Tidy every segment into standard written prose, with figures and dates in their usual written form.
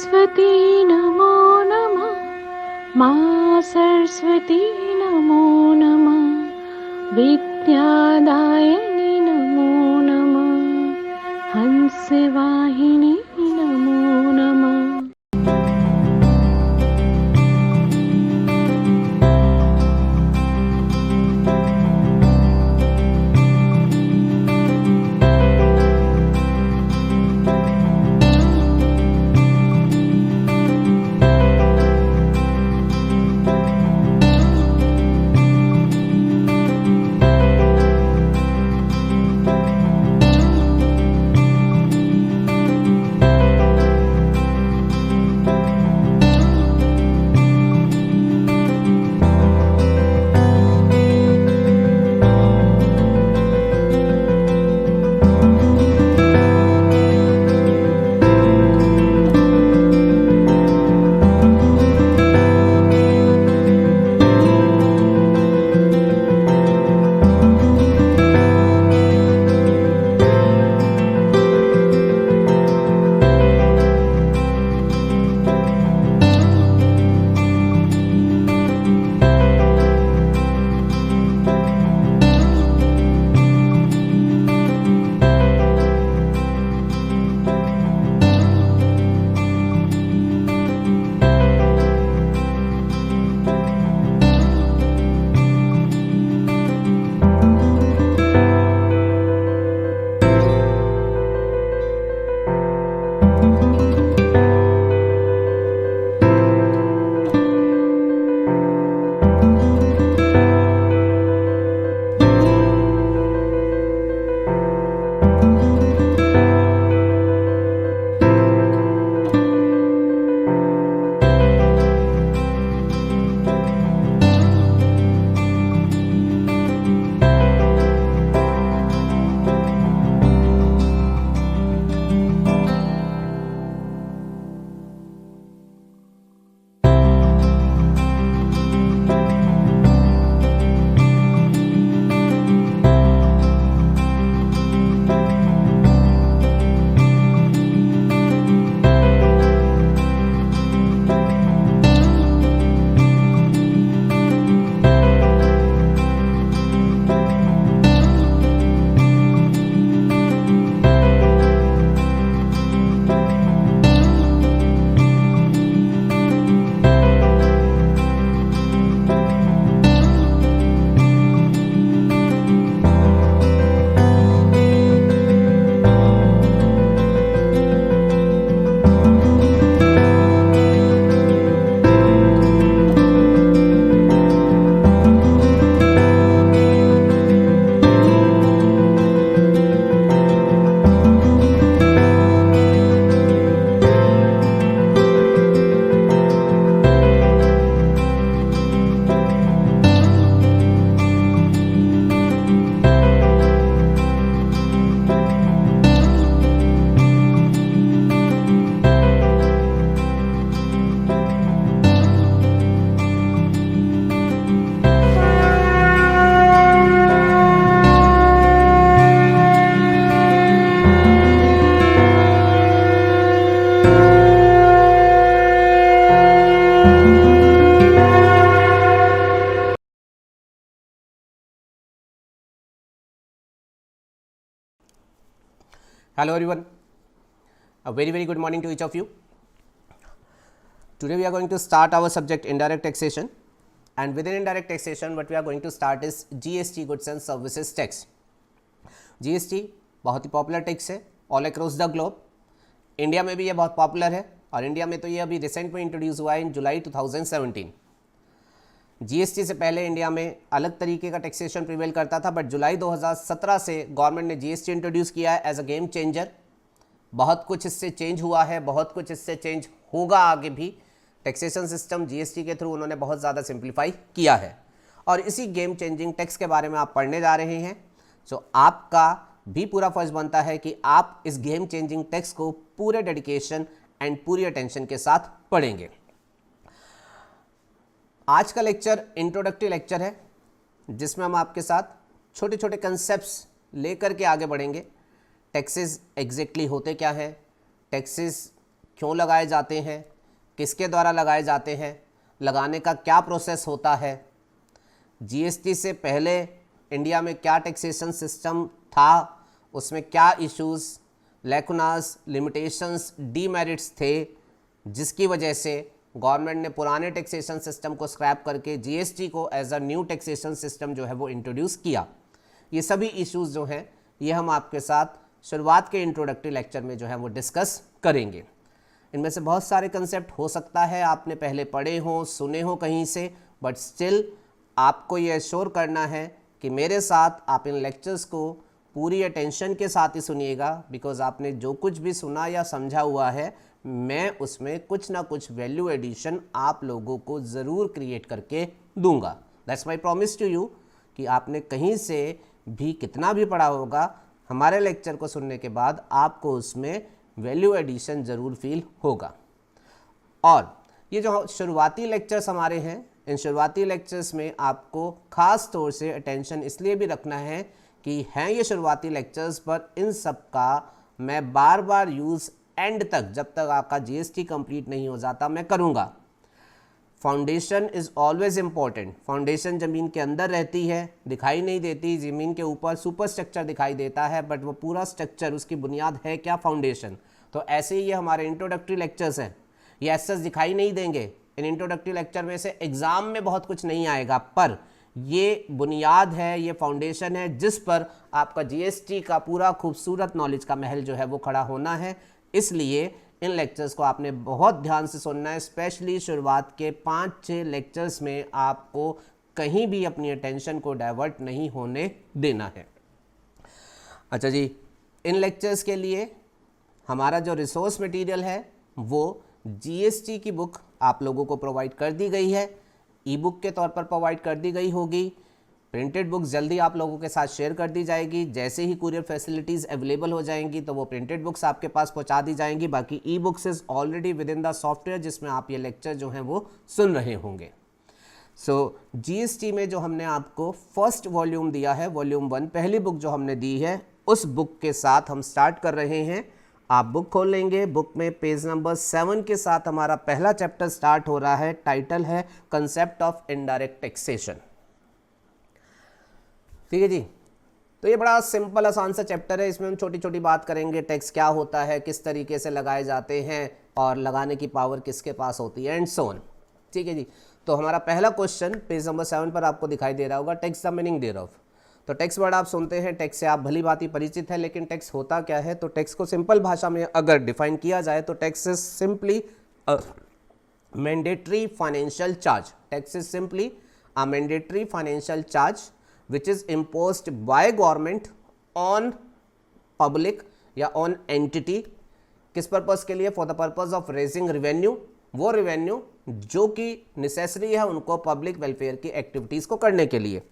सरस्वती नमो नमः, माँ सरस्वती नमो नमः, विद्यादायिनी नमो नमः, हंसवाहिनी नमो नमः। Hello everyone, a very good morning to each of you. Today we are going to start our subject indirect taxation, and within indirect taxation what we are going to start is GST goods and services tax. GST बहुत ही popular tax है all across the globe. India में भी ये बहुत popular है और India में तो ये अभी रिसेंट में इंट्रोड्यूस हुआ है इन जुलाई 2017. जीएसटी से पहले इंडिया में अलग तरीके का टैक्सेशन प्रिवेल करता था, बट जुलाई 2017 से गवर्नमेंट ने जीएसटी इंट्रोड्यूस किया है एज अ गेम चेंजर. बहुत कुछ इससे चेंज हुआ है, बहुत कुछ इससे चेंज होगा आगे भी. टैक्सेशन सिस्टम जीएसटी के थ्रू उन्होंने बहुत ज़्यादा सिंप्लीफाई किया है और इसी गेम चेंजिंग टैक्स के बारे में आप पढ़ने जा रहे हैं. सो आपका भी पूरा फर्ज बनता है कि आप इस गेम चेंजिंग टैक्स को पूरे डेडिकेशन एंड पूरी अटेंशन के साथ पढ़ेंगे. आज का लेक्चर इंट्रोडक्टरी लेक्चर है जिसमें हम आपके साथ छोटे छोटे कंसेप्ट्स लेकर के आगे बढ़ेंगे. टैक्सेस एग्जैक्टली होते क्या हैं, टैक्सेस क्यों लगाए जाते हैं, किसके द्वारा लगाए जाते हैं, लगाने का क्या प्रोसेस होता है, जीएसटी से पहले इंडिया में क्या टैक्सेशन सिस्टम था, उसमें क्या इश्यूज, लैकुनास, लिमिटेशंस, डीमेरिट्स थे, जिसकी वजह से गवर्नमेंट ने पुराने टैक्सेशन सिस्टम को स्क्रैप करके जीएसटी को as a new taxation system जो है वो इंट्रोड्यूस किया। ये सभी इश्यूज जो हैं ये हम आपके साथ शुरुआत के इंट्रोडक्टरी लेक्चर में जो है वो डिस्कस करेंगे। इनमें से बहुत सारे कंसेप्ट हो सकता है आपने पहले पढ़े हों, सुने हों कहीं से, बट स्टिल आपको ये एश्योर करना है कि मेरे साथ आप इन लेक्चर्स को पूरी अटेंशन के साथ ही सुनिएगा, बिकॉज आपने जो कुछ भी सुना या समझा हुआ है मैं उसमें कुछ ना कुछ वैल्यू एडिशन आप लोगों को ज़रूर क्रिएट करके दूंगा। That's my promise to you कि आपने कहीं से भी कितना भी पढ़ा होगा, हमारे लेक्चर को सुनने के बाद आपको उसमें वैल्यू एडिशन ज़रूर फील होगा। और ये जो शुरुआती लेक्चर्स हमारे हैं, इन शुरुआती लेक्चर्स में आपको ख़ास तौर से अटेंशन इसलिए भी रखना है कि हैं ये शुरुआती लेक्चर्स, पर इन सब का मैं बार बार यूज़ एंड तक, जब तक आपका जीएसटी कंप्लीट नहीं हो जाता, मैं करूँगा। Foundation is always important. Foundation ज़मीन के अंदर रहती है, दिखाई नहीं देती, ज़मीन के ऊपर सुपर स्ट्रक्चर दिखाई देता है, बट वो पूरा स्ट्रक्चर, उसकी बुनियाद है क्या, फाउंडेशन। तो ऐसे ही ये हमारे इंट्रोडक्टरी लेक्चर्स हैं, ये ऐसे दिखाई नहीं देंगे। इन इंट्रोडक्टरी लेक्चर में से एग्ज़ाम में बहुत कुछ नहीं आएगा, पर ये बुनियाद है, ये फाउंडेशन है जिस पर आपका जीएसटी का पूरा खूबसूरत नॉलेज का महल जो है वो खड़ा होना है। इसलिए इन लेक्चर्स को आपने बहुत ध्यान से सुनना है, स्पेशली शुरुआत के 5-6 लेक्चर्स में आपको कहीं भी अपनी अटेंशन को डाइवर्ट नहीं होने देना है। अच्छा जी, इन लेक्चर्स के लिए हमारा जो रिसोर्स मटेरियल है वो जीएसटी की बुक आप लोगों को प्रोवाइड कर दी गई है, ई बुक के तौर पर प्रोवाइड कर दी गई होगी। प्रिंटेड बुक्स जल्दी आप लोगों के साथ शेयर कर दी जाएगी। जैसे ही कुरियर फैसिलिटीज़ अवेलेबल हो जाएंगी तो वो प्रिंटेड बुक्स आपके पास पहुंचा दी जाएंगी। बाकी e books is already with in the software जिसमें आप ये लेक्चर जो हैं वो सुन रहे होंगे। सो जीएसटी में जो हमने आपको फर्स्ट वॉल्यूम दिया है, वॉल्यूम 1 पहली बुक जो हमने दी है, उस बुक के साथ हम स्टार्ट कर रहे हैं। आप बुक खोल लेंगे, बुक में पेज नंबर 7 के साथ हमारा पहला चैप्टर स्टार्ट हो रहा है। टाइटल है कंसेप्ट ऑफ इनडायरेक्ट टैक्सेशन। ठीक है जी, तो ये बड़ा सिंपल आसान सा चैप्टर है। इसमें हम छोटी छोटी बात करेंगे, टैक्स क्या होता है, किस तरीके से लगाए जाते हैं और लगाने की पावर किसके पास होती है, एंड सो ऑन। ठीक है जी, तो हमारा पहला क्वेश्चन पेज नंबर 7 पर आपको दिखाई दे रहा होगा, tax the meaning thereof. तो टैक्स वर्ड आप सुनते हैं, टैक्स से आप भली भांति परिचित है, लेकिन टैक्स होता क्या है? तो टैक्स को सिंपल भाषा में अगर डिफाइन किया जाए तो tax is simply mandatory financial charge. Tax is simply a mandatory financial charge which is imposed by government on public या on entity। किस पर्पस के लिए? For the purpose of raising revenue, वो रेवेन्यू जो कि नेसेसरी है उनको public welfare की एक्टिविटीज़ को करने के लिए।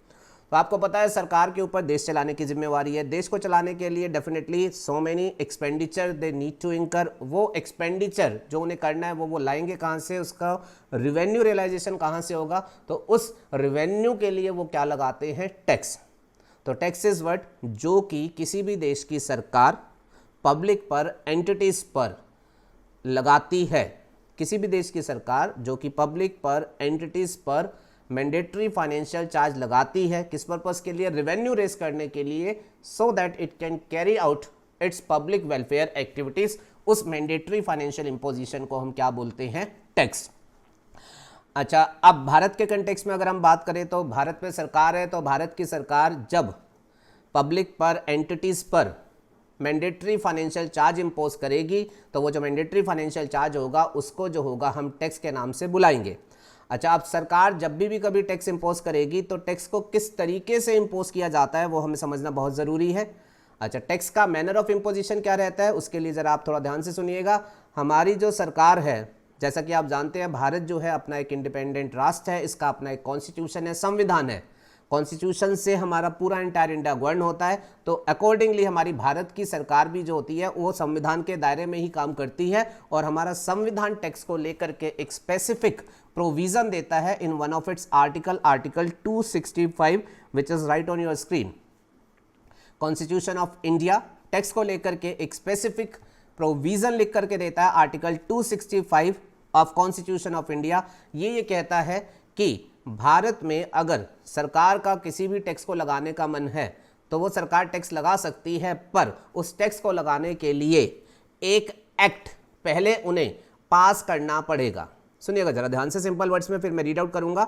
तो आपको पता है सरकार के ऊपर देश चलाने की जिम्मेवारी है। देश को चलाने के लिए definitely so many expenditure they need to incur. वो एक्सपेंडिचर जो उन्हें करना है वो लाएंगे कहाँ से? उसका रिवेन्यू रियलाइजेशन कहाँ से होगा? तो उस रिवेन्यू के लिए वो क्या लगाते हैं? टैक्स। तो टैक्स इज व्हाट, जो कि किसी भी देश की सरकार पब्लिक पर, एंटिटीज पर लगाती है। किसी भी देश की सरकार जो कि पब्लिक पर, एंटिटीज पर मैंडेटरी फाइनेंशियल चार्ज लगाती है। किस पर्पस के लिए? रेवेन्यू रेस करने के लिए, so that it can carry out it's public welfare activities. उस मैंडेटरी फाइनेंशियल इंपोजिशन को हम क्या बोलते हैं? टैक्स। अच्छा, अब भारत के कंटेक्स्ट में अगर हम बात करें तो भारत में सरकार है, तो भारत की सरकार जब पब्लिक पर, एंटिटीज पर मैंडेटरी फाइनेंशियल चार्ज इंपोज करेगी तो वो जो मैंडेटरी फाइनेंशियल चार्ज होगा उसको जो होगा हम टैक्स के नाम से बुलाएंगे। अच्छा, अब सरकार जब भी कभी टैक्स इंपोज करेगी तो टैक्स को किस तरीके से इंपोज किया जाता है वो हमें समझना बहुत ज़रूरी है। अच्छा, टैक्स का मैनर ऑफ इंपोजिशन क्या रहता है उसके लिए ज़रा आप थोड़ा ध्यान से सुनिएगा। हमारी जो सरकार है, जैसा कि आप जानते हैं, भारत जो है अपना एक इंडिपेंडेंट राष्ट्र है, इसका अपना एक कॉन्स्टिट्यूशन है, संविधान है। कॉन्स्टिट्यूशन से हमारा पूरा इंटायर इंडिया गवर्न होता है, तो अकॉर्डिंगली हमारी भारत की सरकार भी जो होती है वो संविधान के दायरे में ही काम करती है। और हमारा संविधान टैक्स को लेकर के एक स्पेसिफिक प्रोविजन देता है in one of its article 265 which is right on your screen. Constitution of India tax को लेकर के एक स्पेसिफिक प्रोविजन लिख करके देता है article 265 of constitution of India. ये कहता है कि भारत में अगर सरकार का किसी भी टैक्स को लगाने का मन है तो वो सरकार टैक्स लगा सकती है, पर उस टैक्स को लगाने के लिए एक एक्ट पहले उन्हें पास करना पड़ेगा। सुनिएगा जरा ध्यान से सिंपल वर्ड्स में, फिर मैं रीड आउट करूंगा।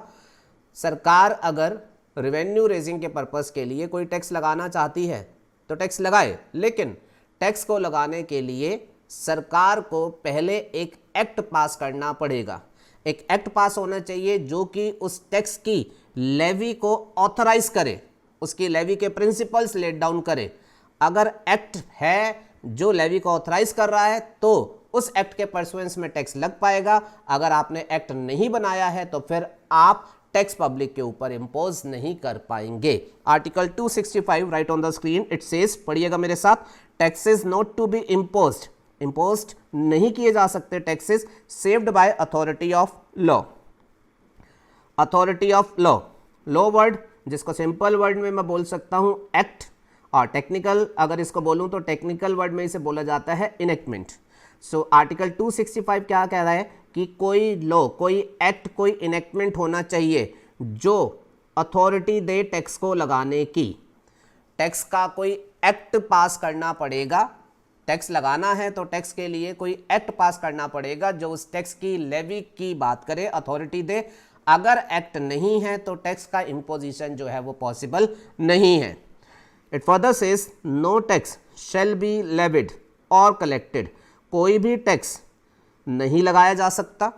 सरकार अगर रेवेन्यू रेजिंग के पर्पस के लिए कोई टैक्स लगाना चाहती है तो टैक्स लगाए, लेकिन टैक्स को लगाने के लिए सरकार को पहले एक एक्ट पास करना पड़ेगा। एक एक्ट पास होना चाहिए जो कि उस टैक्स की लेवी को ऑथराइज करे, उसकी लेवी के प्रिंसिपल्स लेट डाउन करे। अगर एक्ट है जो लेवी को ऑथराइज कर रहा है तो उस एक्ट के परसुएंस में टैक्स लग पाएगा। अगर आपने एक्ट नहीं बनाया है तो फिर आप टैक्स पब्लिक के ऊपर इंपोज नहीं कर पाएंगे। Article 265 right on the screen it says, पढ़िएगा मेरे साथ, taxes not to be imposed, imposed नहीं किए जा सकते taxes saved by authority of law. Authority of law, law word जिसको सिंपल वर्ड में मैं बोल सकता हूं एक्ट, और टेक्निकल अगर इसको बोलूं तो टेक्निकल वर्ड में इसे बोला जाता है इनेक्टमेंट। सो आर्टिकल 265 क्या कह रहा है कि कोई लॉ, कोई एक्ट, कोई इनेक्टमेंट होना चाहिए जो अथॉरिटी दे टैक्स को लगाने की। टैक्स का कोई एक्ट पास करना पड़ेगा, टैक्स लगाना है तो टैक्स के लिए कोई एक्ट पास करना पड़ेगा जो उस टैक्स की लेवी की बात करे, अथॉरिटी दे। अगर एक्ट नहीं है तो टैक्स का इम्पोजिशन जो है वो पॉसिबल नहीं है। It further says no tax shall be levied और कलेक्टेड, कोई भी टैक्स नहीं लगाया जा सकता,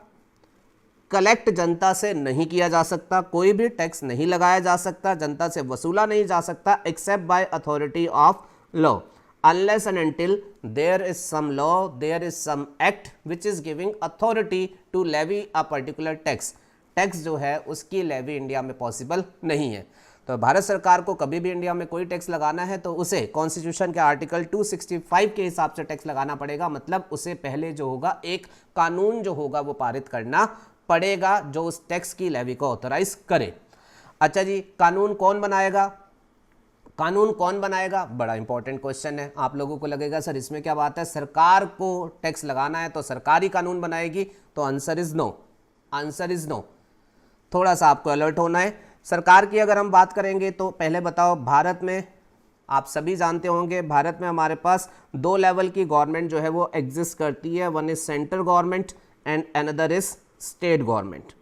कलेक्ट जनता से नहीं किया जा सकता, कोई भी टैक्स नहीं लगाया जा सकता, जनता से वसूला नहीं जा सकता except by authority of law, unless and until there is some law, there is some act which is giving authority to levy a particular tax। Tax जो है उसकी लेवी इंडिया में पॉसिबल नहीं है। तो भारत सरकार को कभी भी इंडिया में कोई टैक्स लगाना है तो उसे कॉन्स्टिट्यूशन के आर्टिकल 265 के हिसाब से टैक्स लगाना पड़ेगा। मतलब उसे पहले जो होगा एक कानून जो होगा वो पारित करना पड़ेगा जो उस टैक्स की लेवी को ऑथराइज करे। अच्छा जी, कानून कौन बनाएगा? कानून कौन बनाएगा, बड़ा इंपॉर्टेंट क्वेश्चन है। आप लोगों को लगेगा सर इसमें क्या बात है, सरकार को टैक्स लगाना है तो सरकारी कानून बनाएगी, तो answer is no, answer is no. थोड़ा सा आपको अलर्ट होना है। सरकार की अगर हम बात करेंगे तो पहले बताओ, भारत में आप सभी जानते होंगे भारत में हमारे पास दो लेवल की गवर्नमेंट जो है वो एग्जिस्ट करती है। One is central government and another is state government.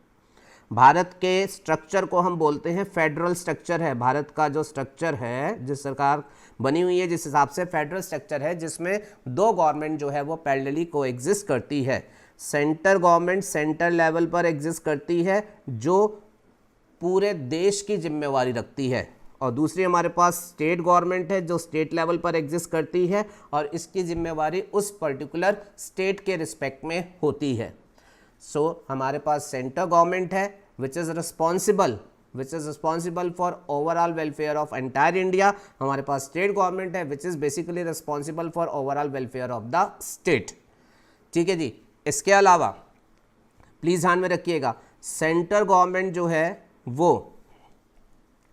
Bharat के स्ट्रक्चर को हम बोलते हैं फेडरल स्ट्रक्चर है। भारत का जो स्ट्रक्चर है, जिस सरकार बनी हुई है जिस हिसाब से फेडरल स्ट्रक्चर है, जिसमें दो गवर्नमेंट जो है वो पैरेलली को एग्जिस्ट करती है। सेंटर गवर्नमेंट सेंटर लेवल पर एग्जिस्ट करती है जो पूरे देश की जिम्मेवारी रखती है, और दूसरी हमारे पास स्टेट गवर्नमेंट है जो स्टेट लेवल पर एग्जिस्ट करती है और इसकी जिम्मेवारी उस पर्टिकुलर स्टेट के रिस्पेक्ट में होती है। सो हमारे पास सेंटर गवर्नमेंट है which is responsible for overall welfare of entire India. हमारे पास स्टेट गवर्नमेंट है which is basically responsible for overall welfare of the state. ठीक है जी। इसके अलावा प्लीज़ ध्यान में रखिएगा, सेंटर गवर्नमेंट जो है वो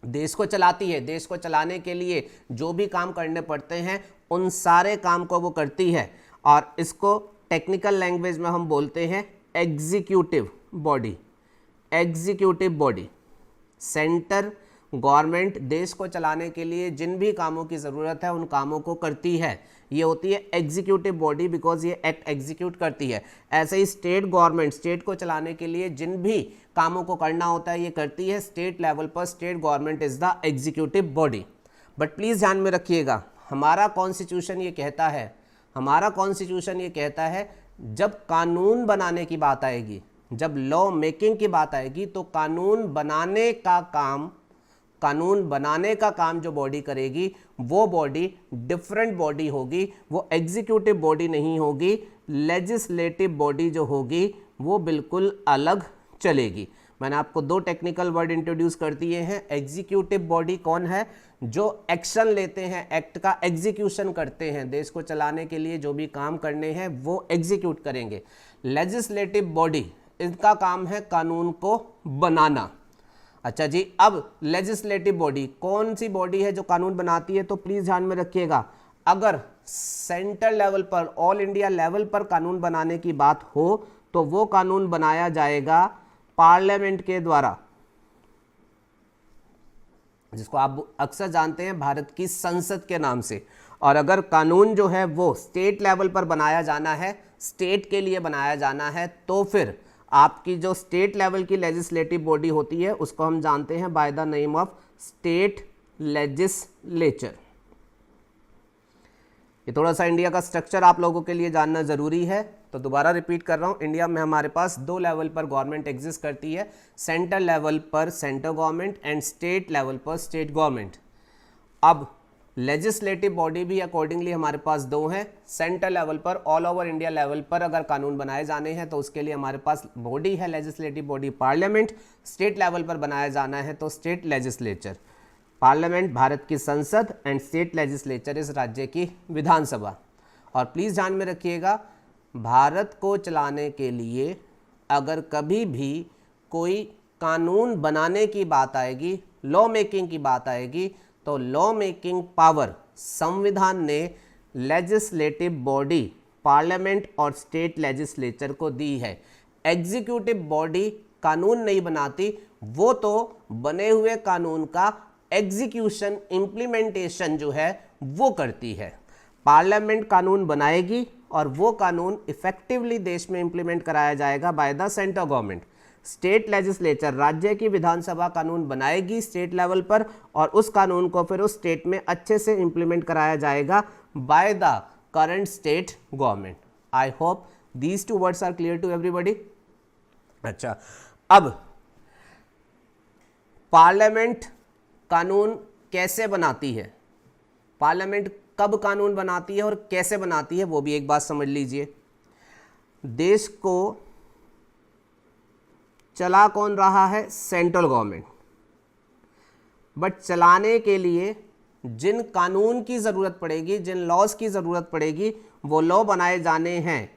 देश को चलाती है। देश को चलाने के लिए जो भी काम करने पड़ते हैं उन सारे काम को वो करती है, और इसको टेक्निकल लैंग्वेज में हम बोलते हैं executive body. Executive body, centre government देश को चलाने के लिए जिन भी कामों की ज़रूरत है उन कामों को करती है, ये होती है एग्जीक्यूटिव बॉडी, बिकॉज ये एक्ट एग्जीक्यूट करती है। ऐसे ही स्टेट गवर्नमेंट स्टेट को चलाने के लिए जिन भी कामों को करना होता है ये करती है। स्टेट लेवल पर state government is the executive body. But please ध्यान में रखिएगा, हमारा कॉन्स्टिट्यूशन ये कहता है, हमारा कॉन्स्टिट्यूशन ये कहता है जब कानून बनाने की बात आएगी, जब लॉ मेकिंग की बात आएगी, तो कानून बनाने का काम जो बॉडी करेगी वो बॉडी डिफरेंट बॉडी होगी, वो एग्जीक्यूटिव बॉडी नहीं होगी। लेजिस्लेटिव बॉडी जो होगी वो बिल्कुल अलग चलेगी। मैंने आपको दो टेक्निकल वर्ड इंट्रोड्यूस कर दिए हैं। एग्जीक्यूटिव बॉडी कौन है? जो एक्शन लेते हैं, एक्ट का एग्जीक्यूशन करते हैं, देश को चलाने के लिए जो भी काम करने हैं वो एग्जीक्यूट करेंगे। लेजिस्लेटिव बॉडी, इनका काम है कानून को बनाना। अच्छा जी, अब लेजिस्लेटिव बॉडी कौन सी बॉडी है जो कानून बनाती है? तो प्लीज ध्यान में रखिएगा, अगर सेंट्रल लेवल पर, ऑल इंडिया लेवल पर कानून बनाने की बात हो तो वो कानून बनाया जाएगा पार्लियामेंट के द्वारा, जिसको आप अक्सर जानते हैं भारत की संसद के नाम से। और अगर कानून जो है वो स्टेट लेवल पर बनाया जाना है, स्टेट के लिए बनाया जाना है, तो फिर आपकी जो स्टेट लेवल की लेजिस्लेटिव बॉडी होती है उसको हम जानते हैं by the name of state legislature. ये थोड़ा सा इंडिया का स्ट्रक्चर आप लोगों के लिए जानना जरूरी है, तो दोबारा रिपीट कर रहा हूं, इंडिया में हमारे पास दो लेवल पर गवर्नमेंट एग्जिस्ट करती है, सेंट्रल लेवल पर central government and state level पर स्टेट गवर्नमेंट। अब लेजिस्लेटिव बॉडी भी अकॉर्डिंगली हमारे पास दो हैं। सेंट्रल लेवल पर, ऑल ओवर इंडिया लेवल पर अगर कानून बनाए जाने हैं तो उसके लिए हमारे पास बॉडी है legislative body parliament. State level पर बनाया जाना है तो स्टेट लेजिस्लेचर। पार्लियामेंट भारत की संसद एंड स्टेट लेजिस्लेचर इस राज्य की विधानसभा। और प्लीज़ ध्यान में रखिएगा, भारत को चलाने के लिए अगर कभी भी कोई कानून बनाने की बात आएगी, लॉ मेकिंग की बात आएगी, तो लॉ मेकिंग पावर संविधान ने लेजिस्लेटिव बॉडी पार्लियामेंट और स्टेट लेजिस्लेचर को दी है। एग्जीक्यूटिव बॉडी कानून नहीं बनाती, वो तो बने हुए कानून का एग्जीक्यूशन, इम्प्लीमेंटेशन जो है वो करती है। पार्लियामेंट कानून बनाएगी और वो कानून इफेक्टिवली देश में इंप्लीमेंट कराया जाएगा by the central government. State legislature राज्य की विधानसभा कानून बनाएगी स्टेट लेवल पर, और उस कानून को फिर उस स्टेट में अच्छे से इंप्लीमेंट कराया जाएगा by the current state government. I hope these two words are clear to everybody. अच्छा, अब पार्लियामेंट कानून कैसे बनाती है, पार्लियामेंट कब कानून बनाती है और कैसे बनाती है, वो भी एक बात समझ लीजिए। देश को चला कौन रहा है? Central government. बट चलाने के लिए जिन कानून की ज़रूरत पड़ेगी, जिन लॉज की ज़रूरत पड़ेगी, वो लॉ बनाए जाने हैं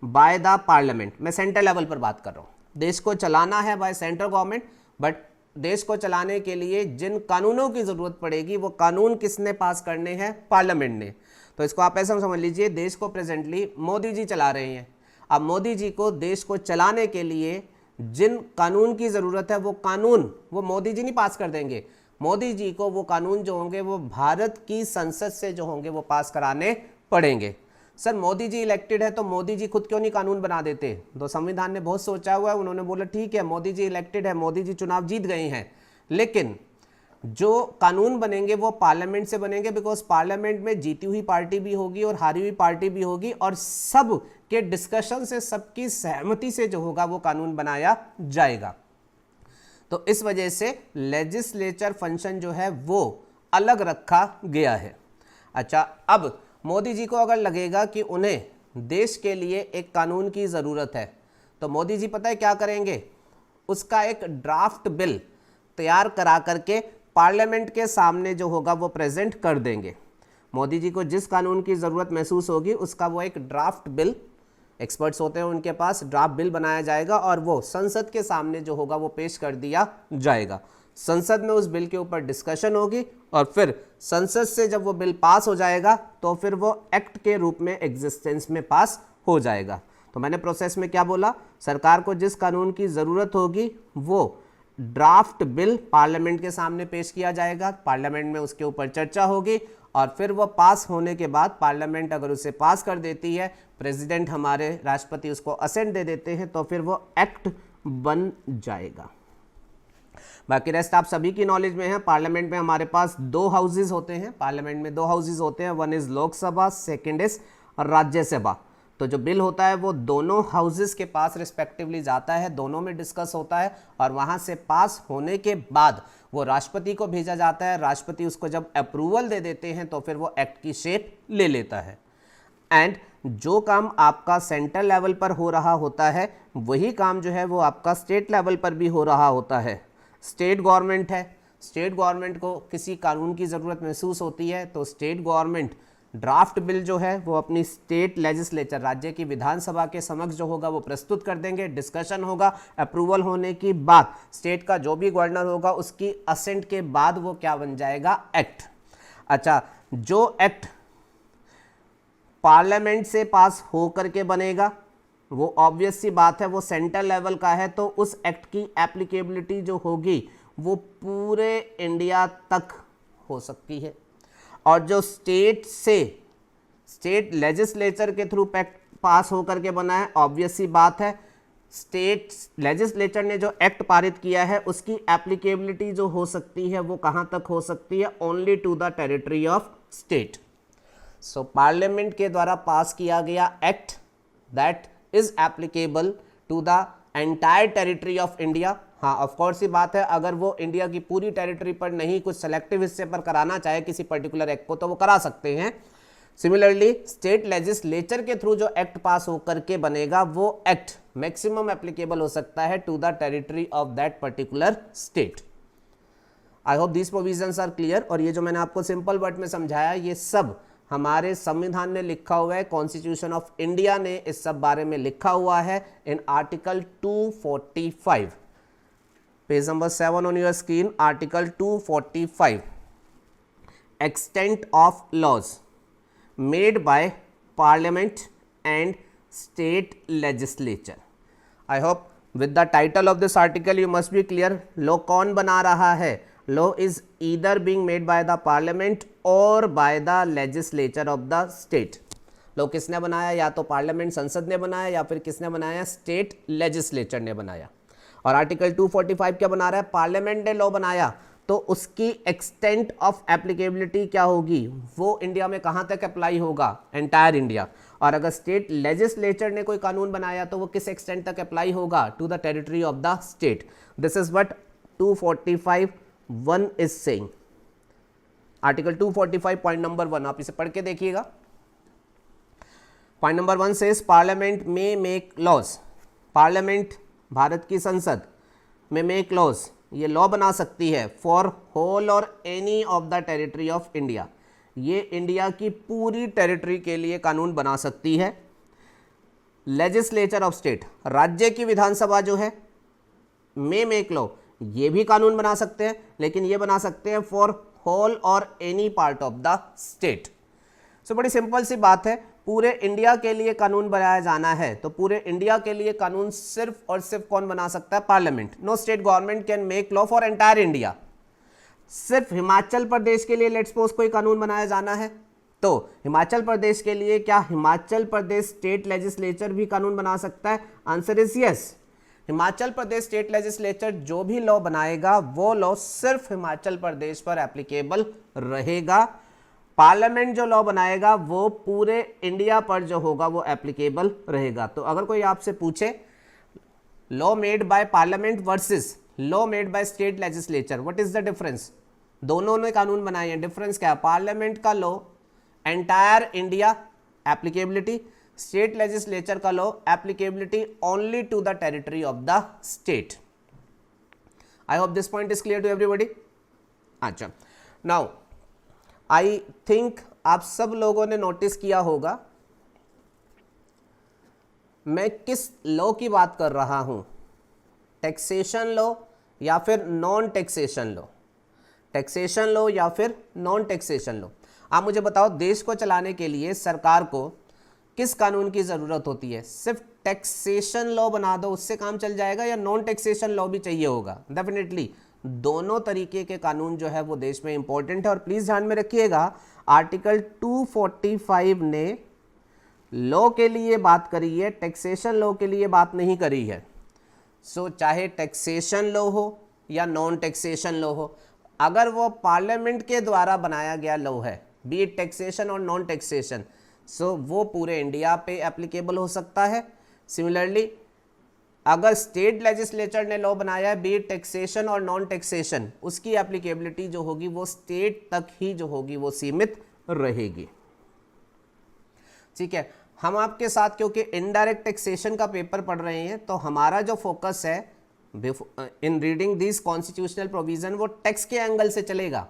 बाय द पार्लियामेंट। मैं सेंट्रल लेवल पर बात कर रहा हूँ। देश को चलाना है बाय सेंट्रल गवर्नमेंट, बट देश को चलाने के लिए जिन कानूनों की ज़रूरत पड़ेगी वो कानून किसने पास करने हैं? पार्लियामेंट ने। तो इसको आप ऐसा समझ लीजिए, देश को प्रेजेंटली मोदी जी चला रहे हैं। अब मोदी जी को देश को चलाने के लिए जिन कानून की ज़रूरत है वो कानून वो मोदी जी नहीं पास कर देंगे। मोदी जी को वो कानून जो होंगे वो भारत की संसद से जो होंगे वो पास कराने पड़ेंगे। सर मोदी जी इलेक्टेड है तो मोदी जी खुद क्यों नहीं कानून बना देते? तो संविधान ने बहुत सोचा हुआ है, उन्होंने बोला ठीक है मोदी जी इलेक्टेड है, मोदी जी चुनाव जीत गए हैं, लेकिन जो कानून बनेंगे वो पार्लियामेंट से बनेंगे, बिकॉज पार्लियामेंट में जीती हुई पार्टी भी होगी और हारी हुई पार्टी भी होगी, और सब के डिस्कशन से, सबकी सहमति से जो होगा वो कानून बनाया जाएगा। तो इस वजह से लेजिस्लेचर फंक्शन जो है वो अलग रखा गया है। अच्छा, अब मोदी जी को अगर लगेगा कि उन्हें देश के लिए एक कानून की ज़रूरत है तो मोदी जी पता है क्या करेंगे? उसका एक ड्राफ्ट बिल तैयार करा करके पार्लियामेंट के सामने जो होगा वो प्रेजेंट कर देंगे। मोदी जी को जिस कानून की ज़रूरत महसूस होगी उसका वो एक ड्राफ्ट बिल, एक्सपर्ट्स होते हैं उनके पास, ड्राफ्ट बिल बनाया जाएगा और वो संसद के सामने जो होगा वो पेश कर दिया जाएगा। संसद में उस बिल के ऊपर डिस्कशन होगी और फिर संसद से जब वो बिल पास हो जाएगा तो फिर वो एक्ट के रूप में एग्जिस्टेंस में पास हो जाएगा। तो मैंने प्रोसेस में क्या बोला? सरकार को जिस कानून की ज़रूरत होगी वो ड्राफ्ट बिल पार्लियामेंट के सामने पेश किया जाएगा, पार्लियामेंट में उसके ऊपर चर्चा होगी और फिर वो पास होने के बाद पार्लियामेंट अगर उसे पास कर देती है, प्रेसिडेंट हमारे राष्ट्रपति उसको असेंट दे देते हैं, तो फिर वो एक्ट बन जाएगा। बाकी रेस्ट आप सभी की नॉलेज में है। पार्लियामेंट में हमारे पास दो हाउसेज होते हैं, पार्लियामेंट में दो हाउसेज होते हैं, one is Lok Sabha, second is Rajya Sabha. तो जो बिल होता है वो दोनों हाउसेज के पास रिस्पेक्टिवली जाता है, दोनों में डिस्कस होता है और वहाँ से पास होने के बाद वो राष्ट्रपति को भेजा जाता है। राष्ट्रपति उसको जब अप्रूवल दे देते हैं तो फिर वो एक्ट की शेप ले लेता है। एंड जो काम आपका सेंट्रल लेवल पर हो रहा होता है वही काम जो है वो आपका स्टेट लेवल पर भी हो रहा होता है। स्टेट गवर्नमेंट है, स्टेट गवर्नमेंट को किसी कानून की ज़रूरत महसूस होती है तो स्टेट गवर्नमेंट ड्राफ्ट बिल जो है वो अपनी स्टेट लेजिस्लेचर, राज्य की विधानसभा के समक्ष जो होगा वो प्रस्तुत कर देंगे, डिस्कशन होगा, अप्रूवल होने के बाद स्टेट का जो भी गवर्नर होगा उसकी असेंट के बाद वो क्या बन जाएगा? एक्ट। अच्छा, जो एक्ट पार्लियामेंट से पास होकर के बनेगा, वो ऑब्वियस सी बात है, वो सेंट्रल लेवल का है, तो उस एक्ट की एप्लीकेबिलिटी जो होगी वो पूरे इंडिया तक हो सकती है। और जो स्टेट से स्टेट लेजिस्लेचर के थ्रू एक्ट पास होकर के बना है, ऑब्वियस सी बात है, स्टेट लेजिस्लेचर ने जो एक्ट पारित किया है उसकी एप्लीकेबिलिटी जो हो सकती है वो कहां तक हो सकती है, only to the territory of state. So parliament के द्वारा पास किया गया act that is applicable to the entire territory of India. हाँ, ऑफ कोर्स ही बात है, अगर वो इंडिया की पूरी टेरिटरी पर नहीं, कुछ सेलेक्टिव हिस्से पर कराना चाहे किसी पर्टिकुलर एक्ट को, तो वो करा सकते हैं। सिमिलरली स्टेट लेजिस्लेचर के थ्रू जो एक्ट पास होकर के बनेगा वो एक्ट मैक्सिमम एप्लीकेबल हो सकता है to the territory of that particular state. I hope this provisions are clear. और ये जो मैंने आपको सिंपल वर्ड में समझाया, ये सब हमारे संविधान में लिखा हुआ है, कॉन्स्टिट्यूशन ऑफ इंडिया ने इस सब बारे में लिखा हुआ है in article 245, page number 7 on your screen, article 245, extent of laws made by parliament and state legislature. I hope with the title of this article you must be clear, law कौन बना रहा है? Law is either being made by the parliament or by the legislature of the state. law किसने बनाया? या तो parliament संसद ने बनाया या फिर किसने बनाया? स्टेट लेजिस्लेचर ने बनाया। और आर्टिकल 245 क्या बना रहा है? पार्लियामेंट ने लॉ बनाया, तो उसकी एक्सटेंट ऑफ एप्लीकेबिलिटी क्या होगी? वो इंडिया में कहां तक अप्लाई होगा? Entire India. और अगर स्टेट लेजिस्लेचर ने कोई कानून बनाया तो वो किस एक्सटेंट तक अप्लाई होगा? To the territory of the state. This is what 245(1) is saying. Article 245 point number 1, आप इसे पढ़ के देखिएगा। Point number 1 says parliament may make laws. Parliament, Bharat की संसद, में मेक लॉज, ये लॉ बना सकती है फॉर होल और any of the territory of India. ये इंडिया की पूरी टेरिटरी के लिए कानून बना सकती है। लेजिस्लेचर ऑफ स्टेट, राज्य की विधानसभा जो है, मे मेक लॉ, ये भी कानून बना सकते हैं, लेकिन ये बना सकते हैं फॉर होल और any part of the state. So बड़ी सिंपल सी बात है, पूरे इंडिया के लिए कानून बनाया जाना है तो पूरे इंडिया के लिए कानून सिर्फ और सिर्फ कौन बना सकता है? Parliament. No state government can make law for entire India. सिर्फ हिमाचल प्रदेश के लिए लेट्स सपोज कोई कानून बनाया जाना है तो हिमाचल प्रदेश के लिए क्या हिमाचल प्रदेश स्टेट लेजिस्लेचर भी कानून बना सकता है? Answer is yes. Himachal Pradesh state legislature जो भी लॉ बनाएगा वो लॉ सिर्फ हिमाचल प्रदेश पर एप्लीकेबल रहेगा। पार्लियामेंट जो लॉ बनाएगा वो पूरे इंडिया पर जो होगा वो एप्लीकेबल रहेगा। तो अगर कोई आपसे पूछे law made by parliament versus law made by state legislature, what is the difference? दोनों ने कानून बनाए हैं, डिफरेंस क्या है? पार्लियामेंट का law entire India applicability, state legislature का law applicability only to the territory of the state. I hope this point is clear to everybody. अच्छा, नाउ आई थिंक आप सब लोगों ने नोटिस किया होगा मैं किस लॉ की बात कर रहा हूं, टैक्सेशन लॉ या फिर non taxation law? Taxation law या फिर नॉन टैक्सेशन लॉ? आप मुझे बताओ, देश को चलाने के लिए सरकार को किस कानून की ज़रूरत होती है? सिर्फ टैक्सेशन लॉ बना दो उससे काम चल जाएगा या नॉन टैक्सेशन लॉ भी चाहिए होगा? डेफिनेटली दोनों तरीके के कानून जो है वो देश में इंपॉर्टेंट है। और प्लीज़ ध्यान में रखिएगा, आर्टिकल 245 ने लॉ के लिए बात करी है, टैक्सेशन लॉ के लिए बात नहीं करी है। सो चाहे टैक्सेशन लॉ हो या नॉन टैक्सेशन लॉ हो, अगर वो पार्लियामेंट के द्वारा बनाया गया लॉ है, बी इट टैक्सेशन और नॉन टैक्सेशन, सो वो पूरे इंडिया पे एप्लीकेबल हो सकता है। सिमिलरली अगर स्टेट लेजिस्लेचर ने लॉ बनाया है, बी इट टैक्सेशन और नॉन टैक्सेशन, उसकी एप्लीकेबिलिटी जो होगी वो स्टेट तक ही जो होगी वो सीमित रहेगी। ठीक है, हम आपके साथ क्योंकि इनडायरेक्ट टैक्सेशन का पेपर पढ़ रहे हैं तो हमारा जो फोकस है इन रीडिंग दिस कॉन्स्टिट्यूशनल प्रोविजन वो टैक्स के एंगल से चलेगा।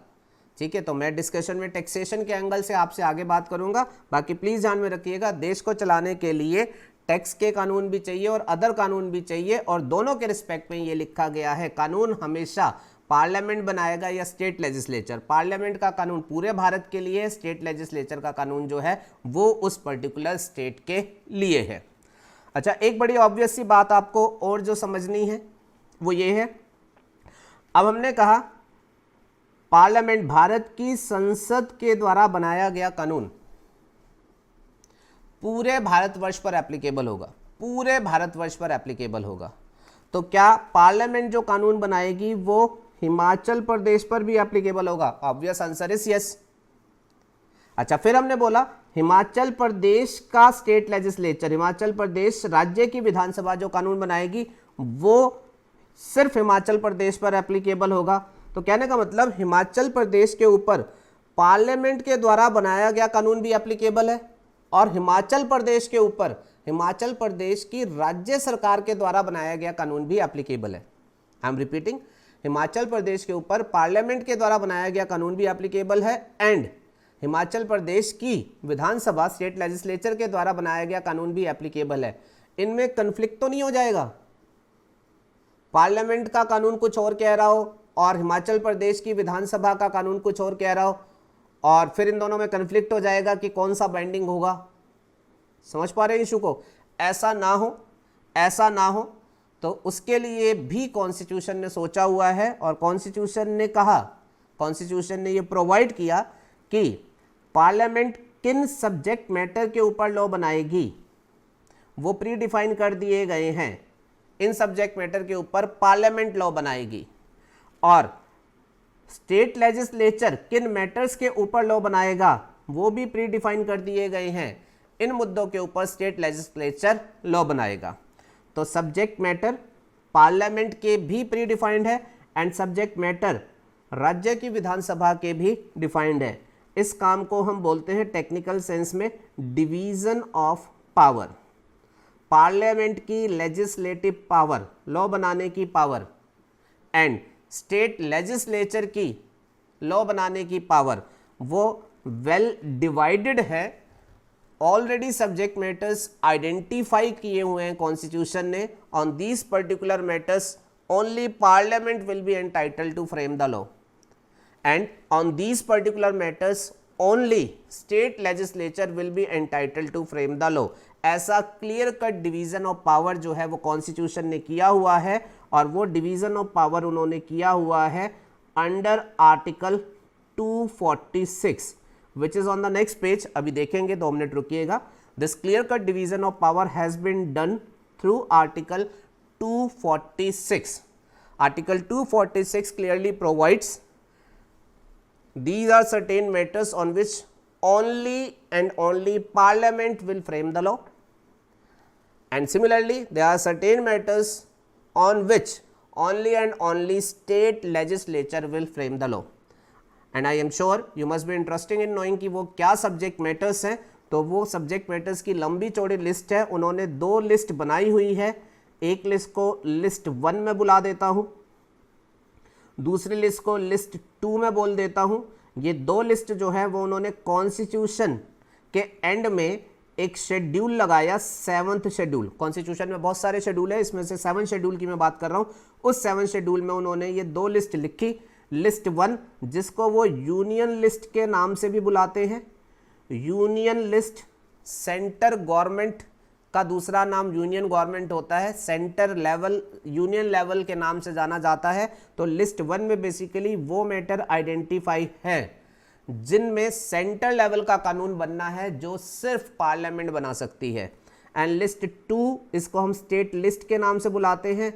ठीक है, तो मैं डिस्कशन में टैक्सेशन के एंगल से आपसे आगे बात करूंगा। बाकी प्लीज ध्यान में रखिएगा, देश को चलाने के लिए टैक्स के कानून भी चाहिए और अदर कानून भी चाहिए, और दोनों के रिस्पेक्ट में ये लिखा गया है, कानून हमेशा पार्लियामेंट बनाएगा या स्टेट लेजिस्लेचर? पार्लियामेंट का कानून पूरे भारत के लिए, स्टेट लेजिस्लेचर का कानून जो है वो उस पर्टिकुलर स्टेट के लिए है। अच्छा, एक बड़ी ऑब्वियस सी बात आपको और जो समझनी है वो ये है, अब हमने कहा पार्लियामेंट भारत की संसद के द्वारा बनाया गया कानून पूरे भारतवर्ष पर एप्लीकेबल होगा, पूरे भारतवर्ष पर एप्लीकेबल होगा। तो क्या पार्लियामेंट जो कानून बनाएगी वो हिमाचल प्रदेश पर भी एप्लीकेबल होगा? Obvious answer is yes. अच्छा, फिर हमने बोला हिमाचल प्रदेश का स्टेट लेजिस्लेचर, हिमाचल प्रदेश राज्य की विधानसभा जो कानून बनाएगी वो सिर्फ हिमाचल प्रदेश पर एप्लीकेबल होगा। तो कहने का मतलब हिमाचल प्रदेश के ऊपर पार्लियामेंट के द्वारा बनाया गया कानून भी एप्लीकेबल है और हिमाचल प्रदेश के ऊपर हिमाचल प्रदेश की राज्य सरकार के द्वारा बनाया गया कानून भी एप्लीकेबल है। आई एम रिपीटिंग, हिमाचल प्रदेश के ऊपर पार्लियामेंट के द्वारा बनाया गया कानून भी एप्लीकेबल है एंड हिमाचल प्रदेश की विधानसभा स्टेट लेजिस्लेचर के द्वारा बनाया गया कानून भी एप्लीकेबल है। इनमें कन्फ्लिक्ट तो नहीं हो जाएगा? पार्लियामेंट का कानून कुछ और कह रहा हो और हिमाचल प्रदेश की विधानसभा का कानून कुछ और कह रहा हो और फिर इन दोनों में कन्फ्लिक्ट हो जाएगा कि कौन सा बाइंडिंग होगा। समझ पा रहे हैं इशू को? ऐसा ना हो, ऐसा ना हो तो उसके लिए भी कॉन्स्टिट्यूशन ने सोचा हुआ है और कॉन्स्टिट्यूशन ने कहा, कॉन्स्टिट्यूशन ने ये प्रोवाइड किया कि पार्लियामेंट किन सब्जेक्ट मैटर के ऊपर लॉ बनाएगी वो प्री डिफाइन कर दिए गए हैं। इन सब्जेक्ट मैटर के ऊपर पार्लियामेंट लॉ बनाएगी और स्टेट लेजिस्लेचर किन मैटर्स के ऊपर लॉ बनाएगा वो भी प्री डिफाइन कर दिए गए हैं। इन मुद्दों के ऊपर स्टेट लेजिस्लेचर लॉ बनाएगा। तो सब्जेक्ट मैटर पार्लियामेंट के भी प्री डिफाइंड है एंड सब्जेक्ट मैटर राज्य की विधानसभा के भी डिफाइंड है। इस काम को हम बोलते हैं टेक्निकल सेंस में डिवीजन ऑफ पावर। पार्लियामेंट की लेजिस्लेटिव पावर, लॉ बनाने की पावर एंड स्टेट लेजिस्लेचर की लॉ बनाने की पावर वो वेल डिवाइडेड है। ऑलरेडी सब्जेक्ट मैटर्स आइडेंटिफाई किए हुए हैं कॉन्स्टिट्यूशन ने। On these particular matters only parliament will be entitled to frame the law and on these particular matters only state legislature will be entitled to frame the law. ऐसा clear cut division of power जो है वो constitution ने किया हुआ है और वो डिवीजन ऑफ पावर उन्होंने किया हुआ है under article 246 which is on the next page। अभी देखेंगे, 2 मिनट रुकिएगा। This clear cut division of power has been done through article 246। Article 246 clearly provides these are certain matters on which only and only parliament will frame the law and similarly there are certain matters on which only and only state legislature will frame the law and I am sure you must be interested in knowing कि वो क्या subject matters हैं। तो वो subject matters की लंबी चौड़ी list है, उन्होंने 2 लिस्ट बनाई हुई है। एक लिस्ट को लिस्ट 1 में बुला देता हूँ, दूसरी लिस्ट को लिस्ट 2 में बोल देता हूँ। ये 2 लिस्ट जो है वो उन्होंने कॉन्स्टिट्यूशन के एंड में एक शेड्यूल लगाया, 7th शेड्यूल। कॉन्स्टिट्यूशन में बहुत सारे शेड्यूल है, इसमें से 7 शेड्यूल की मैं बात कर रहा हूँ। उस 7 शेड्यूल में उन्होंने ये 2 लिस्ट लिखी। लिस्ट 1 जिसको वो यूनियन लिस्ट के नाम से भी बुलाते हैं। यूनियन लिस्ट, सेंटर गवर्नमेंट का दूसरा नाम यूनियन गवर्नमेंट होता है, सेंटर लेवल यूनियन लेवल के नाम से जाना जाता है। तो लिस्ट 1 में बेसिकली वो मैटर आइडेंटिफाई है जिनमें सेंटर लेवल का कानून बनना है जो सिर्फ पार्लियामेंट बना सकती है। एंड लिस्ट 2 इसको हम स्टेट लिस्ट के नाम से बुलाते हैं।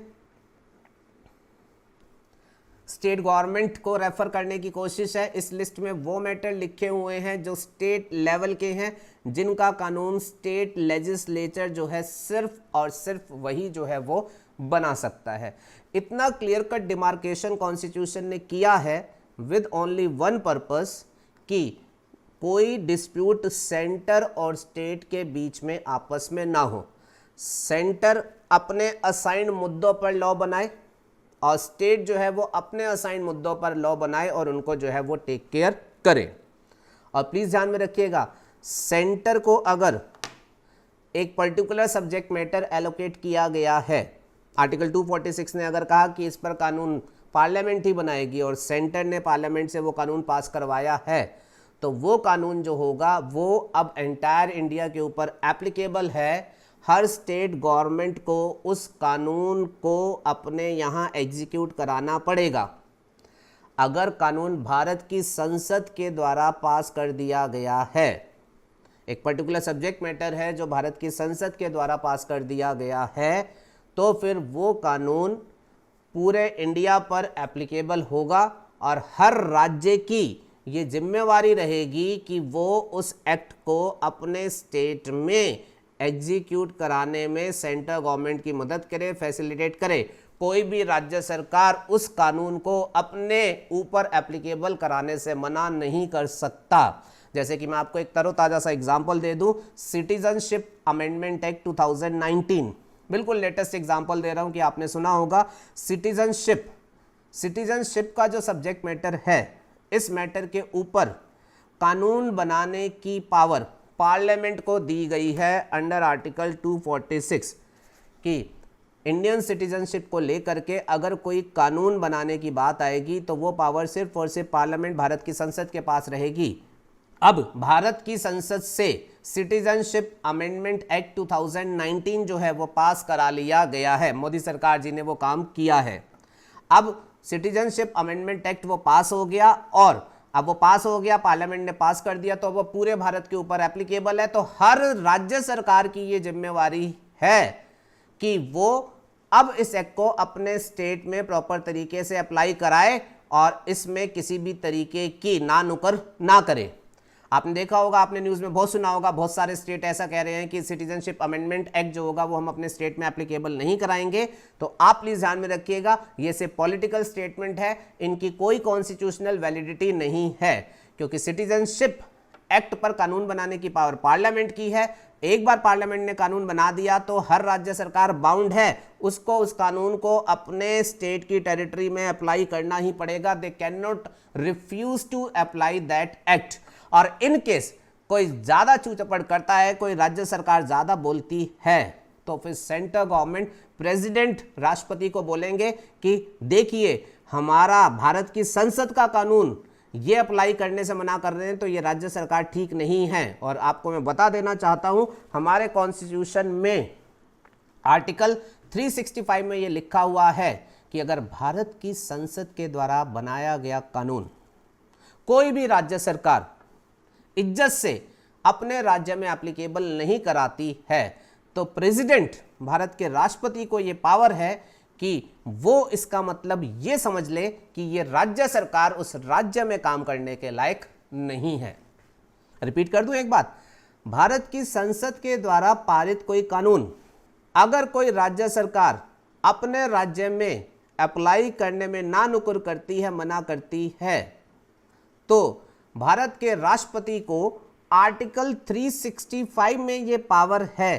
स्टेट गवर्नमेंट को रेफर करने की कोशिश है। इस लिस्ट में वो मैटर लिखे हुए हैं जो स्टेट लेवल के हैं, जिनका कानून स्टेट लेजिस्लेचर जो है सिर्फ और सिर्फ वही जो है वो बना सकता है। इतना क्लियर कट डिमार्केशन कॉन्स्टिट्यूशन ने किया है विद ओनली वन पर्पस कि कोई डिस्प्यूट सेंटर और स्टेट के बीच में आपस में ना हो। सेंटर अपने असाइंड मुद्दों पर लॉ बनाए और स्टेट जो है वो अपने असाइन मुद्दों पर लॉ बनाए और उनको जो है वो टेक केयर करे। और प्लीज़ ध्यान में रखिएगा, सेंटर को अगर एक पर्टिकुलर सब्जेक्ट मैटर एलोकेट किया गया है, आर्टिकल 246 ने अगर कहा कि इस पर कानून पार्लियामेंट ही बनाएगी और सेंटर ने पार्लियामेंट से वो कानून पास करवाया है, तो वो कानून जो होगा वो अब एंटायर इंडिया के ऊपर एप्लीकेबल है। हर स्टेट गवर्नमेंट को उस कानून को अपने यहाँ एग्जीक्यूट कराना पड़ेगा। अगर कानून भारत की संसद के द्वारा पास कर दिया गया है, एक पर्टिकुलर सब्जेक्ट मैटर है जो भारत की संसद के द्वारा पास कर दिया गया है, तो फिर वो कानून पूरे इंडिया पर एप्लीकेबल होगा और हर राज्य की ये जिम्मेवारी रहेगी कि वो उस एक्ट को अपने स्टेट में एग्जीक्यूट कराने में सेंट्रल गवर्नमेंट की मदद करे, फैसिलिटेट करे। कोई भी राज्य सरकार उस कानून को अपने ऊपर एप्लीकेबल कराने से मना नहीं कर सकता। जैसे कि मैं आपको एक तरोताज़ा सा एग्जांपल दे दूं, सिटीजनशिप अमेंडमेंट एक्ट 2019, बिल्कुल लेटेस्ट एग्जांपल दे रहा हूं कि आपने सुना होगा। सिटीजनशिप का जो सब्जेक्ट मैटर है, इस मैटर के ऊपर कानून बनाने की पावर पार्लियामेंट को दी गई है अंडर आर्टिकल 246 कि इंडियन सिटीजनशिप को लेकर के अगर कोई कानून बनाने की बात आएगी तो वो पावर सिर्फ और सिर्फ पार्लियामेंट, भारत की संसद के पास रहेगी। अब भारत की संसद से सिटीजनशिप अमेंडमेंट एक्ट 2019 जो है वो पास करा लिया गया है, मोदी सरकार जी ने वो काम किया है। अब सिटीजनशिप अमेंडमेंट एक्ट वो पास हो गया और अब वो पास हो गया, पार्लियामेंट ने पास कर दिया, तो वो पूरे भारत के ऊपर एप्लीकेबल है। तो हर राज्य सरकार की ये जिम्मेवारी है कि वो अब इस एक्ट को अपने स्टेट में प्रॉपर तरीके से अप्लाई कराए और इसमें किसी भी तरीके की ना नुकर ना करे। आपने देखा होगा, आपने न्यूज़ में बहुत सुना होगा, बहुत सारे स्टेट ऐसा कह रहे हैं कि सिटीजनशिप अमेंडमेंट एक्ट जो होगा वो हम अपने स्टेट में एप्लीकेबल नहीं कराएंगे। तो आप प्लीज़ ध्यान में रखिएगा, ये सिर्फ पॉलिटिकल स्टेटमेंट है, इनकी कोई कॉन्स्टिट्यूशनल वैलिडिटी नहीं है, क्योंकि सिटीजनशिप एक्ट पर कानून बनाने की पावर पार्लियामेंट की है। एक बार पार्लियामेंट ने कानून बना दिया तो हर राज्य सरकार बाउंड है, उसको उस कानून को अपने स्टेट की टेरिटरी में अप्लाई करना ही पड़ेगा। They can not refuse to apply that act. और इन केस कोई ज्यादा चूचपड़ करता है, कोई राज्य सरकार ज्यादा बोलती है, तो फिर सेंट्रल गवर्नमेंट प्रेसिडेंट राष्ट्रपति को बोलेंगे कि देखिए हमारा भारत की संसद का कानून ये अप्लाई करने से मना कर रहे हैं, तो ये राज्य सरकार ठीक नहीं है। और आपको मैं बता देना चाहता हूं, हमारे कॉन्स्टिट्यूशन में आर्टिकल 365 में ये लिखा हुआ है कि अगर भारत की संसद के द्वारा बनाया गया कानून कोई भी राज्य सरकार इज्जत से अपने राज्य में एप्लीकेबल नहीं कराती है, तो प्रेसिडेंट, भारत के राष्ट्रपति को यह पावर है कि वो इसका मतलब ये समझ ले कि ये राज्य सरकार उस राज्य में काम करने के लायक नहीं है। रिपीट कर दूं एक बात, भारत की संसद के द्वारा पारित कोई कानून अगर कोई राज्य सरकार अपने राज्य में अप्लाई करने में ना नुकुर करती है, मना करती है, तो भारत के राष्ट्रपति को आर्टिकल 365 में ये पावर है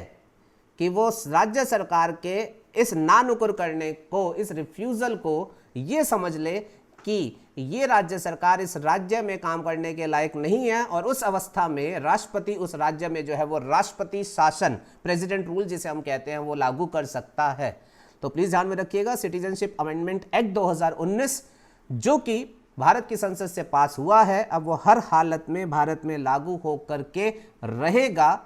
कि वो राज्य सरकार के इस नानुकुर करने को, इस रिफ्यूजल को ये समझ ले कि ये राज्य सरकार इस राज्य में काम करने के लायक नहीं है, और उस अवस्था में राष्ट्रपति उस राज्य में जो है वो राष्ट्रपति शासन, प्रेसिडेंट रूल जिसे हम कहते हैं, वो लागू कर सकता है। तो प्लीज ध्यान में रखिएगा, सिटीजनशिप अमेंडमेंट एक्ट 2019 जो कि भारत की संसद से पास हुआ है, अब वो हर हालत में भारत में लागू होकर के रहेगा,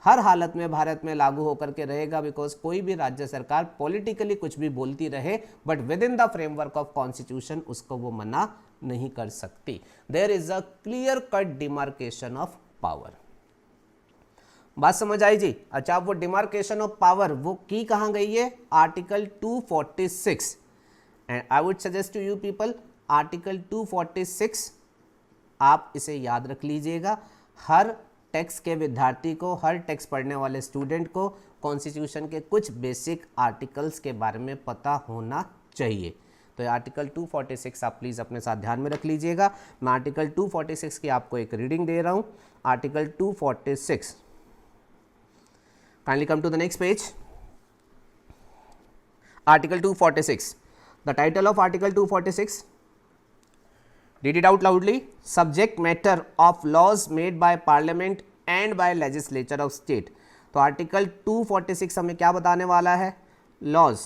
हर हालत में भारत में लागू होकर के रहेगा, बिकॉज कोई भी राज्य सरकार पॉलिटिकली कुछ भी बोलती रहे but within the framework of constitution उसको वो मना नहीं कर सकती। There is a clear cut demarcation of power. बात समझ आई जी? अच्छा, वो डिमार्केशन ऑफ पावर वो की कहां गई है? Article 246। And I would suggest to you people, article 246 आप इसे याद रख लीजिएगा। हर टेक्स्ट के विद्यार्थी को, हर टेक्स्ट पढ़ने वाले स्टूडेंट को कॉन्स्टिट्यूशन के कुछ बेसिक आर्टिकल्स के बारे में पता होना चाहिए। तो आर्टिकल 246 आप प्लीज़ अपने साथ ध्यान में रख लीजिएगा। मैं आर्टिकल 246 की आपको एक रीडिंग दे रहा हूँ। Article 246, kindly come to the next page. Article 246, the title of article 246, read it out loudly, subject matter of laws made by parliament and by legislature of state। तो आर्टिकल 246 हमें क्या बताने वाला है? लॉज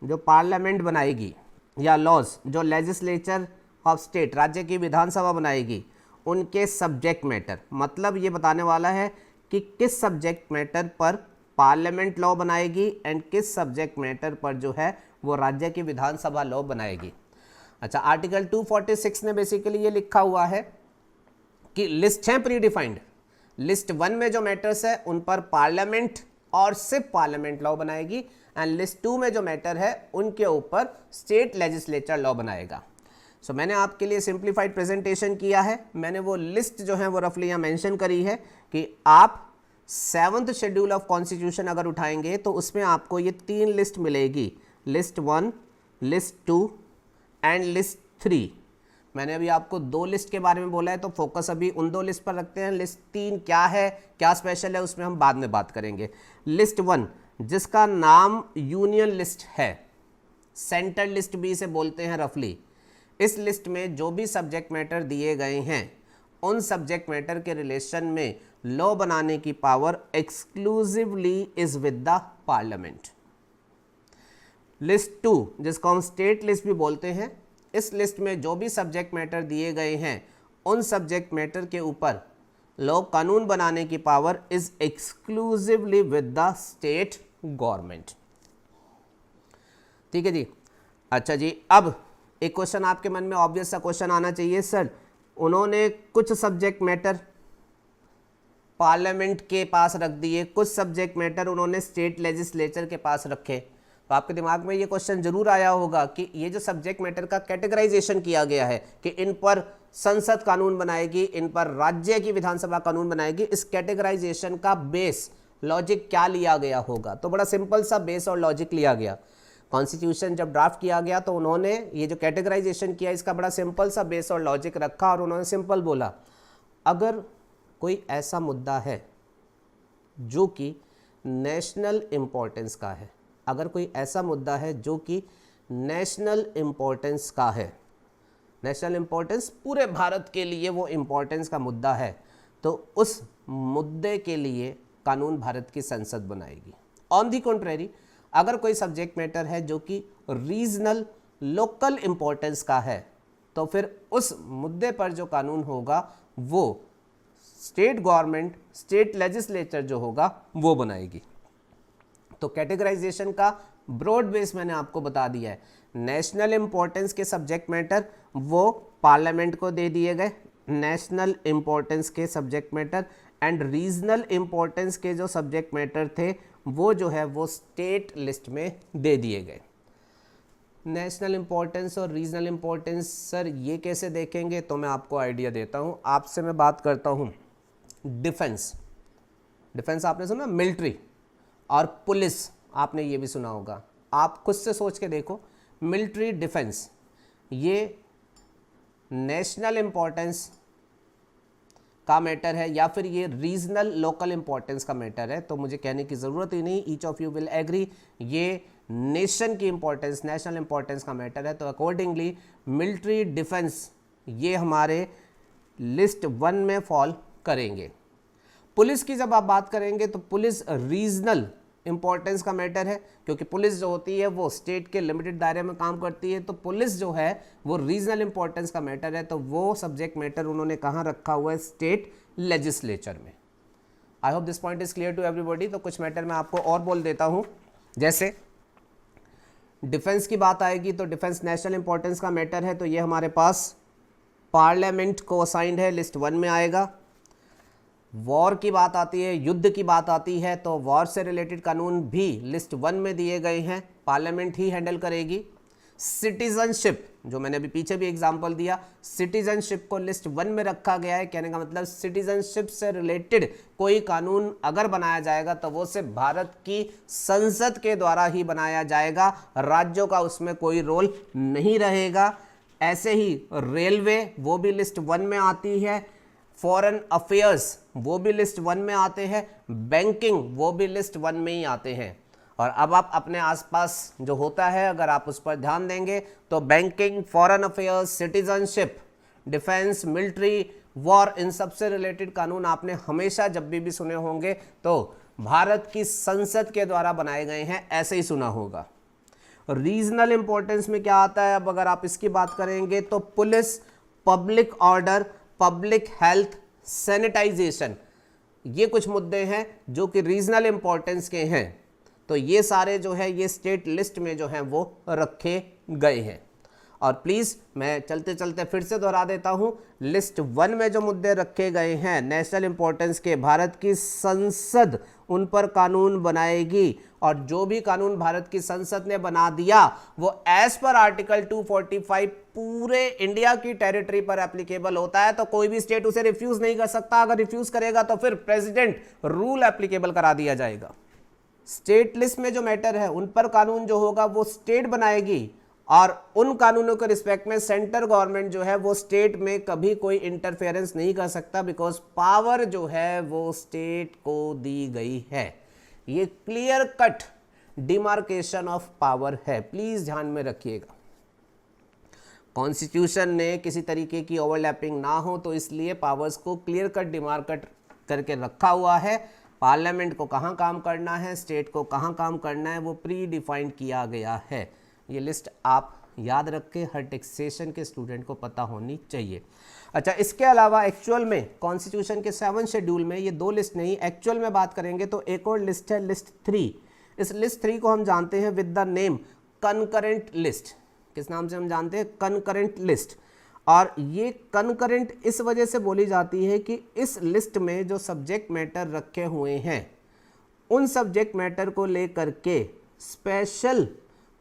जो पार्लियामेंट बनाएगी, या laws जो लेजिस्लेचर ऑफ स्टेट राज्य की विधानसभा बनाएगी उनके सब्जेक्ट मैटर, मतलब ये बताने वाला है कि किस सब्जेक्ट मैटर पर पार्लियामेंट लॉ बनाएगी एंड किस सब्जेक्ट मैटर पर जो है वो राज्य की विधानसभा लॉ बनाएगी। अच्छा, आर्टिकल 246 ने बेसिकली ये लिखा हुआ है कि लिस्ट है प्री डिफाइंड, लिस्ट 1 में जो मैटर्स है उन पर पार्लियामेंट और सिर्फ पार्लियामेंट लॉ बनाएगी एंड लिस्ट 2 में जो मैटर है उनके ऊपर स्टेट लेजिस्लेचर लॉ बनाएगा। सो मैंने आपके लिए सिंप्लीफाइड प्रेजेंटेशन किया है, मैंने वो लिस्ट जो है वो रफली यहाँ मेंशन करी है कि आप 7th शेड्यूल ऑफ कॉन्स्टिट्यूशन अगर उठाएंगे तो उसमें आपको ये 3 लिस्ट मिलेगी, लिस्ट 1, लिस्ट 2 एंड लिस्ट 3। मैंने अभी आपको 2 लिस्ट के बारे में बोला है तो फोकस अभी उन 2 लिस्ट पर रखते हैं। लिस्ट 3 क्या है, क्या स्पेशल है, उसमें हम बाद में बात करेंगे। लिस्ट 1 जिसका नाम यूनियन लिस्ट है, सेंटर लिस्ट भी इसे बोलते हैं रफली। इस लिस्ट में जो भी सब्जेक्ट मैटर दिए गए हैं उन सब्जेक्ट मैटर के रिलेशन में लॉ बनाने की power exclusively is with the parliament. List 2 जिसको हम स्टेट लिस्ट भी बोलते हैं, इस लिस्ट में जो भी सब्जेक्ट मैटर दिए गए हैं उन सब्जेक्ट मैटर के ऊपर लॉ कानून बनाने की power is exclusively with the state government. ठीक है जी। अच्छा जी, अब एक क्वेश्चन आपके मन में ऑब्वियस सा क्वेश्चन आना चाहिए, सर उन्होंने कुछ सब्जेक्ट मैटर पार्लियामेंट के पास रख दिए, कुछ सब्जेक्ट मैटर उन्होंने स्टेट लेजिस्लेचर के पास रखे, तो आपके दिमाग में ये क्वेश्चन जरूर आया होगा कि ये जो सब्जेक्ट मैटर का कैटेगराइजेशन किया गया है कि इन पर संसद कानून बनाएगी, इन पर राज्य की विधानसभा कानून बनाएगी, इस कैटेगराइजेशन का बेस लॉजिक क्या लिया गया होगा। तो बड़ा सिंपल सा बेस और लॉजिक लिया गया। कॉन्स्टिट्यूशन जब ड्राफ्ट किया गया तो उन्होंने ये जो कैटेगराइजेशन किया इसका बड़ा सिंपल सा बेस और लॉजिक रखा और उन्होंने सिंपल बोला, अगर कोई ऐसा मुद्दा है जो कि नेशनल इम्पोर्टेंस का है, अगर कोई ऐसा मुद्दा है जो कि नेशनल इम्पोर्टेंस का है, नेशनल इम्पोर्टेंस पूरे भारत के लिए वो इम्पोर्टेंस का मुद्दा है, तो उस मुद्दे के लिए कानून भारत की संसद बनाएगी। ऑन दी कॉन्ट्रेरी, अगर कोई सब्जेक्ट मैटर है जो कि रीजनल लोकल इम्पोर्टेंस का है तो फिर उस मुद्दे पर जो कानून होगा वो स्टेट गवर्नमेंट, स्टेट लेजिस्लेचर जो होगा वो बनाएगी। तो कैटेगराइजेशन का ब्रॉड बेस मैंने आपको बता दिया है। नेशनल इंपॉर्टेंस के सब्जेक्ट मैटर वो पार्लियामेंट को दे दिए गए, नेशनल इंपॉर्टेंस के subject matter, and regional importance के जो सब्जेक्ट मैटर थे वो जो है वो स्टेट लिस्ट में दे दिए गए। नेशनल इंपॉर्टेंस और रीजनल इंपॉर्टेंस सर ये कैसे देखेंगे, तो मैं आपको आइडिया देता हूँ। आपसे मैं बात करता हूँ डिफेंस, डिफेंस आपने सुना, मिलिट्री और पुलिस आपने ये भी सुना होगा। आप खुद से सोच के देखो, मिलिट्री डिफेंस ये नेशनल इंपॉर्टेंस का मैटर है या फिर ये रीजनल लोकल इंपॉर्टेंस का मैटर है, तो मुझे कहने की ज़रूरत ही नहीं, each of you will agree ये नेशन की इंपॉर्टेंस, नेशनल इंपॉर्टेंस का मैटर है। तो अकॉर्डिंगली मिलिट्री डिफेंस ये हमारे लिस्ट 1 में फॉल करेंगे। पुलिस की जब आप बात करेंगे तो पुलिस रीजनल इंपॉर्टेंस का मैटर है, क्योंकि पुलिस जो होती है वो स्टेट के लिमिटेड दायरे में काम करती है, तो पुलिस जो है वो रीजनल इंपॉर्टेंस का मैटर है। तो वो सब्जेक्ट मैटर उन्होंने कहाँ रखा हुआ है, स्टेट लेजिस्लेचर में। I hope this point is clear to everybody. तो कुछ मैटर मैं आपको और बोल देता हूँ, जैसे डिफेंस की बात आएगी तो डिफेंस नेशनल इंपॉर्टेंस का मैटर है, तो ये हमारे पास पार्लियामेंट को असाइंड है, लिस्ट 1 में आएगा। वॉर की बात आती है, युद्ध की बात आती है, तो वॉर से रिलेटेड कानून भी लिस्ट 1 में दिए गए हैं, पार्लियामेंट ही हैंडल करेगी। सिटीजनशिप, जो मैंने अभी पीछे भी एग्जांपल दिया, सिटीजनशिप को लिस्ट 1 में रखा गया है। कहने का मतलब सिटीजनशिप से रिलेटेड कोई कानून अगर बनाया जाएगा तो वो सिर्फ भारत की संसद के द्वारा ही बनाया जाएगा, राज्यों का उसमें कोई रोल नहीं रहेगा। ऐसे ही रेलवे वो भी लिस्ट 1 में आती है, फॉरेन अफेयर्स वो भी लिस्ट 1 में आते हैं, बैंकिंग वो भी लिस्ट 1 में ही आते हैं। और अब आप अपने आसपास जो होता है अगर आप उस पर ध्यान देंगे तो banking, foreign affairs, citizenship, defence, military, war, इन सब से रिलेटेड कानून आपने हमेशा जब भी सुने होंगे तो भारत की संसद के द्वारा बनाए गए हैं, ऐसे ही सुना होगा। रीजनल इंपॉर्टेंस में क्या आता है? अब अगर आप इसकी बात करेंगे तो police, public order, public health, sanitisation, ये कुछ मुद्दे हैं जो कि रीजनल इंपॉर्टेंस के हैं। तो ये सारे जो है ये स्टेट लिस्ट में जो हैं वो रखे गए हैं। और प्लीज़ मैं चलते चलते फिर से दोहरा देता हूँ, लिस्ट 1 में जो मुद्दे रखे गए हैं नेशनल इंपॉर्टेंस के, भारत की संसद उन पर कानून बनाएगी, और जो भी कानून भारत की संसद ने बना दिया वो एज पर आर्टिकल 245 पूरे इंडिया की टेरिटरी पर एप्लीकेबल होता है। तो कोई भी स्टेट उसे रिफ्यूज नहीं कर सकता। अगर रिफ्यूज करेगा तो फिर प्रेसिडेंट रूल एप्लीकेबल करा दिया जाएगा। स्टेट लिस्ट में जो मैटर है उन पर कानून जो होगा वो स्टेट बनाएगी, और उन कानूनों के रिस्पेक्ट में सेंट्रल गवर्नमेंट जो है वो स्टेट में कभी कोई इंटरफेरेंस नहीं कर सकता, बिकॉज पावर जो है वो स्टेट को दी गई है। ये clear cut demarcation of power है, प्लीज ध्यान में रखिएगा। कॉन्स्टिट्यूशन ने किसी तरीके की ओवरलैपिंग ना हो तो इसलिए पावर्स को क्लियर कट डिमार्केट करके रखा हुआ है। पार्लियामेंट को कहाँ काम करना है, स्टेट को कहाँ काम करना है, वो प्री डिफाइंड किया गया है। ये लिस्ट आप याद रख के हर टैक्सेशन के स्टूडेंट को पता होनी चाहिए। अच्छा, इसके अलावा एक्चुअल में कॉन्स्टिट्यूशन के 7 शेड्यूल में ये 2 लिस्ट नहीं, एक्चुअल में बात करेंगे तो एक और लिस्ट है, लिस्ट 3। इस लिस्ट 3 को हम जानते हैं with the name concurrent list. किस नाम से हम जानते हैं? Concurrent list. और ये कनकरेंट इस वजह से बोली जाती है कि इस लिस्ट में जो सब्जेक्ट मैटर रखे हुए हैं उन सब्जेक्ट मैटर को लेकर के स्पेशल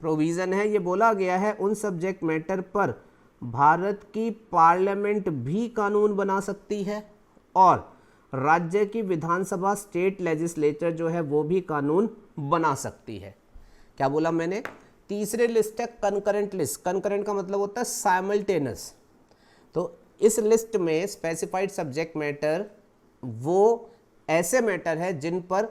प्रोविज़न है। ये बोला गया है उन सब्जेक्ट मैटर पर भारत की पार्लियामेंट भी कानून बना सकती है, और राज्य की विधानसभा, स्टेट लेजिस्लेचर जो है वो भी कानून बना सकती है। क्या बोला मैंने? तीसरी लिस्ट है कनकरेंट लिस्ट। कनकरेंट का मतलब होता है साइमल्टेनियस। तो इस लिस्ट में स्पेसिफाइड सब्जेक्ट मैटर वो ऐसे मैटर है जिन पर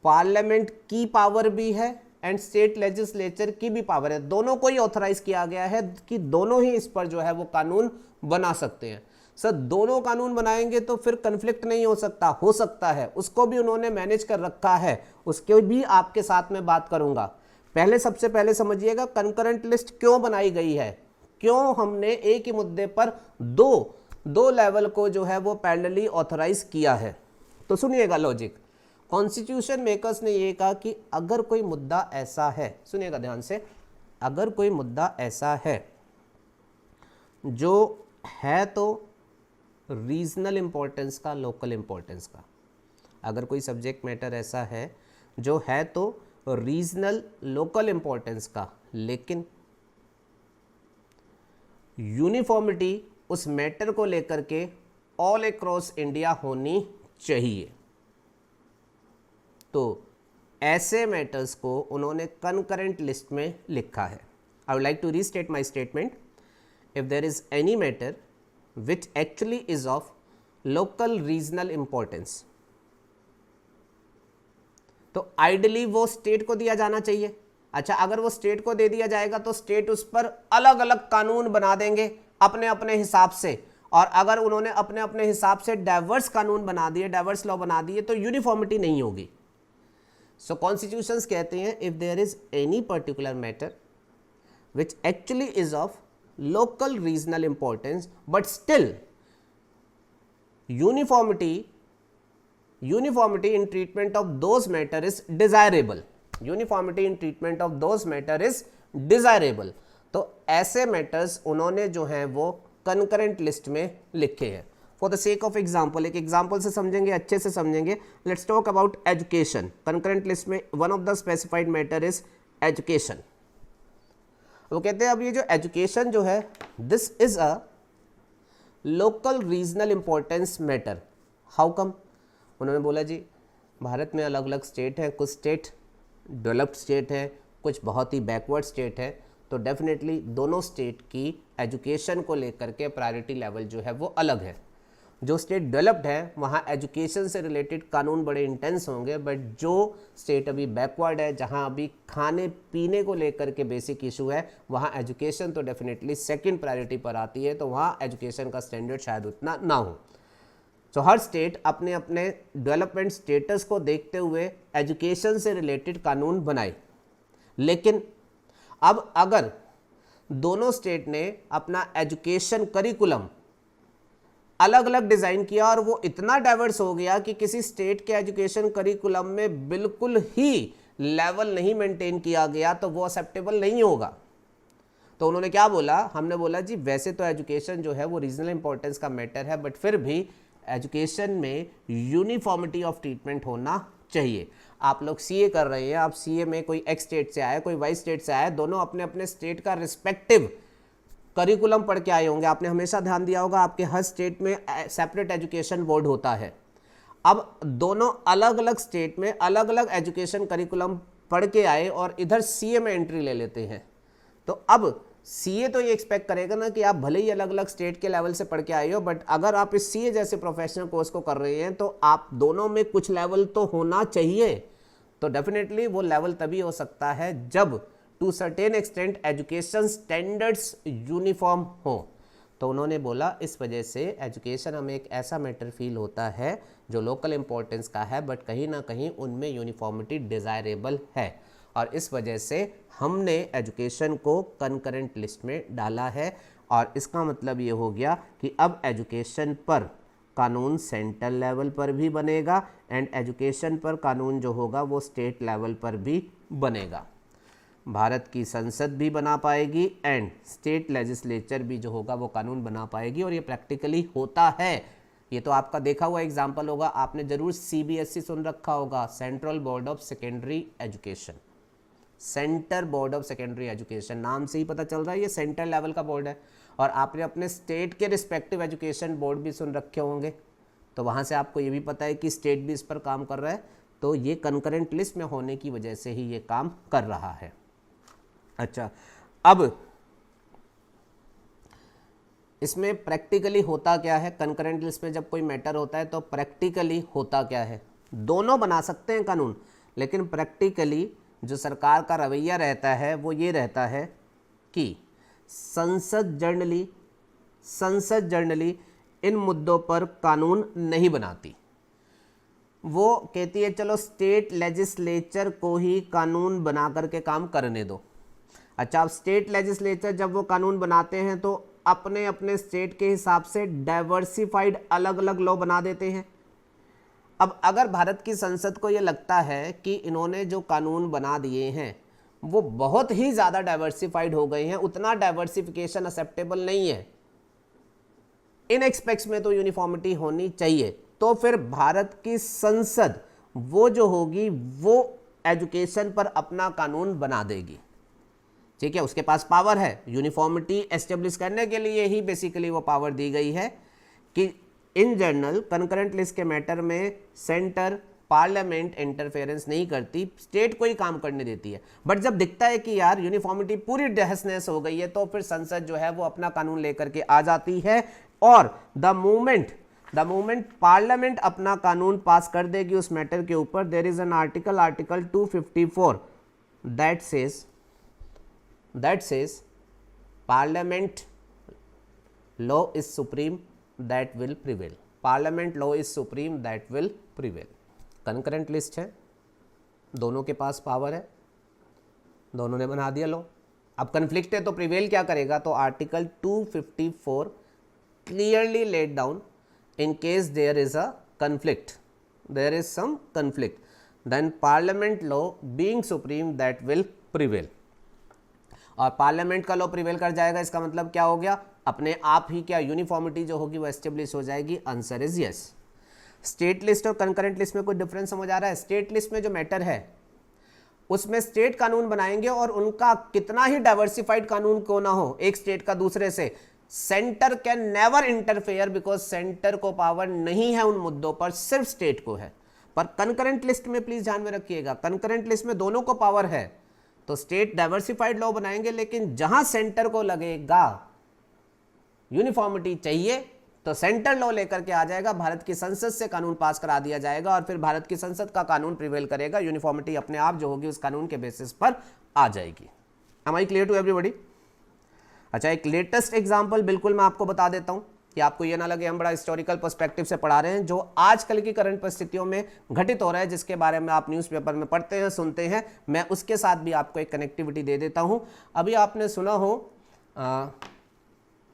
पार्लियामेंट की पावर भी है एंड स्टेट लेजिस्लेचर की भी पावर है। दोनों को ही ऑथराइज किया गया है कि दोनों ही इस पर जो है वो कानून बना सकते हैं। सर, दोनों कानून बनाएंगे तो फिर कन्फ्लिक्ट नहीं हो सकता है, उसको भी उन्होंने मैनेज कर रखा है, उसके भी आपके साथ में बात करूंगा। पहले सबसे पहले समझिएगा कंकरेंट लिस्ट क्यों बनाई गई है, क्यों हमने एक ही मुद्दे पर दो लेवल को जो है वो पैरेलली ऑथराइज किया है। तो सुनिएगा लॉजिक। कॉन्स्टिट्यूशन मेकर्स ने ये कहा कि अगर कोई मुद्दा ऐसा है, सुनिएगा ध्यान से, अगर कोई मुद्दा ऐसा है जो है तो रीजनल इंपॉर्टेंस का, लोकल इंपॉर्टेंस का, अगर कोई सब्जेक्ट मैटर ऐसा है जो है तो रीजनल लोकल इंपॉर्टेंस का, लेकिन यूनिफॉर्मिटी उस मैटर को लेकर के ऑल अक्रॉस इंडिया होनी चाहिए, तो ऐसे मैटर्स को उन्होंने कंकरेंट लिस्ट में लिखा है। I would like to restate my statement. If there is any matter which actually is of local regional importance, तो आइडियली वो स्टेट को दिया जाना चाहिए। अच्छा, अगर वो स्टेट को दे दिया जाएगा तो स्टेट उस पर अलग अलग कानून बना देंगे अपने अपने हिसाब से, और अगर उन्होंने अपने अपने हिसाब से डाइवर्स कानून बना दिए, डाइवर्स लॉ बना दिए, तो यूनिफॉर्मिटी नहीं होगी। सो कॉन्स्टिट्यूशंस कहते हैं if there is any particular matter which actually is of local regional importance but still uniformity in treatment of those matter is desirable, uniformity in treatment of those matter is desirable, तो ऐसे matters उन्होंने जो हैं वो concurrent list में लिखे हैं। For the sake of example, एक एग्जाम्पल से समझेंगे, अच्छे से समझेंगे। Let's talk about education. Concurrent list में one of the specified matter is education. वो कहते हैं अब ये जो एजुकेशन जो है this is a local regional importance matter. How come? उन्होंने बोला जी भारत में अलग अलग स्टेट हैं, कुछ स्टेट डेवलप्ड स्टेट है, कुछ बहुत ही बैकवर्ड स्टेट है, तो डेफिनेटली दोनों स्टेट की एजुकेशन को लेकर के प्रायोरिटी लेवल जो है वो अलग है। जो स्टेट डेवलप्ड है वहाँ एजुकेशन से रिलेटेड कानून बड़े इंटेंस होंगे, बट जो स्टेट अभी बैकवर्ड है, जहाँ अभी खाने पीने को लेकर के बेसिक इशू है, वहाँ एजुकेशन तो डेफिनेटली सेकंड प्रायोरिटी पर आती है, तो वहाँ एजुकेशन का स्टैंडर्ड शायद उतना ना हो। तो हर स्टेट अपने अपने डेवलपमेंट स्टेटस को देखते हुए एजुकेशन से रिलेटेड कानून बनाए, लेकिन अब अगर दोनों स्टेट ने अपना एजुकेशन करिकुलम अलग अलग डिजाइन किया और वो इतना डाइवर्स हो गया कि किसी स्टेट के एजुकेशन करिकुलम में बिल्कुल ही लेवल नहीं मेंटेन किया गया, तो वो एक्सेप्टेबल नहीं होगा। तो उन्होंने क्या बोला, हमने बोला जी वैसे तो एजुकेशन जो है वो रीजनल इंपॉर्टेंस का मैटर है, बट फिर भी एजुकेशन में यूनिफॉर्मिटी ऑफ ट्रीटमेंट होना चाहिए। आप लोग सीए कर रहे हैं, आप सीए में कोई एक्स स्टेट से आए, कोई वाई स्टेट से आए, दोनों अपने अपने स्टेट का रिस्पेक्टिव करिकुलम पढ़ के आए होंगे। आपने हमेशा ध्यान दिया होगा आपके हर स्टेट में सेपरेट एजुकेशन बोर्ड होता है। अब दोनों अलग अलग स्टेट में अलग अलग एजुकेशन करिकुलम पढ़ के आए और इधर सीए में एंट्री ले लेते हैं, तो अब सीए तो ये एक्सपेक्ट करेगा ना कि आप भले ही अलग अलग स्टेट के लेवल से पढ़ के आए हो, बट अगर आप इस सीए जैसे प्रोफेशनल कोर्स को कर रहे हैं तो आप दोनों में कुछ लेवल तो होना चाहिए। तो डेफिनेटली वो लेवल तभी हो सकता है जब to certain extent education standards uniform हो। तो उन्होंने बोला इस वजह से एजुकेशन हमें एक ऐसा मैटर फील होता है जो लोकल इंपॉर्टेंस का है, बट कहीं ना कहीं उनमें यूनिफॉर्मिटी डिज़ायरेबल है, और इस वजह से हमने एजुकेशन को कंकरेंट लिस्ट में डाला है। और इसका मतलब ये हो गया कि अब एजुकेशन पर कानून सेंट्रल लेवल पर भी बनेगा एंड एजुकेशन पर कानून जो होगा वो स्टेट लेवल पर भी बनेगा। भारत की संसद भी बना पाएगी एंड स्टेट लेजिस्लेचर भी जो होगा वो कानून बना पाएगी, और ये प्रैक्टिकली होता है। ये तो आपका देखा हुआ एग्जाम्पल होगा, आपने जरूर सीबीएसई सुन रखा होगा, central board of secondary education. Centre board of secondary education, नाम से ही पता चल रहा है ये सेंट्रल लेवल का बोर्ड है। और आपने अपने स्टेट के रिस्पेक्टिव एजुकेशन बोर्ड भी सुन रखे होंगे, तो वहाँ से आपको ये भी पता है कि स्टेट भी इस पर काम कर रहा है। तो ये कंकरेंट लिस्ट में होने की वजह से ही ये काम कर रहा है। अच्छा, अब इसमें प्रैक्टिकली होता क्या है, कंकरेंट लिस्ट में जब कोई मैटर होता है तो प्रैक्टिकली होता क्या है। दोनों बना सकते हैं कानून, लेकिन प्रैक्टिकली जो सरकार का रवैया रहता है वो ये रहता है कि संसद जर्नली इन मुद्दों पर कानून नहीं बनाती। वो कहती है चलो स्टेट लेजिस्लेचर को ही कानून बना करके काम करने दो। अच्छा, अब स्टेट लेजिस्लेचर जब वो कानून बनाते हैं तो अपने अपने स्टेट के हिसाब से डाइवर्सिफाइड अलग अलग लॉ बना देते हैं। अब अगर भारत की संसद को ये लगता है कि इन्होंने जो कानून बना दिए हैं वो बहुत ही ज़्यादा डाइवर्सिफाइड हो गए हैं, उतना डाइवर्सिफिकेशन एक्सेप्टेबल नहीं है, इन एस्पेक्ट्स में तो यूनिफॉर्मिटी होनी चाहिए, तो फिर भारत की संसद वो जो होगी वो एजुकेशन पर अपना कानून बना देगी। ठीक है, उसके पास पावर है, यूनिफॉर्मिटी एस्टेब्लिश करने के लिए ही बेसिकली वो पावर दी गई है कि इन जनरल कंकरेंट लिस्ट के मैटर में सेंटर पार्लियामेंट इंटरफेरेंस नहीं करती, स्टेट को ही काम करने देती है। बट जब दिखता है कि यार यूनिफॉर्मिटी पूरी तहस-नहस हो गई है तो फिर संसद जो है वो अपना कानून लेकर के आ जाती है, और द मोमेंट पार्लियामेंट अपना कानून पास कर देगी उस मैटर के ऊपर, there is an article 254 that says parliament law is supreme that will prevail. Parliament law is supreme that will prevail. Concurrent list है, दोनों के पास पावर है, दोनों ने बना दिया लॉ। अब कन्फ्लिक्ट है तो प्रिवेल क्या करेगा, तो article 254 clearly laid down in case there is a conflict, there is some conflict, then parliament law being supreme that will prevail. और पार्लियामेंट का लॉ प्रिवेल कर जाएगा, इसका मतलब क्या हो गया, अपने आप ही क्या यूनिफॉर्मिटी जो होगी वो एस्टेब्लिश हो जाएगी। Answer is yes. State list और कंकरेंट लिस्ट में कोई डिफरेंस समझ आ रहा है? स्टेट लिस्ट में जो मैटर है उसमें स्टेट कानून बनाएंगे और उनका कितना ही डाइवर्सिफाइड कानून क्यों ना हो एक स्टेट का दूसरे से, centre can never interfere because centre को पावर नहीं है उन मुद्दों पर, सिर्फ स्टेट को है। पर कंकरेंट लिस्ट में प्लीज ध्यान में रखिएगा, कंकरेंट लिस्ट में दोनों को पावर है, तो स्टेट डाइवर्सिफाइड लॉ बनाएंगे, लेकिन जहां सेंटर को लगेगा यूनिफॉर्मिटी चाहिए तो सेंटर लॉ लेकर के आ जाएगा, भारत की संसद से कानून पास करा दिया जाएगा और फिर भारत की संसद का कानून प्रिवेल करेगा, यूनिफॉर्मिटी अपने आप जो होगी उस कानून के बेसिस पर आ जाएगी। Am I clear to everybody? अच्छा, एक लेटेस्ट एग्जांपल बिल्कुल मैं आपको बता देता हूं कि आपको ये ना लगे हम बड़ा हिस्टोरिकल पर्सपेक्टिव से पढ़ा रहे हैं, जो आजकल की करंट परिस्थितियों में घटित हो रहा है, जिसके बारे में आप न्यूज़पेपर में पढ़ते हैं, सुनते हैं, मैं उसके साथ भी आपको एक कनेक्टिविटी दे देता हूं। अभी आपने सुना हो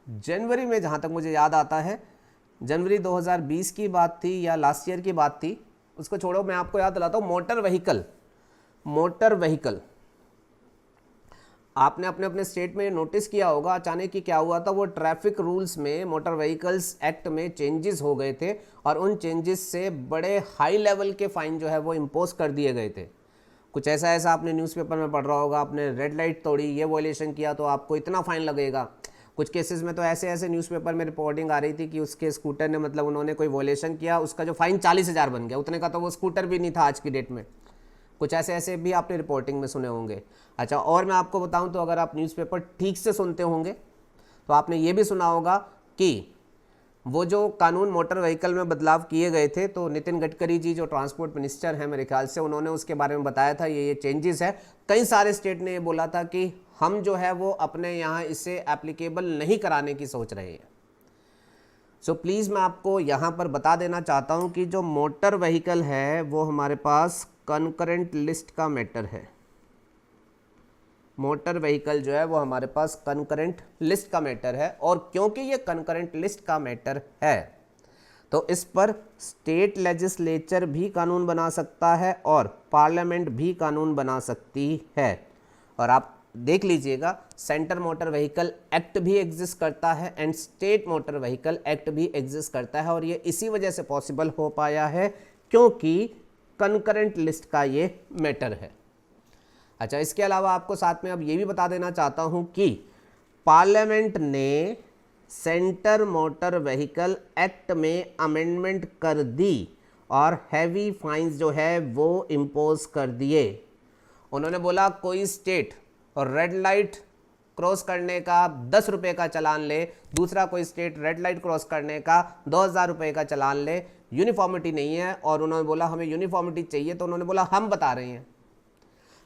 जनवरी में, जहां तक मुझे याद आता है, जनवरी 2020 की बात थी या लास्ट ईयर की बात थी, उसको छोड़ो, मैं आपको याद दिलाता हूं, मोटर व्हीकल आपने अपने अपने स्टेट में नोटिस किया होगा, अचानक कि क्या हुआ था, वो ट्रैफिक रूल्स में, मोटर व्हीकल्स एक्ट में चेंजेस हो गए थे और उन चेंजेस से बड़े हाई लेवल के फाइन जो है वो इम्पोज कर दिए गए थे। कुछ ऐसा आपने न्यूज़पेपर में पढ़ रहा होगा, आपने रेड लाइट तोड़ी, ये वॉयलेशन किया तो आपको इतना फाइन लगेगा। कुछ केसेस में तो ऐसे न्यूज़पेपर में रिपोर्टिंग आ रही थी कि उसके स्कूटर ने, मतलब उन्होंने कोई वॉयलेशन किया, उसका जो फाइन 40,000 बन गया, उतने का तो वो स्कूटर भी नहीं था आज की डेट में। कुछ ऐसे भी आपने रिपोर्टिंग में सुने होंगे। अच्छा, और मैं आपको बताऊं तो अगर आप न्यूज़पेपर ठीक से सुनते होंगे तो आपने ये भी सुना होगा कि वो जो कानून मोटर व्हीकल में बदलाव किए गए थे, तो नितिन गडकरी जी जो ट्रांसपोर्ट मिनिस्टर हैं मेरे ख्याल से, उन्होंने उसके बारे में बताया था ये चेंजेस है। कई सारे स्टेट ने ये बोला था कि हम जो है वो अपने यहाँ इसे एप्लीकेबल नहीं कराने की सोच रहे हैं। सो प्लीज़ मैं आपको यहाँ पर बता देना चाहता हूँ कि जो मोटर व्हीकल है वो हमारे पास कंकरेंट लिस्ट का मैटर है। मोटर व्हीकल जो है वो हमारे पास कंकरेंट लिस्ट का मैटर है, और क्योंकि ये कंकरेंट लिस्ट का मैटर है तो इस पर स्टेट लेजिस्लेचर भी कानून बना सकता है और पार्लियामेंट भी कानून बना सकती है। और आप देख लीजिएगा, सेंटर मोटर व्हीकल एक्ट भी एग्जिस्ट करता है and state motor vehicle act भी एग्जिस्ट करता है, और ये इसी वजह से पॉसिबल हो पाया है क्योंकि कंकरेंट लिस्ट का ये मैटर है। अच्छा, इसके अलावा आपको साथ में अब ये भी बता देना चाहता हूं कि पार्लियामेंट ने सेंटर मोटर व्हीकल एक्ट में अमेंडमेंट कर दी और हैवी फाइन्स जो है वो इम्पोज कर दिए। उन्होंने बोला कोई स्टेट और रेड लाइट क्रॉस करने का 10 रुपये का चालान ले, दूसरा कोई स्टेट रेड लाइट क्रॉस करने का 2,000 रुपये का चालान ले, यूनिफॉर्मिटी नहीं है। और उन्होंने बोला हमें यूनिफॉर्मिटी चाहिए, तो उन्होंने बोला हम बता रहे हैं।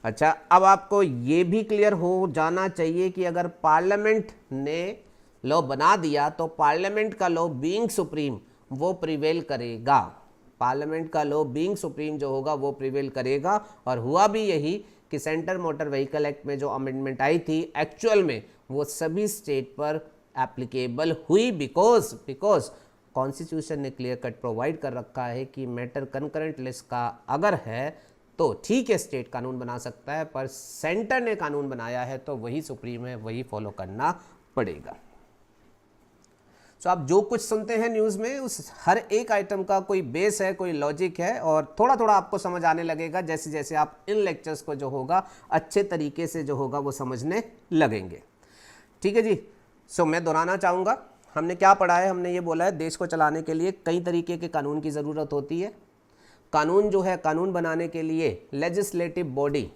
अच्छा, अब आपको ये भी क्लियर हो जाना चाहिए कि अगर पार्लियामेंट ने लॉ बना दिया तो पार्लियामेंट का लॉ बीइंग सुप्रीम वो प्रिवेल करेगा। पार्लियामेंट का लॉ बीइंग सुप्रीम जो होगा वो प्रिवेल करेगा। और हुआ भी यही कि सेंटर मोटर व्हीकल एक्ट में जो अमेंडमेंट आई थी, एक्चुअल में वो सभी स्टेट पर एप्लीकेबल हुई, बिकॉज कॉन्स्टिट्यूशन ने क्लियर कट प्रोवाइड कर रखा है कि मैटर कंकरेंट लिस्ट का अगर है तो ठीक है, स्टेट कानून बना सकता है, पर सेंटर ने कानून बनाया है तो वही सुप्रीम है, वही फॉलो करना पड़ेगा। सो आप जो कुछ सुनते हैं न्यूज़ में, उस हर एक आइटम का कोई बेस है, कोई लॉजिक है, और थोड़ा थोड़ा आपको समझ आने लगेगा जैसे जैसे आप इन लेक्चर्स को जो होगा अच्छे तरीके से जो होगा वो समझने लगेंगे। ठीक है जी। सो मैं दोहराना चाहूँगा, हमने क्या पढ़ा है, हमने ये बोला है देश को चलाने के लिए कई तरीके के कानून की ज़रूरत होती है। कानून जो है, कानून बनाने के लिए लेजिस्लेटिव बॉडी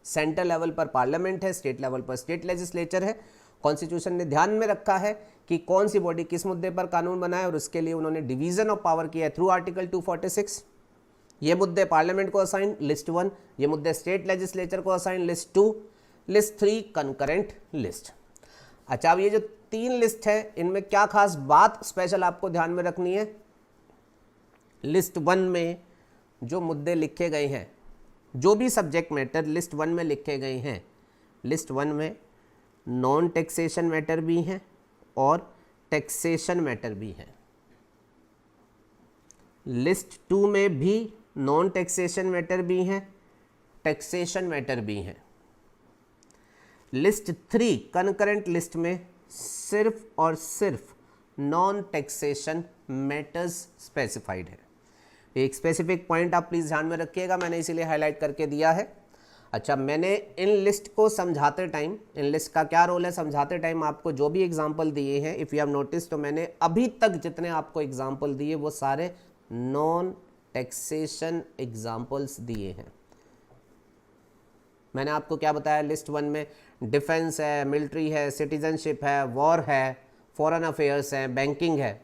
सेंटर लेवल पर पार्लियामेंट है, स्टेट लेवल पर स्टेट लेजिस्लेचर है। कॉन्स्टिट्यूशन ने ध्यान में रखा है कि कौन सी बॉडी किस मुद्दे पर कानून बनाए, और उसके लिए उन्होंने डिवीजन ऑफ पावर किया है थ्रू आर्टिकल 246। ये मुद्दे पार्लियामेंट को असाइन लिस्ट 1, ये मुद्दे स्टेट लेजिस्लेचर को assign list 2, list 3 concurrent list. अच्छा, अब ये जो 3 लिस्ट है, इनमें क्या खास बात स्पेशल आपको ध्यान में रखनी है। लिस्ट 1 में जो मुद्दे लिखे गए हैं, जो भी सब्जेक्ट मैटर लिस्ट 1 में लिखे गए हैं, लिस्ट 1 में नॉन टैक्सेशन मैटर भी हैं और टैक्सेशन मैटर भी हैं। लिस्ट 2 में भी नॉन टैक्सेशन मैटर भी हैं, टैक्सेशन मैटर भी हैं। लिस्ट 3 कंकरेंट लिस्ट में सिर्फ और सिर्फ नॉन टैक्सेशन मैटर्स स्पेसिफाइड है। एक स्पेसिफिक पॉइंट आप प्लीज़ ध्यान में रखिएगा, मैंने इसीलिए हाईलाइट करके दिया है। अच्छा, मैंने इन लिस्ट को समझाते टाइम, इन लिस्ट का क्या रोल है समझाते टाइम, आपको जो भी एग्जांपल दिए हैं, इफ़ यू हैव नोटिस, तो मैंने अभी तक जितने आपको एग्जांपल दिए वो सारे नॉन टैक्सेशन एग्जांपल्स दिए हैं। मैंने आपको क्या बताया, लिस्ट 1 में डिफेंस है, मिलिट्री है, सिटीजनशिप है, वॉर है, फॉरेन अफेयर्स है, बैंकिंग है।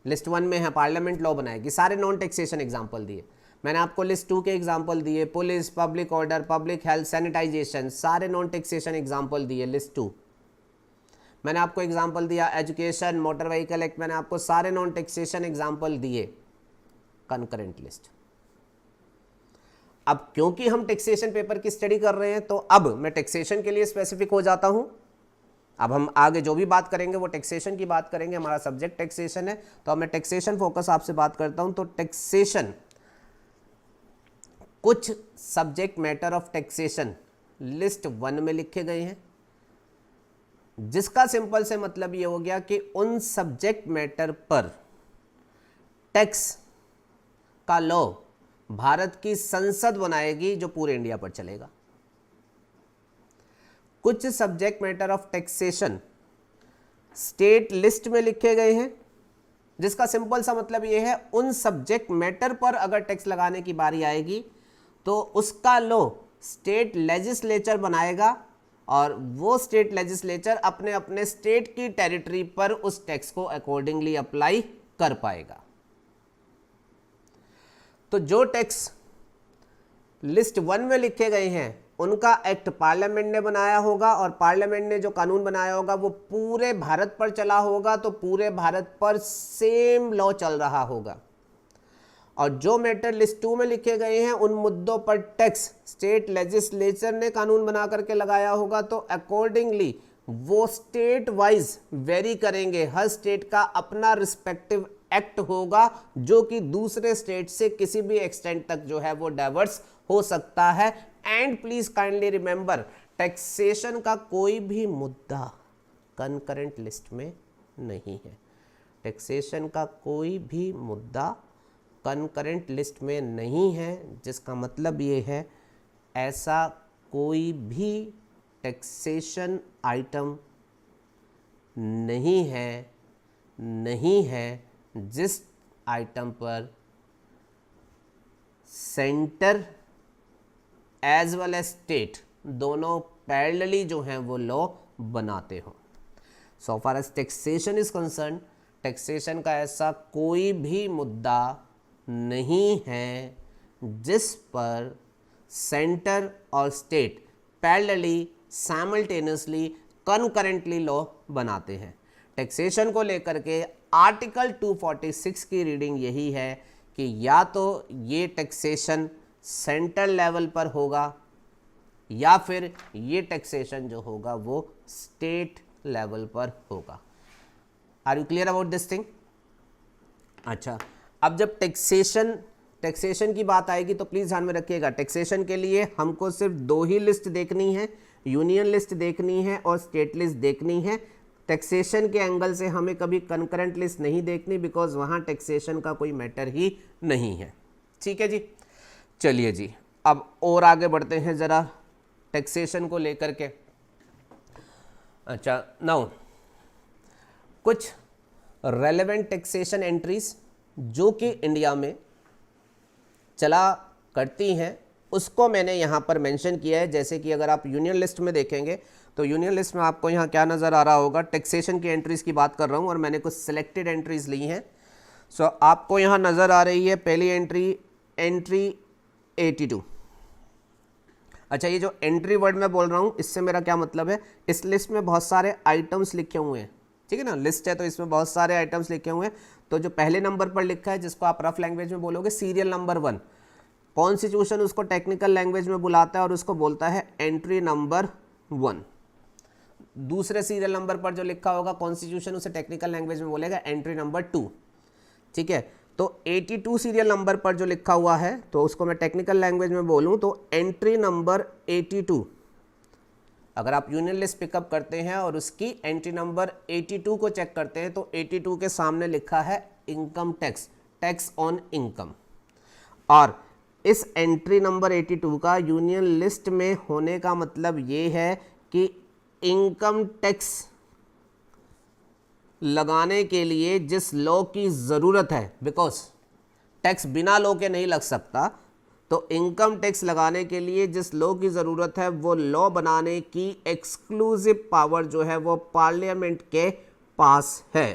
लिस्ट 1 में है पार्लियामेंट लॉ बनाएगी, सारे नॉन टैक्सेशन एग्जांपल दिए। मैंने आपको लिस्ट 2 के एग्जांपल दिए, police, public order, public health, sanitisation, सारे नॉन टैक्सेशन एग्जांपल दिए लिस्ट 2। मैंने आपको एग्जाम्पल दिया एजुकेशन, मोटर व्हीकल एक्ट, मैंने आपको सारे नॉन टैक्सेशन एग्जाम्पल दिए। Concurrent list. अब क्योंकि हम टैक्सेशन पेपर की स्टडी कर रहे हैं तो अब मैं टैक्सेशन के लिए स्पेसिफिक हो जाता हूं। अब हम आगे जो भी बात करेंगे वो टैक्सेशन की बात करेंगे, हमारा सब्जेक्ट टैक्सेशन है, तो अब मैं टैक्सेशन फोकस आपसे बात करता हूं। तो टैक्सेशन, कुछ subject matter of taxation list 1 में लिखे गए हैं, जिसका सिंपल से मतलब ये हो गया कि उन सब्जेक्ट मैटर पर टैक्स का लॉ भारत की संसद बनाएगी जो पूरे इंडिया पर चलेगा। कुछ subject matter of taxation state list में लिखे गए हैं, जिसका सिंपल सा मतलब यह है उन सब्जेक्ट मैटर पर अगर टैक्स लगाने की बारी आएगी तो उसका लॉ स्टेट लेजिस्लेचर बनाएगा और वो स्टेट लेजिस्लेचर अपने अपने स्टेट की टेरिटरी पर उस टैक्स को अकॉर्डिंगली अप्लाई कर पाएगा। तो जो टैक्स लिस्ट 1 में लिखे गए हैं उनका एक्ट पार्लियामेंट ने बनाया होगा और पार्लियामेंट ने जो कानून बनाया होगा वो पूरे भारत पर चला होगा, तो पूरे भारत पर सेम लॉ चल रहा होगा। और जो मैटर लिस्ट 2 में लिखे गए हैं उन मुद्दों पर टैक्स स्टेट लेजिस्लेचर ने कानून बना करके लगाया होगा, तो अकॉर्डिंगली वो स्टेट वाइज वेरी करेंगे। हर स्टेट का अपना रिस्पेक्टिव एक्ट होगा जो कि दूसरे स्टेट से किसी भी एक्सटेंट तक जो है वो डाइवर्स हो सकता है। And please kindly remember, taxation का कोई भी मुद्दा कंकरेंट लिस्ट में नहीं है। टैक्सेशन का कोई भी मुद्दा कंकरेंट लिस्ट में नहीं है, जिसका मतलब ये है ऐसा कोई भी टैक्सेशन आइटम नहीं है जिस आइटम पर centre as well as state दोनों पैरेलली जो हैं वो लॉ बनाते हो। So far as taxation is concern, taxation का ऐसा कोई भी मुद्दा नहीं है जिस पर सेंटर और state parallelly, simultaneously, concurrently law बनाते हैं। टैक्सेशन को लेकर के आर्टिकल 246 की रीडिंग यही है कि या तो ये टैक्सेशन सेंट्रल लेवल पर होगा या फिर ये टैक्सेशन जो होगा वो स्टेट लेवल पर होगा। Are you clear about this thing? अच्छा, अब जब टैक्सेशन की बात आएगी तो प्लीज़ ध्यान में रखिएगा, टैक्सेशन के लिए हमको सिर्फ 2 ही लिस्ट देखनी है, यूनियन लिस्ट देखनी है और स्टेट लिस्ट देखनी है। टैक्सेशन के एंगल से हमें कभी कंकरेंट लिस्ट नहीं देखनी, बिकॉज वहाँ टैक्सेशन का कोई मैटर ही नहीं है। ठीक है जी, चलिए जी, अब और आगे बढ़ते हैं ज़रा टैक्सेशन को लेकर के। अच्छा, नाउ कुछ रेलेवेंट टैक्सेशन एंट्रीज जो कि इंडिया में चला करती हैं उसको मैंने यहाँ पर मेंशन किया है। जैसे कि अगर आप यूनियन लिस्ट में देखेंगे तो यूनियन लिस्ट में आपको यहाँ क्या नज़र आ रहा होगा, टैक्सेशन की एंट्रीज़ की बात कर रहा हूँ और मैंने कुछ सिलेक्टेड एंट्रीज़ ली हैं। सो आपको यहाँ नज़र आ रही है पहली एंट्री 82। अच्छा, ये जो एंट्री वर्ड मैं बोल रहा हूँ इससे मेरा क्या मतलब है, इस लिस्ट में बहुत सारे आइटम्स लिखे हुए हैं, ठीक है ना, लिस्ट है तो इसमें बहुत सारे आइटम्स लिखे हुए हैं। तो जो पहले नंबर पर लिखा है जिसको आप रफ लैंग्वेज में बोलोगे सीरियल नंबर 1, कॉन्स्टिट्यूशन उसको टेक्निकल लैंग्वेज में बुलाता है और उसको बोलता है एंट्री नंबर 1। दूसरे सीरियल नंबर पर जो लिखा होगा कॉन्स्टिट्यूशन उसे टेक्निकल लैंग्वेज में बोलेगा एंट्री नंबर 2। ठीक है, तो 82 सीरियल नंबर पर जो लिखा हुआ है तो उसको मैं टेक्निकल लैंग्वेज में बोलूं तो एंट्री नंबर 82। अगर आप यूनियन लिस्ट पिकअप करते हैं और उसकी एंट्री नंबर 82 को चेक करते हैं तो 82 के सामने लिखा है income tax, tax on income. और इस एंट्री नंबर 82 का यूनियन लिस्ट में होने का मतलब ये है कि इनकम टैक्स लगाने के लिए जिस लॉ की ज़रूरत है, बिकॉज टैक्स बिना लॉ के नहीं लग सकता, तो इनकम टैक्स लगाने के लिए जिस लॉ की ज़रूरत है वो लॉ बनाने की एक्सक्लूसिव पावर जो है वो पार्लियामेंट के पास है।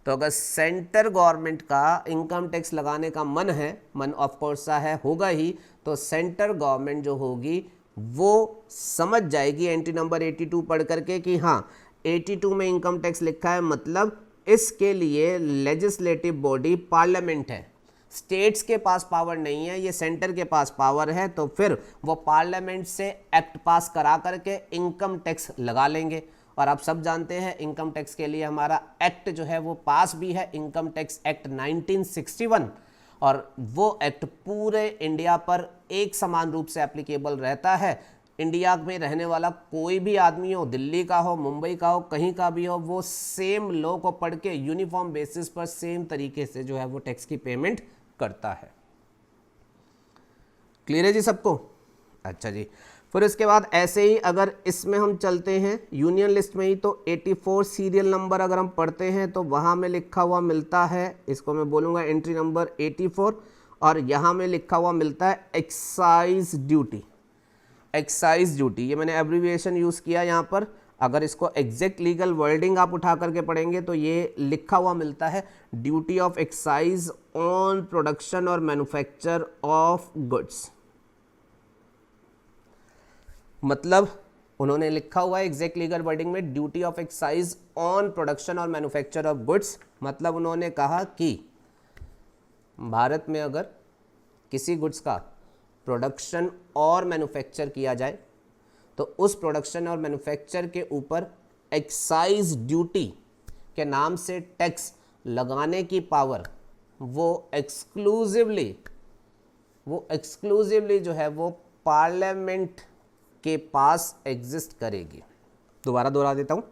तो अगर सेंटर गवर्नमेंट का इनकम टैक्स लगाने का मन है, मन ऑफ कोर्स है, होगा ही, तो सेंटर गवर्नमेंट जो होगी वो समझ जाएगी एंट्री नंबर 82 पढ़ करके कि हाँ 82 में इनकम टैक्स लिखा है, मतलब इसके लिए लेजिस्लेटिव बॉडी पार्लियामेंट है। स्टेट्स के पास पावर नहीं है, ये सेंटर के पास पावर है, तो फिर वो पार्लियामेंट से एक्ट पास करा करके इनकम टैक्स लगा लेंगे। और आप सब जानते हैं इनकम टैक्स के लिए हमारा एक्ट जो है वो पास भी है, इनकम टैक्स एक्ट 1961, और वो एक्ट पूरे इंडिया पर एक समान रूप से एप्लीकेबल रहता है। इंडिया में रहने वाला कोई भी आदमी हो, दिल्ली का हो, मुंबई का हो, कहीं का भी हो, वो सेम लॉ को पढ़ के यूनिफॉर्म बेसिस पर सेम तरीके से जो है वो टैक्स की पेमेंट करता है। क्लियर है जी सबको? अच्छा जी, फिर इसके बाद ऐसे ही अगर इसमें हम चलते हैं यूनियन लिस्ट में ही, तो 84 सीरियल नंबर अगर हम पढ़ते हैं तो वहाँ में लिखा हुआ मिलता है, इसको मैं बोलूँगा एंट्री नंबर 84, और यहाँ में लिखा हुआ मिलता है एक्साइज ड्यूटी। एक्साइज ड्यूटी, ये मैंने एब्रीविएशन यूज़ किया यहाँ पर, अगर इसको एग्जैक्ट लीगल वर्डिंग आप उठा करके पढ़ेंगे तो ये लिखा हुआ मिलता है duty of excise on production और मैन्युफैक्चर ऑफ गुड्स। मतलब उन्होंने लिखा हुआ है एग्जैक्ट लीगल वर्डिंग में duty of excise on production और मैन्युफैक्चर ऑफ गुड्स, मतलब उन्होंने कहा कि भारत में अगर किसी गुड्स का प्रोडक्शन और मैन्युफैक्चर किया जाए तो उस प्रोडक्शन और मैन्युफैक्चर के ऊपर एक्साइज ड्यूटी के नाम से टैक्स लगाने की पावर वो एक्सक्लूसिवली जो है वो पार्लियामेंट के पास एग्जिस्ट करेगी। दोबारा दोहरा देता हूँ,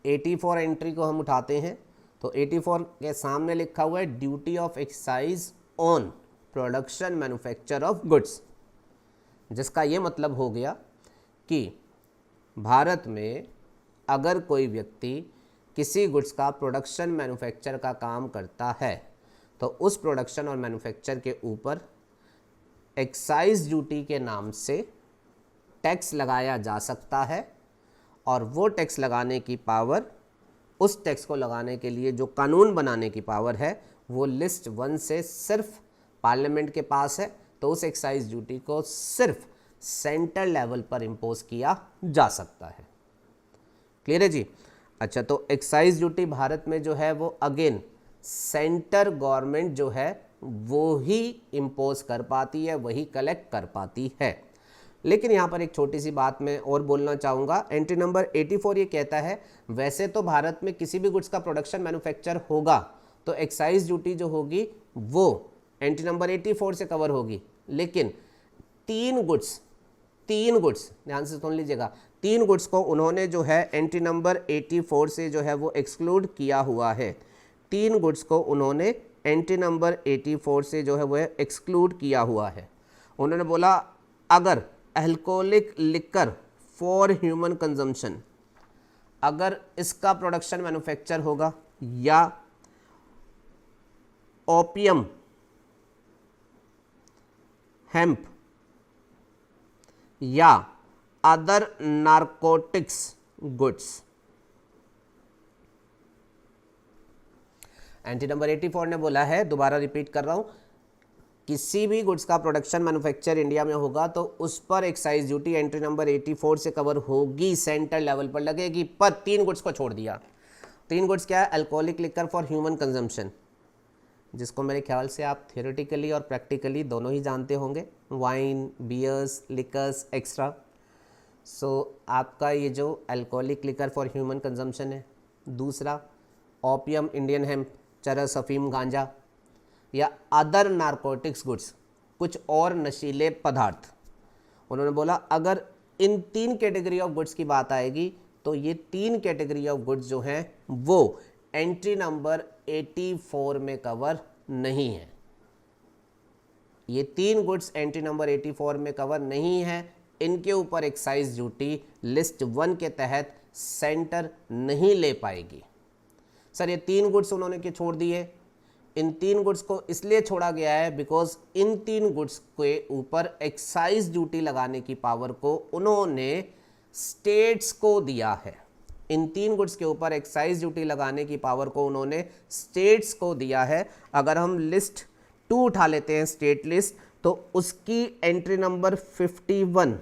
84 एंट्री को हम उठाते हैं तो 84 के सामने लिखा हुआ है duty of excise on production manufacture of goods, जिसका ये मतलब हो गया कि भारत में अगर कोई व्यक्ति किसी गुड्स का प्रोडक्शन मैन्युफैक्चर का काम करता है तो उस प्रोडक्शन और मैन्युफैक्चर के ऊपर एक्साइज ड्यूटी के नाम से टैक्स लगाया जा सकता है, और वो टैक्स लगाने की पावर, उस टैक्स को लगाने के लिए जो कानून बनाने की पावर है वो लिस्ट 1 से सिर्फ पार्लियामेंट के पास है, तो उस एक्साइज ड्यूटी को सिर्फ सेंट्रल लेवल पर इम्पोज किया जा सकता है। क्लियर है जी? अच्छा, तो एक्साइज ड्यूटी भारत में जो है वो अगेन सेंटर गवर्नमेंट जो है वो ही इम्पोज कर पाती है, वही कलेक्ट कर पाती है। लेकिन यहाँ पर एक छोटी सी बात मैं और बोलना चाहूँगा, एंट्री नंबर 84 ये कहता है वैसे तो भारत में किसी भी गुड्स का प्रोडक्शन मैन्युफैक्चर होगा तो एक्साइज ड्यूटी जो होगी वो एंट्री नंबर 84 से कवर होगी, लेकिन तीन गुड्स ध्यान से सुन लीजिएगा, 3 गुड्स को उन्होंने जो है एंट्री नंबर 84 से जो है वो एक्सक्लूड किया हुआ है। 3 गुड्स को उन्होंने एंट्री नंबर 84 से जो है वो एक्सक्लूड किया हुआ है। उन्होंने बोला अगर alcoholic liquor for human consumption, अगर इसका प्रोडक्शन मैन्युफैक्चर होगा, या ओपियम, हेम्प या other narcotics goods. Entry number 84 ने बोला है, दोबारा रिपीट कर रहा हूं, किसी भी गुड्स का प्रोडक्शन मैन्युफैक्चर इंडिया में होगा तो उस पर एक्साइज ड्यूटी एंट्री नंबर 84 से कवर होगी, सेंट्रल लेवल पर लगेगी, पर 3 गुड्स को छोड़ दिया। 3 गुड्स क्या है? Alcoholic liquor for human consumption, जिसको मेरे ख्याल से आप थियोरेटिकली और प्रैक्टिकली दोनों ही जानते होंगे, वाइन, बियर्स, लिकर्स एक्स्ट्रा। सो आपका ये जो alcoholic liquor for human consumption है। दूसरा ओपियम, इंडियन हेम्प, चरस, अफीम, गांजा या अदर नारकोटिक्स गुड्स, कुछ और नशीले पदार्थ। उन्होंने बोला अगर इन 3 कैटेगरी ऑफ गुड्स की बात आएगी तो ये 3 कैटेगरी ऑफ गुड्स जो हैं वो एंट्री नंबर 84 में कवर नहीं है। ये 3 गुड्स एंट्री नंबर 84 में कवर नहीं है, इनके ऊपर एक्साइज ड्यूटी लिस्ट 1 के तहत सेंटर नहीं ले पाएगी। सर ये 3 गुड्स उन्होंने क्यों छोड़ दिए? इन 3 गुड्स को इसलिए छोड़ा गया है बिकॉज इन 3 गुड्स के ऊपर एक्साइज ड्यूटी लगाने की पावर को उन्होंने स्टेट्स को दिया है। इन 3 गुड्स के ऊपर एक्साइज ड्यूटी लगाने की पावर को उन्होंने स्टेट्स को दिया है। अगर हम लिस्ट 2 उठा लेते हैं, स्टेट लिस्ट, तो उसकी एंट्री नंबर 51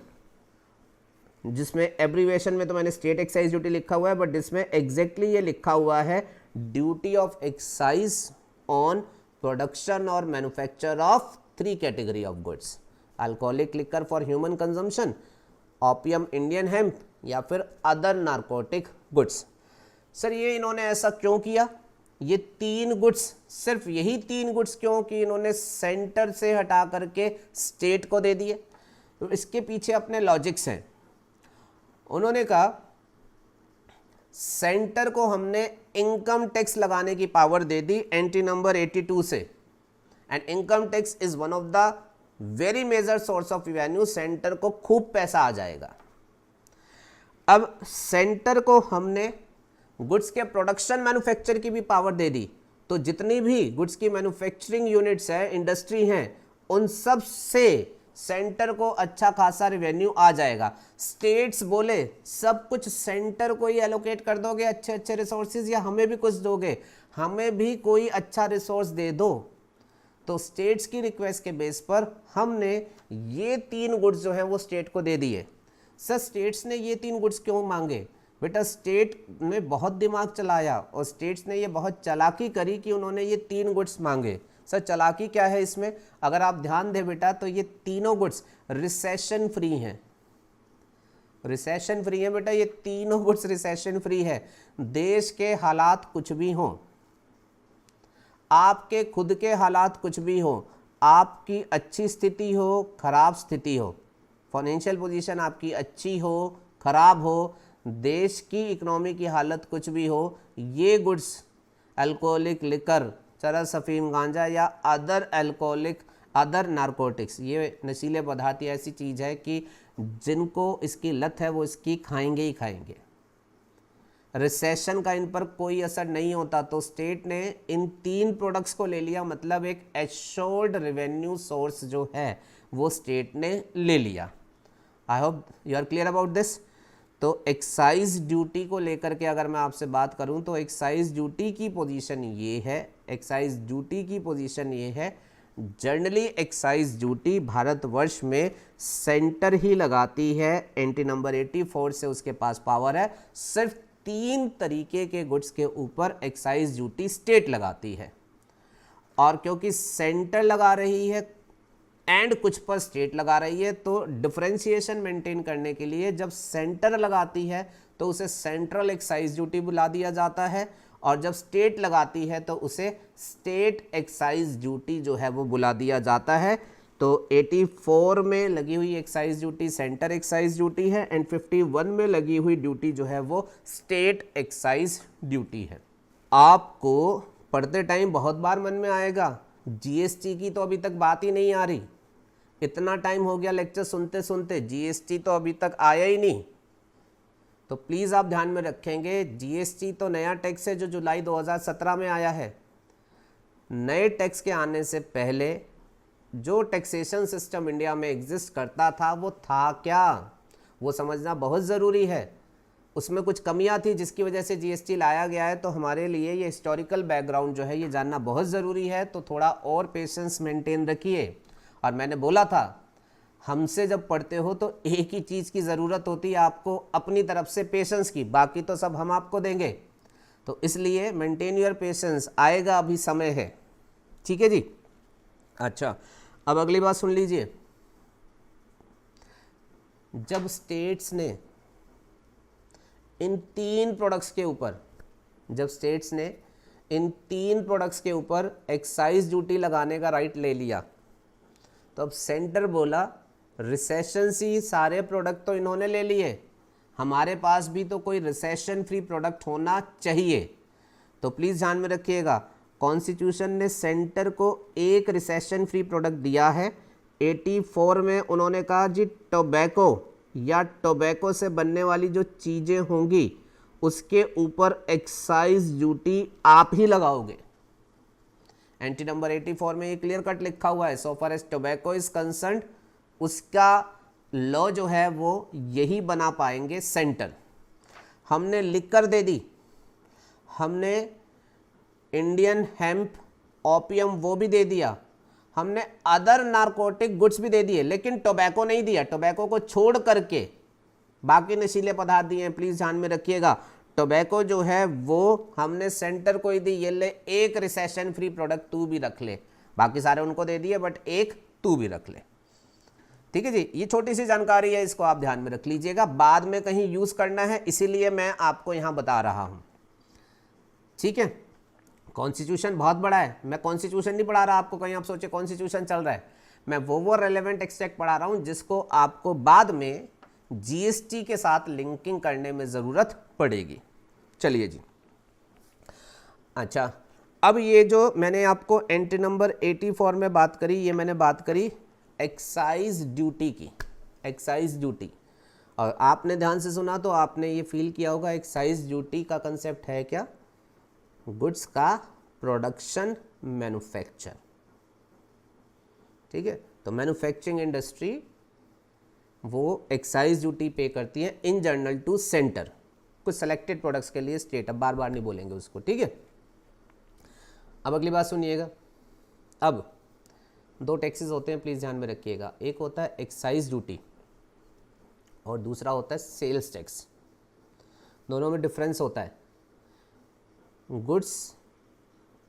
जिसमें एब्रीवेशन में तो मैंने स्टेट एक्साइज ड्यूटी लिखा हुआ है, बट जिसमें एग्जैक्टली ये लिखा हुआ है duty of excise on production और manufacture of 3 category of goods, alcoholic liquor for human consumption, opium Indian hemp, या फिर अदर नारकोटिक गुड्स। सर ये इन्होंने ऐसा क्यों किया? ये 3 गुड्स, सिर्फ यही 3 गुड्स क्यों कि इन्होंने सेंटर से हटा करके स्टेट को दे दिए? तो इसके पीछे अपने लॉजिक्स हैं। उन्होंने कहा सेंटर को हमने इनकम टैक्स लगाने की पावर दे दी एंटी नंबर 82 से, and income tax is one of the very major source of revenue, centre को खूब पैसा आ जाएगा। अब सेंटर को हमने गुड्स के प्रोडक्शन मैन्युफैक्चर की भी पावर दे दी, तो जितनी भी गुड्स की मैन्युफैक्चरिंग यूनिट्स हैं, इंडस्ट्री हैं, उन सब से सेंटर को अच्छा खासा रेवेन्यू आ जाएगा। स्टेट्स बोले सब कुछ सेंटर को ही एलोकेट कर दोगे अच्छे अच्छे रिसोर्सेज, या हमें भी कुछ दोगे, हमें भी कोई अच्छा रिसोर्स दे दो। तो स्टेट्स की रिक्वेस्ट के बेस पर हमने ये 3 गुड्स जो हैं वो स्टेट को दे दिए। सर स्टेट्स ने ये 3 गुड्स क्यों मांगे? बेटा स्टेट ने बहुत दिमाग चलाया और स्टेट्स ने ये बहुत चालाकी करी कि उन्होंने ये 3 गुड्स मांगे। सर चालाकी क्या है इसमें? अगर आप ध्यान दें बेटा तो ये तीनों गुड्स रिसेशन फ्री हैं, रिसेशन फ्री है बेटा, ये तीनों गुड्स रिसेशन फ्री है। देश के हालात कुछ भी हों, आपके खुद के हालात कुछ भी हो, आपकी अच्छी स्थिति हो खराब स्थिति हो, फाइनेंशियल पोजीशन आपकी अच्छी हो खराब हो, देश की इकोनॉमी की हालत कुछ भी हो, ये गुड्स अल्कोहलिक लिकर, चरस अफीम गांजा या अदर अल्कोहलिक अदर नारकोटिक्स, ये नशीले पदार्थ ऐसी चीज़ है कि जिनको इसकी लत है वो इसकी खाएंगे ही खाएंगे। रिसेशन का इन पर कोई असर नहीं होता। तो स्टेट ने इन 3 प्रोडक्ट्स को ले लिया, मतलब एक एश्योर्ड रेवेन्यू सोर्स जो है वो स्टेट ने ले लिया। I hope you are clear about this. तो एक्साइज ड्यूटी को लेकर के अगर मैं आपसे बात करूं तो एक्साइज ड्यूटी की पोजीशन ये है, एक्साइज ड्यूटी की पोजीशन ये है, जनरली एक्साइज ड्यूटी भारतवर्ष में सेंटर ही लगाती है, एंटी नंबर 84 से उसके पास पावर है, सिर्फ 3 तरीके के गुड्स के ऊपर एक्साइज ड्यूटी स्टेट लगाती है। और क्योंकि सेंटर लगा रही है एंड कुछ पर स्टेट लगा रही है, तो डिफरेंशिएशन मेंटेन करने के लिए जब सेंटर लगाती है तो उसे सेंट्रल एक्साइज ड्यूटी बुला दिया जाता है, और जब स्टेट लगाती है तो उसे स्टेट एक्साइज ड्यूटी जो है वो बुला दिया जाता है। तो 84 में लगी हुई excise duty centre excise duty है, एंड 51 में लगी हुई ड्यूटी जो है वो स्टेट एक्साइज ड्यूटी है। आपको पढ़ते टाइम बहुत बार मन में आएगा जीएसटी की तो अभी तक बात ही नहीं आ रही, इतना टाइम हो गया लेक्चर सुनते सुनते, जीएसटी तो अभी तक आया ही नहीं। तो प्लीज़ आप ध्यान में रखेंगे, जीएसटी तो नया टैक्स है जो जुलाई 2017 में आया है। नए टैक्स के आने से पहले जो टैक्सेशन सिस्टम इंडिया में एग्जिस्ट करता था वो था क्या, वो समझना बहुत ज़रूरी है। उसमें कुछ कमियां थी जिसकी वजह से जीएसटी लाया गया है, तो हमारे लिए ये हिस्टोरिकल बैकग्राउंड जो है ये जानना बहुत ज़रूरी है। तो थोड़ा और पेशेंस मेंटेन रखिए। और मैंने बोला था हमसे जब पढ़ते हो तो एक ही चीज़ की ज़रूरत होती है आपको, अपनी तरफ से पेशेंस की, बाकी तो सब हम आपको देंगे। तो इसलिए मेंटेन योर पेशेंस, आएगा अभी समय है, ठीक है जी। अच्छा अब अगली बात सुन लीजिए। जब स्टेट्स ने इन 3 प्रोडक्ट्स के ऊपर, जब स्टेट्स ने इन 3 प्रोडक्ट्स के ऊपर एक्साइज ड्यूटी लगाने का राइट ले लिया, तो अब सेंटर बोला रिसेशन सी सारे प्रोडक्ट तो इन्होंने ले लिए, हमारे पास भी तो कोई रिसेशन फ्री प्रोडक्ट होना चाहिए। तो प्लीज़ ध्यान में रखिएगा, कॉन्स्टिट्यूशन ने सेंटर को एक रिसेशन फ्री प्रोडक्ट दिया है। 84 में उन्होंने कहा जी टोबैको या टोबैको से बनने वाली जो चीज़ें होंगी उसके ऊपर एक्साइज ड्यूटी आप ही लगाओगे। एंटी नंबर 84 में ये क्लियर कट लिखा हुआ है, so far as tobacco is concerned, उसका लॉ जो है वो यही बना पाएंगे सेंटर। हमने लिख कर दे दी, हमने इंडियन हेम्प ओपियम वो भी दे दिया, हमने अदर नारकोटिक गुड्स भी दे दिए, लेकिन टोबैको नहीं दिया। टोबैको को छोड़ करके बाकी नशीले पदार्थ दिए हैं, प्लीज़ ध्यान में रखिएगा। टोबैको जो है वो हमने सेंटर को ही दी, ये ले एक रिसेशन फ्री प्रोडक्ट तू भी रख ले, बाकी सारे उनको दे दिए बट एक तू भी रख ले। ठीक है जी, ये छोटी सी जानकारी है, इसको आप ध्यान में रख लीजिएगा, बाद में कहीं यूज़ करना है इसीलिए मैं आपको यहाँ बता रहा हूँ। ठीक है, कॉन्स्टिट्यूशन बहुत बड़ा है, मैं कॉन्स्टिट्यूशन नहीं पढ़ा रहा आपको, कहीं आप सोचे कॉन्स्टिट्यूशन चल रहा है, मैं वो रेलेवेंट एक्सट्रैक्ट पढ़ा रहा हूँ जिसको आपको बाद में जीएसटी के साथ लिंकिंग करने में ज़रूरत पड़ेगी। चलिए जी, अच्छा, अब ये जो मैंने आपको एंट्री नंबर 84 में बात करी, ये मैंने बात करी एक्साइज ड्यूटी की, एक्साइज ड्यूटी, और आपने ध्यान से सुना तो आपने ये फील किया होगा एक्साइज ड्यूटी का कंसेप्ट है क्या, गुड्स का प्रोडक्शन मैन्युफैक्चर। ठीक है, तो मैन्युफैक्चरिंग इंडस्ट्री वो एक्साइज ड्यूटी पे करती है इन जनरल टू सेंटर, कुछ सेलेक्टेड प्रोडक्ट्स के लिए स्टेट, अब बार बार नहीं बोलेंगे उसको। ठीक है, अब अगली बात सुनिएगा, अब दो टैक्सेस होते हैं, प्लीज़ ध्यान में रखिएगा, एक होता है एक्साइज ड्यूटी और दूसरा होता है सेल्स टैक्स। दोनों में डिफरेंस होता है, गुड्स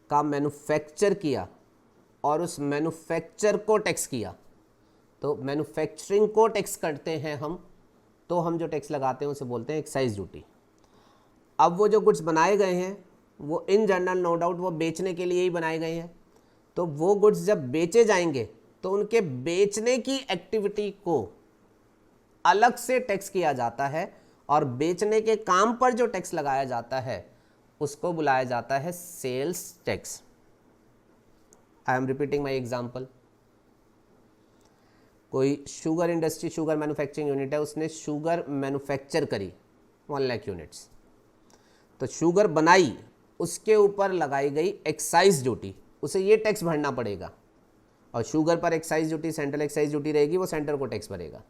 का मैन्युफैक्चर किया और उस मैन्युफैक्चर को टैक्स किया, तो मैन्युफैक्चरिंग को टैक्स करते हैं हम, तो हम जो टैक्स लगाते हैं उसे बोलते हैं एक्साइज ड्यूटी। अब वो जो गुड्स बनाए गए हैं वो इन जनरल नो डाउट वो बेचने के लिए ही बनाए गए हैं, तो वो गुड्स जब बेचे जाएंगे तो उनके बेचने की एक्टिविटी को अलग से टैक्स किया जाता है और बेचने के काम पर जो टैक्स लगाया जाता है उसको बुलाया जाता है sales tax. I am repeating my example, कोई sugar industry, sugar manufacturing unit है, उसने शुगर मैन्युफैक्चर करी 1 लाख यूनिट्स, तो शुगर बनाई, उसके ऊपर लगाई गई एक्साइज ड्यूटी, उसे ये टैक्स भरना पड़ेगा, और शुगर पर excise duty central excise duty रहेगी, वो सेंटर को टैक्स भरेगा।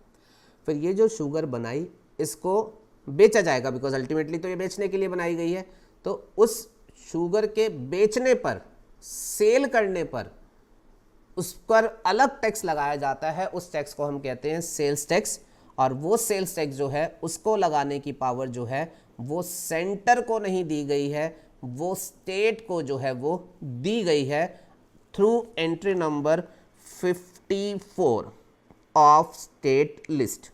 फिर ये जो शुगर बनाई इसको बेचा जाएगा, बिकॉज अल्टीमेटली तो ये बेचने के लिए बनाई गई है, तो उस शुगर के बेचने पर, सेल करने पर उस पर अलग टैक्स लगाया जाता है, उस टैक्स को हम कहते हैं सेल्स टैक्स, और वो सेल्स टैक्स जो है उसको लगाने की पावर जो है वो सेंटर को नहीं दी गई है, वो स्टेट को जो है वो दी गई है through entry number 54 of state list.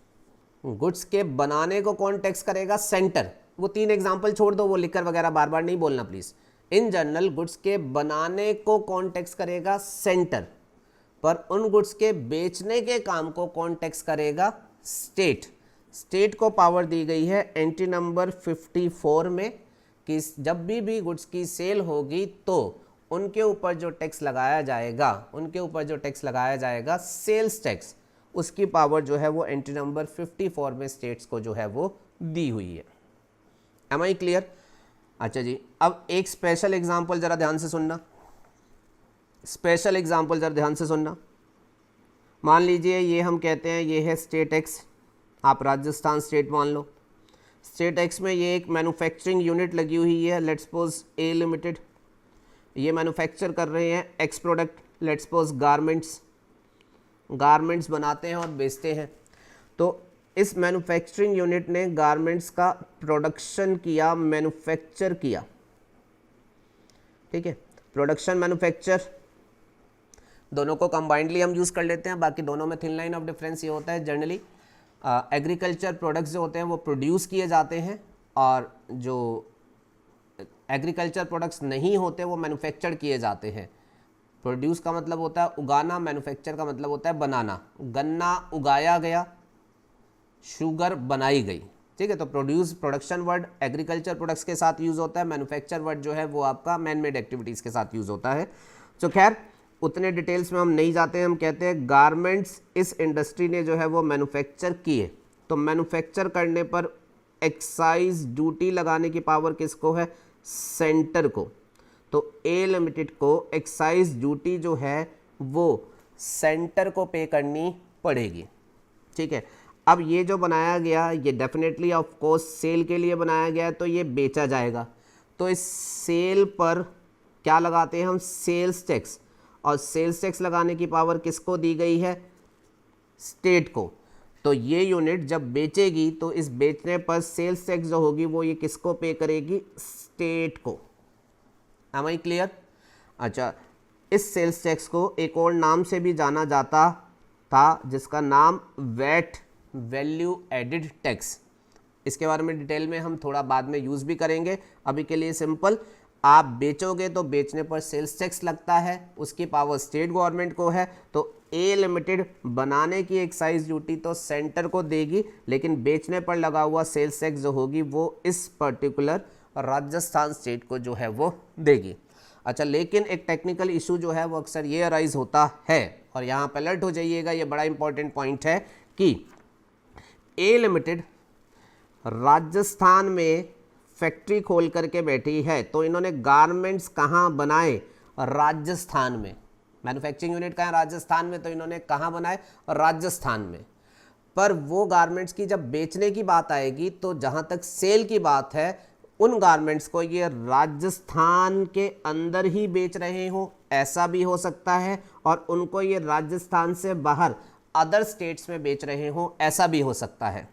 Goods के बनाने को कौन टैक्स करेगा, सेंटर। वो 3 एग्जाम्पल छोड़ दो, वो लिखकर वगैरह बार बार नहीं बोलना प्लीज। इन जनरल गुड्स के बनाने को कौन टैक्स करेगा, सेंटर, पर उन गुड्स के बेचने के काम को कौन टैक्स करेगा, स्टेट। स्टेट को पावर दी गई है एंट्री नंबर 54 में कि जब भी गुड्स की सेल होगी तो उनके ऊपर जो टैक्स लगाया जाएगा, उनके ऊपर जो टैक्स लगाया जाएगा सेल्स टैक्स, उसकी पावर जो है वो एंट्री नंबर 54 में स्टेट्स को जो है वो दी हुई है। Am I clear? अच्छा जी, अब एक स्पेशल एग्जांपल जरा ध्यान से सुनना, स्पेशल एग्जांपल जरा ध्यान से सुनना। मान लीजिए ये हम कहते हैं ये है स्टेट एक्स, आप राजस्थान स्टेट मान लो। स्टेट एक्स में ये एक मैन्युफैक्चरिंग यूनिट लगी हुई है, लेट्स सपोज ए लिमिटेड, ये मैन्युफैक्चर कर रहे हैं x product, let's suppose garments, garments बनाते हैं और बेचते हैं। तो इस मैन्युफैक्चरिंग यूनिट ने गारमेंट्स का प्रोडक्शन किया, मैन्युफैक्चर किया, ठीक है। प्रोडक्शन मैन्युफैक्चर दोनों को कंबाइंडली हम यूज़ कर लेते हैं, बाकी दोनों में थिन लाइन ऑफ डिफरेंस ये होता है जनरली एग्रीकल्चर प्रोडक्ट्स जो होते हैं वो प्रोड्यूस किए जाते हैं और जो एग्रीकल्चर प्रोडक्ट्स नहीं होते वो मैन्युफैक्चर किए जाते हैं। प्रोड्यूस का मतलब होता है उगाना, मैन्युफैक्चर का मतलब होता है बनाना। गन्ना उगाया गया, शुगर बनाई गई, ठीक है। तो produce production word agriculture products के साथ यूज़ होता है, मैन्युफैक्चर वर्ड जो है वो आपका मैन मेड एक्टिविटीज़ के साथ यूज़ होता है। तो खैर उतने डिटेल्स में हम नहीं जाते हैं, हम कहते हैं गारमेंट्स इस इंडस्ट्री ने जो है वो मैन्युफैक्चर किए। तो मैन्युफैक्चर करने पर एक्साइज ड्यूटी लगाने की पावर किसको है, सेंटर को। तो ए लिमिटेड को एक्साइज ड्यूटी जो है वो सेंटर को पे करनी पड़ेगी, ठीक है। अब ये जो बनाया गया ये डेफिनेटली ऑफ कोर्स सेल के लिए बनाया गया है, तो ये बेचा जाएगा। तो इस सेल पर क्या लगाते हैं हम, सेल्स टैक्स, और सेल्स टैक्स लगाने की पावर किसको दी गई है, स्टेट को। तो ये यूनिट जब बेचेगी तो इस बेचने पर सेल्स टैक्स जो होगी वो ये किसको पे करेगी, स्टेट को। Am I clear? अच्छा, इस सेल्स टैक्स को एक और नाम से भी जाना जाता था जिसका नाम वैट, वैल्यू एडिड टैक्स। इसके बारे में डिटेल में हम थोड़ा बाद में यूज़ भी करेंगे। अभी के लिए सिंपल, आप बेचोगे तो बेचने पर सेल्स टैक्स लगता है, उसकी पावर स्टेट गवर्नमेंट को है, तो ए लिमिटेड बनाने की एक्साइज ड्यूटी तो सेंटर को देगी, लेकिन बेचने पर लगा हुआ सेल्स टैक्स जो होगी वो इस पर्टिकुलर राजस्थान स्टेट को जो है वो देगी। अच्छा, लेकिन एक टेक्निकल इशू जो है वो अक्सर ये अराइज होता है, और यहाँ पर अलर्ट हो जाइएगा, ये बड़ा इंपॉर्टेंट पॉइंट है कि ए लिमिटेड राजस्थान में फैक्ट्री खोल करके बैठी है, तो इन्होंने गारमेंट्स कहाँ बनाए, राजस्थान में। मैन्युफैक्चरिंग यूनिट कहाँ है, राजस्थान में, तो इन्होंने कहाँ बनाए, राजस्थान में। पर वो गारमेंट्स की जब बेचने की बात आएगी तो जहाँ तक सेल की बात है, उन गारमेंट्स को ये राजस्थान के अंदर ही बेच रहे हो, ऐसा भी हो सकता है, और उनको ये राजस्थान से बाहर अदर स्टेट्स में बेच रहे हो, ऐसा भी हो सकता है।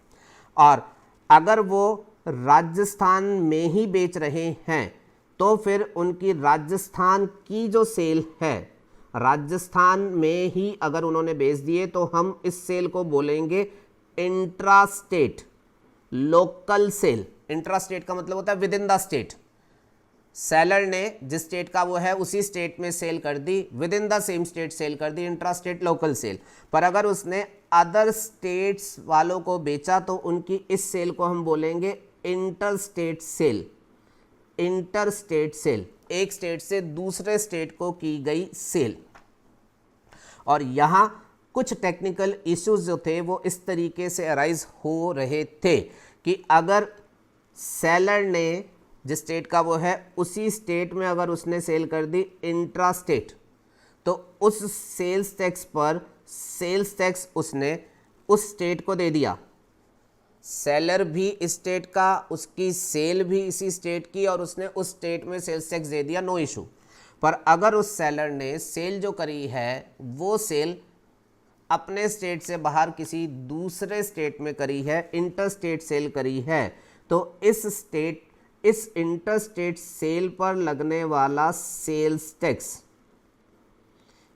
और अगर वो राजस्थान में ही बेच रहे हैं तो फिर उनकी राजस्थान की जो सेल है, राजस्थान में ही अगर उन्होंने बेच दिए तो हम इस सेल को बोलेंगे intra state local cell. Intra state का मतलब होता है with in the state. Seller ने जिस स्टेट का वो है उसी स्टेट में सेल कर दी, within the same state sale कर दी, इंट्रा स्टेट लोकल सेल। पर अगर उसने अदर स्टेट्स वालों को बेचा तो उनकी इस सेल को हम बोलेंगे inter state sale. Inter state sale, एक स्टेट से दूसरे स्टेट को की गई सेल। और यहाँ कुछ टेक्निकल इश्यूज जो थे वो इस तरीके से अराइज हो रहे थे कि अगर सेलर ने जिस स्टेट का वो है उसी स्टेट में अगर उसने सेल कर दी इंट्रा स्टेट, तो उस सेल्स टैक्स पर सेल्स टैक्स उसने उस स्टेट को दे दिया। सेलर भी इस स्टेट का, उसकी सेल भी इसी स्टेट की, और उसने उस स्टेट में सेल्स टैक्स दे दिया, नो इशू। पर अगर उस सेलर ने सेल जो करी है वो सेल अपने स्टेट से बाहर किसी दूसरे स्टेट में करी है, इंटर स्टेट सेल करी है, तो इस इंटर स्टेट सेल पर लगने वाला सेल्स टैक्स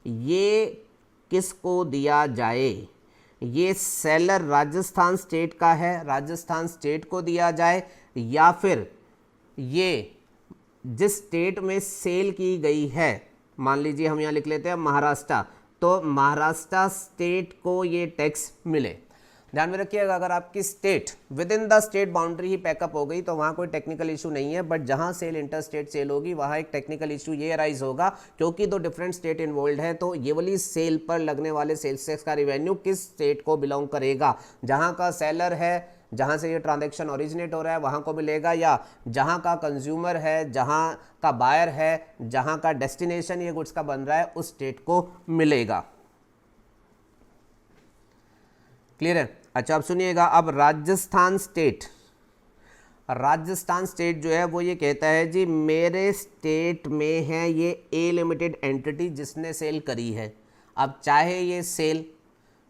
ये किसको दिया जाए? ये सेलर राजस्थान स्टेट का है, राजस्थान स्टेट को दिया जाए, या फिर ये जिस स्टेट में सेल की गई है, मान लीजिए हम यहाँ लिख लेते हैं महाराष्ट्र, तो महाराष्ट्र स्टेट को ये टैक्स मिले। ध्यान में रखिएगा, अगर आपकी state within the state boundary ही पैकअप हो गई तो वहाँ कोई टेक्निकल इशू नहीं है, बट जहाँ सेल इंटर स्टेट सेल होगी वहाँ एक टेक्निकल इशू ये अराइज होगा, क्योंकि दो डिफरेंट स्टेट इन्वॉल्व है, तो ये वाली सेल पर लगने वाले सेल्स टैक्स का रिवेन्यू किस स्टेट को बिलोंग करेगा? जहाँ का सेलर है, जहाँ से ये ट्रांजैक्शन ओरिजिनेट हो रहा है वहाँ को मिलेगा, या जहाँ का कंज्यूमर है, जहाँ का बायर है, जहाँ का डेस्टिनेशन ये गुड्स का बन रहा है उस स्टेट को मिलेगा। क्लियर है? अच्छा, अब सुनिएगा, अब राजस्थान स्टेट जो है वो ये कहता है जी मेरे स्टेट में है ये ए लिमिटेड एंटिटी जिसने सेल करी है। अब चाहे ये सेल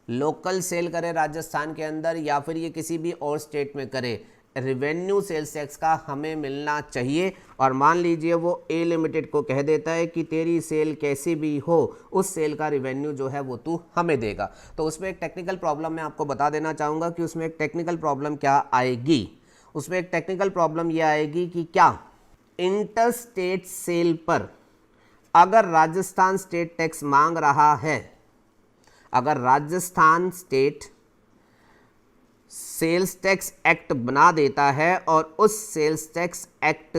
लोकल सेल करे राजस्थान के अंदर या फिर ये किसी भी और स्टेट में करे, रिवेन्यू सेल्स टैक्स का हमें मिलना चाहिए। और मान लीजिए वो ए लिमिटेड को कह देता है कि तेरी सेल कैसी भी हो उस सेल का रिवेन्यू जो है वो तू हमें देगा, तो उसमें एक टेक्निकल प्रॉब्लम मैं आपको बता देना चाहूँगा कि उसमें एक टेक्निकल प्रॉब्लम क्या आएगी। उसमें एक टेक्निकल प्रॉब्लम ये आएगी कि क्या इंटर स्टेट सेल पर अगर राजस्थान स्टेट टैक्स मांग रहा है, अगर Rajasthan state sales tax act बना देता है और उस सेल्स टैक्स एक्ट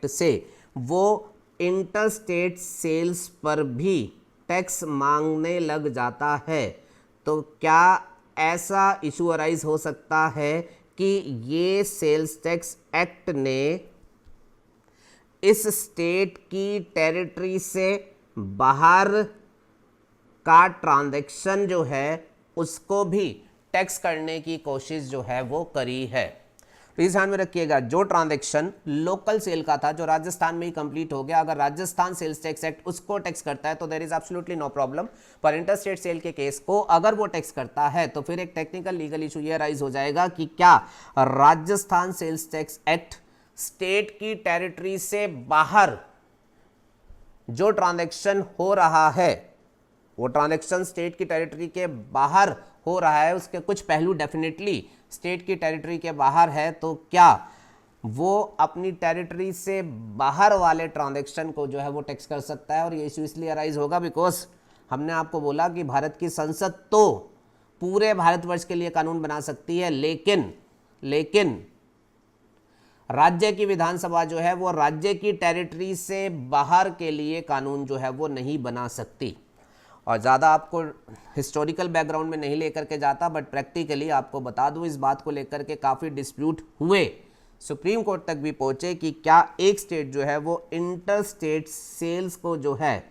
से वो इंटर स्टेट सेल्स पर भी टैक्स मांगने लग जाता है, तो क्या ऐसा इशू अराइज हो सकता है कि ये सेल्स टैक्स एक्ट ने इस स्टेट की टेरिटरी से बाहर का ट्रांजैक्शन जो है उसको भी टैक्स करने की कोशिश जो है वो करी है। प्लीज ध्यान में रखिएगा, जो ट्रांजैक्शन लोकल सेल का था जो राजस्थान में ही कंप्लीट हो गया, अगर राजस्थान सेल्स टैक्स एक्ट उसको टैक्स करता है तो there is absolutely no problem. पर इंटरस्टेट सेल के केस को अगर वो टैक्स करता है तो फिर एक टेक्निकल लीगल इशू ये राइज हो जाएगा कि क्या Rajasthan sales tax act state की टेरिटरी से बाहर जो ट्रांजैक्शन हो रहा है, वो ट्रांजैक्शन स्टेट की टेरिटरी के बाहर हो रहा है, उसके कुछ पहलू डेफिनेटली स्टेट की टेरिटरी के बाहर है, तो क्या वो अपनी टेरिटरी से बाहर वाले ट्रांजैक्शन को जो है वो टैक्स कर सकता है। और ये इशू इसलिए अराइज होगा बिकॉज हमने आपको बोला कि भारत की संसद तो पूरे भारतवर्ष के लिए कानून बना सकती है, लेकिन राज्य की विधानसभा जो है वो राज्य की टेरिटरी से बाहर के लिए कानून जो है वो नहीं बना सकती। और ज़्यादा आपको हिस्टोरिकल बैकग्राउंड में नहीं लेकर के जाता, बट प्रैक्टिकली आपको बता दूं इस बात को लेकर के काफ़ी डिस्प्यूट हुए, सुप्रीम कोर्ट तक भी पहुंचे कि क्या एक स्टेट जो है वो इंटर स्टेट सेल्स को जो है,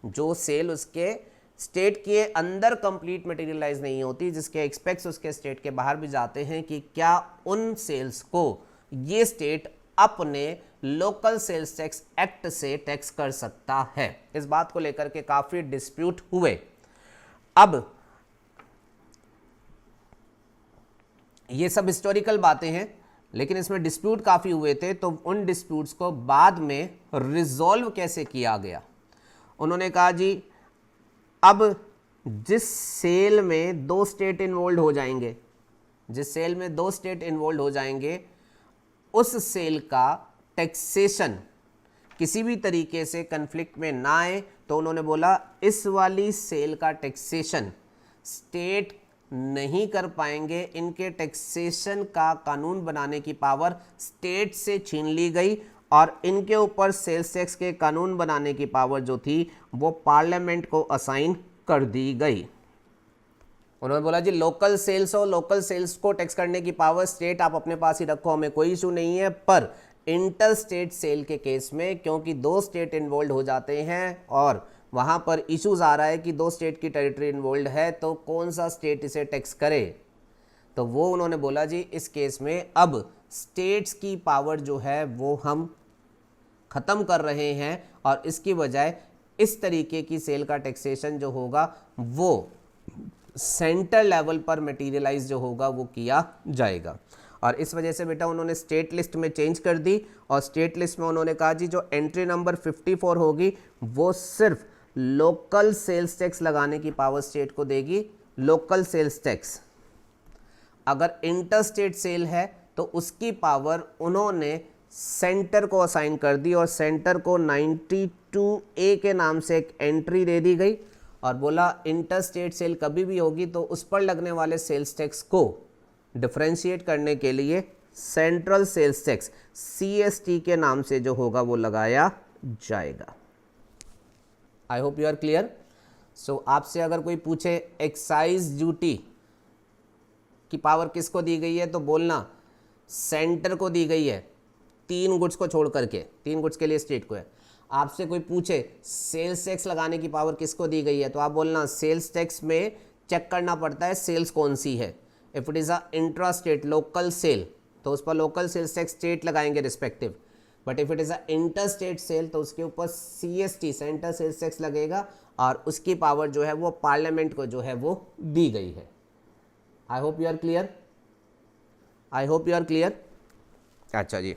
जो सेल उसके स्टेट के अंदर कंप्लीट मटेरियलाइज नहीं होती, जिसके एक्सपेक्ट्स उसके स्टेट के बाहर भी जाते हैं, कि क्या उन सेल्स को ये स्टेट अपने लोकल सेल्स टैक्स एक्ट से टैक्स कर सकता है। इस बात को लेकर के काफी डिस्प्यूट हुए। अब ये सब हिस्टोरिकल बातें हैं, लेकिन इसमें डिस्प्यूट काफी हुए थे, तो उन डिस्प्यूट्स को बाद में रिजॉल्व कैसे किया गया। उन्होंने कहा जी अब जिस सेल में दो स्टेट इन्वॉल्व हो जाएंगे, जिस सेल में दो स्टेट इन्वॉल्व हो जाएंगे, उस सेल का टैक्सेशन किसी भी तरीके से कन्फ्लिक्ट में ना आए, तो उन्होंने बोला इस वाली सेल का टैक्सेशन स्टेट नहीं कर पाएंगे, इनके टैक्सेशन का कानून बनाने की पावर स्टेट से छीन ली गई और इनके ऊपर सेल्स टैक्स के कानून बनाने की पावर जो थी वो पार्लियामेंट को असाइन कर दी गई। उन्होंने बोला जी लोकल सेल्स हो, लोकल सेल्स को टैक्स करने की पावर स्टेट आप अपने पास ही रखो, हमें कोई इशू नहीं है, पर इंटर स्टेट सेल के केस में क्योंकि दो स्टेट इन्वॉल्व हो जाते हैं और वहाँ पर इश्यूज आ रहा है कि दो स्टेट की टेरिटरी इन्वॉल्व है, तो कौन सा स्टेट इसे टैक्स करे, तो वो उन्होंने बोला जी इस केस में अब स्टेट्स की पावर जो है वो हम ख़त्म कर रहे हैं और इसकी बजाय इस तरीके की सेल का टैक्सेशन जो होगा वो सेंटर लेवल पर मटेरियलाइज जो होगा वो किया जाएगा। और इस वजह से बेटा उन्होंने स्टेट लिस्ट में चेंज कर दी और स्टेट लिस्ट में उन्होंने कहा जी जो एंट्री नंबर 54 होगी वो सिर्फ लोकल सेल्स टैक्स लगाने की पावर स्टेट को देगी, लोकल सेल्स टैक्स। अगर इंटर स्टेट सेल है तो उसकी पावर उन्होंने सेंटर को असाइन कर दी और सेंटर को 92A के नाम से एक एंट्री दे दी गई और बोला इंटर स्टेट सेल कभी भी होगी तो उस पर लगने वाले सेल्स टैक्स को डिफरेंशिएट करने के लिए सेंट्रल सेल्स टैक्स CST के नाम से जो होगा वो लगाया जाएगा। I hope you are clear. So आपसे अगर कोई पूछे एक्साइज ड्यूटी की पावर किसको दी गई है तो बोलना सेंटर को दी गई है, 3 गुड्स को छोड़ करके, 3 गुड्स के लिए स्टेट को है। आपसे कोई पूछे सेल्स टैक्स लगाने की पावर किसको दी गई है तो आप बोलना सेल्स टैक्स में चेक करना पड़ता है सेल्स कौन सी है। If it is a intra state local sale तो उस पर लोकल सेल्स टैक्स स्टेट लगाएंगे respective, but if it is a inter state sale तो उसके ऊपर CST सेंटर सेल्स टैक्स लगेगा और उसकी पावर जो है वो पार्लियामेंट को जो है वो दी गई है। I hope you are clear, I hope you are clear. अच्छा जी,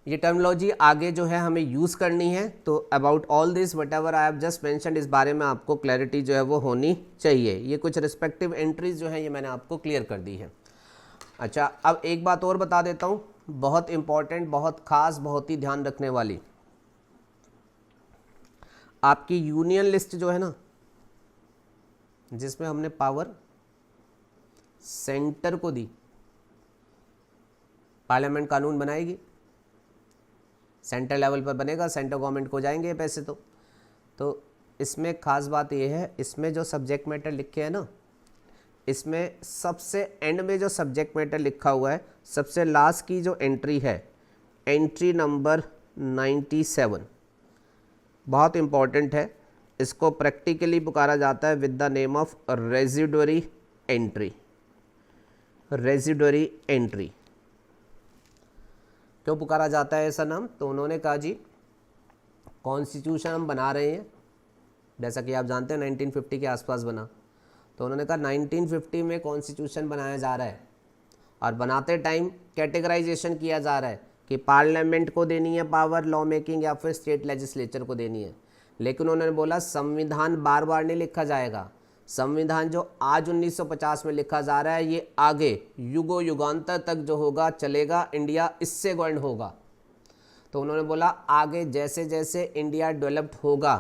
ये टर्मिनोलॉजी आगे जो है हमें यूज़ करनी है, तो about all this what ever I have just mentioned इस बारे में आपको क्लैरिटी जो है वो होनी चाहिए। ये कुछ रिस्पेक्टिव एंट्रीज जो है ये मैंने आपको क्लियर कर दी है। अच्छा, अब एक बात और बता देता हूँ, बहुत इंपॉर्टेंट, बहुत खास, बहुत ही ध्यान रखने वाली। आपकी यूनियन लिस्ट जो है ना, जिसमें हमने पावर सेंटर को दी, पार्लियामेंट कानून बनाएगी, सेंटर लेवल पर बनेगा, सेंटर गवर्नमेंट को जाएंगे पैसे। तो इसमें खास बात यह है, इसमें जो सब्जेक्ट मैटर लिखे हैं ना, इसमें सबसे एंड में जो सब्जेक्ट मैटर लिखा हुआ है, सबसे लास्ट की जो एंट्री है, एंट्री नंबर 97, बहुत इम्पॉर्टेंट है। इसको प्रैक्टिकली पुकारा जाता है with the name of residuary entry. Residuary entry. क्यों पुकारा जाता है ऐसा नाम? तो उन्होंने कहा जी कॉन्स्टिट्यूशन हम बना रहे हैं, जैसा कि आप जानते हैं 1950 के आसपास बना, तो उन्होंने कहा 1950 में कॉन्स्टिट्यूशन बनाया जा रहा है और बनाते टाइम कैटेगराइजेशन किया जा रहा है कि पार्लियामेंट को देनी है पावर लॉ मेकिंग या फिर स्टेट लेजिस्लेचर को देनी है। लेकिन उन्होंने बोला संविधान बार बार नहीं लिखा जाएगा, संविधान जो आज 1950 में लिखा जा रहा है ये आगे युगों युगांतर तक जो होगा चलेगा, इंडिया इससे गवर्न होगा। तो उन्होंने बोला आगे जैसे जैसे इंडिया डेवलप्ड होगा,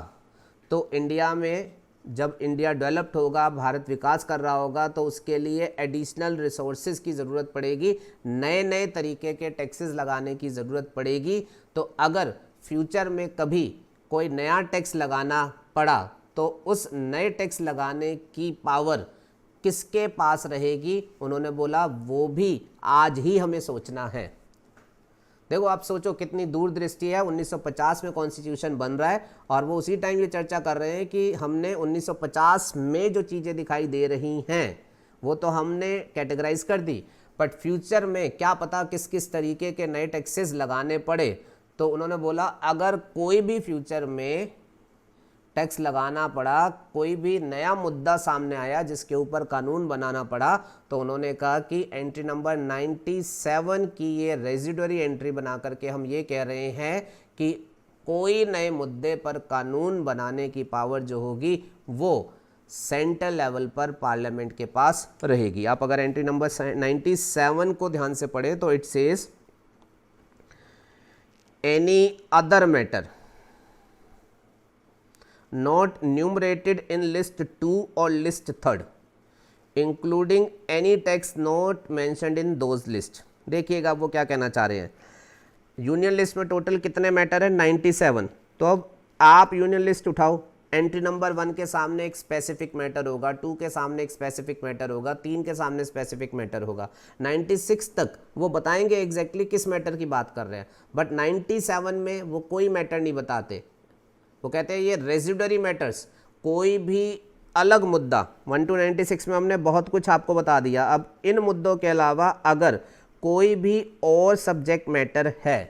तो इंडिया में जब इंडिया डेवलप्ड होगा, भारत विकास कर रहा होगा, तो उसके लिए एडिशनल रिसोर्सेज की ज़रूरत पड़ेगी, नए नए तरीके के टैक्सेस लगाने की ज़रूरत पड़ेगी। तो अगर फ्यूचर में कभी कोई नया टैक्स लगाना पड़ा तो उस नए टैक्स लगाने की पावर किसके पास रहेगी? उन्होंने बोला वो भी आज ही हमें सोचना है। देखो आप सोचो कितनी दूरदृष्टि है, 1950 में कॉन्स्टिट्यूशन बन रहा है और वो उसी टाइम ये चर्चा कर रहे हैं कि हमने 1950 में जो चीज़ें दिखाई दे रही हैं वो तो हमने कैटेगराइज कर दी, बट फ्यूचर में क्या पता किस किस तरीके के नए टैक्सेस लगाने पड़े। तो उन्होंने बोला अगर कोई भी फ्यूचर में टैक्स लगाना पड़ा, कोई भी नया मुद्दा सामने आया जिसके ऊपर कानून बनाना पड़ा, तो उन्होंने कहा कि एंट्री नंबर 97 की ये रेजिडरी एंट्री बना करके हम ये कह रहे हैं कि कोई नए मुद्दे पर कानून बनाने की पावर जो होगी वो सेंट्रल लेवल पर पार्लियामेंट के पास रहेगी। आप अगर एंट्री नंबर 97 को ध्यान से पढ़े तो it says any other matter not enumerated in list 2 or list 3 including any tax not mentioned in those list। देखिएगा वो क्या कहना चाह रहे हैं। यूनियन लिस्ट में टोटल कितने मैटर है? 97। तो अब आप यूनियन लिस्ट उठाओ, एंट्री नंबर 1 के सामने एक स्पेसिफिक मैटर होगा, 2 के सामने एक स्पेसिफिक मैटर होगा, 3 के सामने स्पेसिफिक मैटर होगा, 96 तक वो बताएंगे एग्जैक्टली किस मैटर की बात कर रहे हैं, बट 97 में वो कोई मैटर नहीं बताते। वो कहते हैं ये रेजिडरी मैटर्स, कोई भी अलग मुद्दा, 1 to 96 में हमने बहुत कुछ आपको बता दिया। अब इन मुद्दों के अलावा अगर कोई भी और सब्जेक्ट मैटर है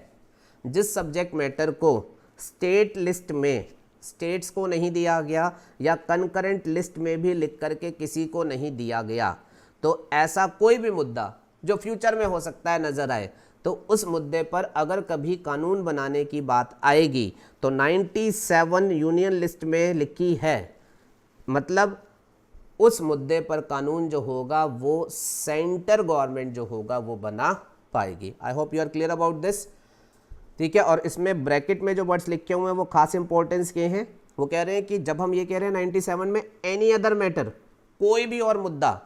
जिस सब्जेक्ट मैटर को स्टेट लिस्ट में स्टेट्स को नहीं दिया गया या कंकरेंट लिस्ट में भी लिख करके किसी को नहीं दिया गया, तो ऐसा कोई भी मुद्दा जो फ्यूचर में हो सकता है नज़र आए, तो उस मुद्दे पर अगर कभी कानून बनाने की बात आएगी तो 97 यूनियन लिस्ट में लिखी है, मतलब उस मुद्दे पर कानून जो होगा वो सेंटर गवर्नमेंट जो होगा वो बना पाएगी। I hope you are clear about this. ठीक है, और इसमें ब्रैकेट में जो वर्ड्स लिखे हुए हैं वो खास इंपॉर्टेंस के हैं। वो कह रहे हैं कि जब हम ये कह रहे हैं 97 में एनी अदर मैटर, कोई भी और मुद्दा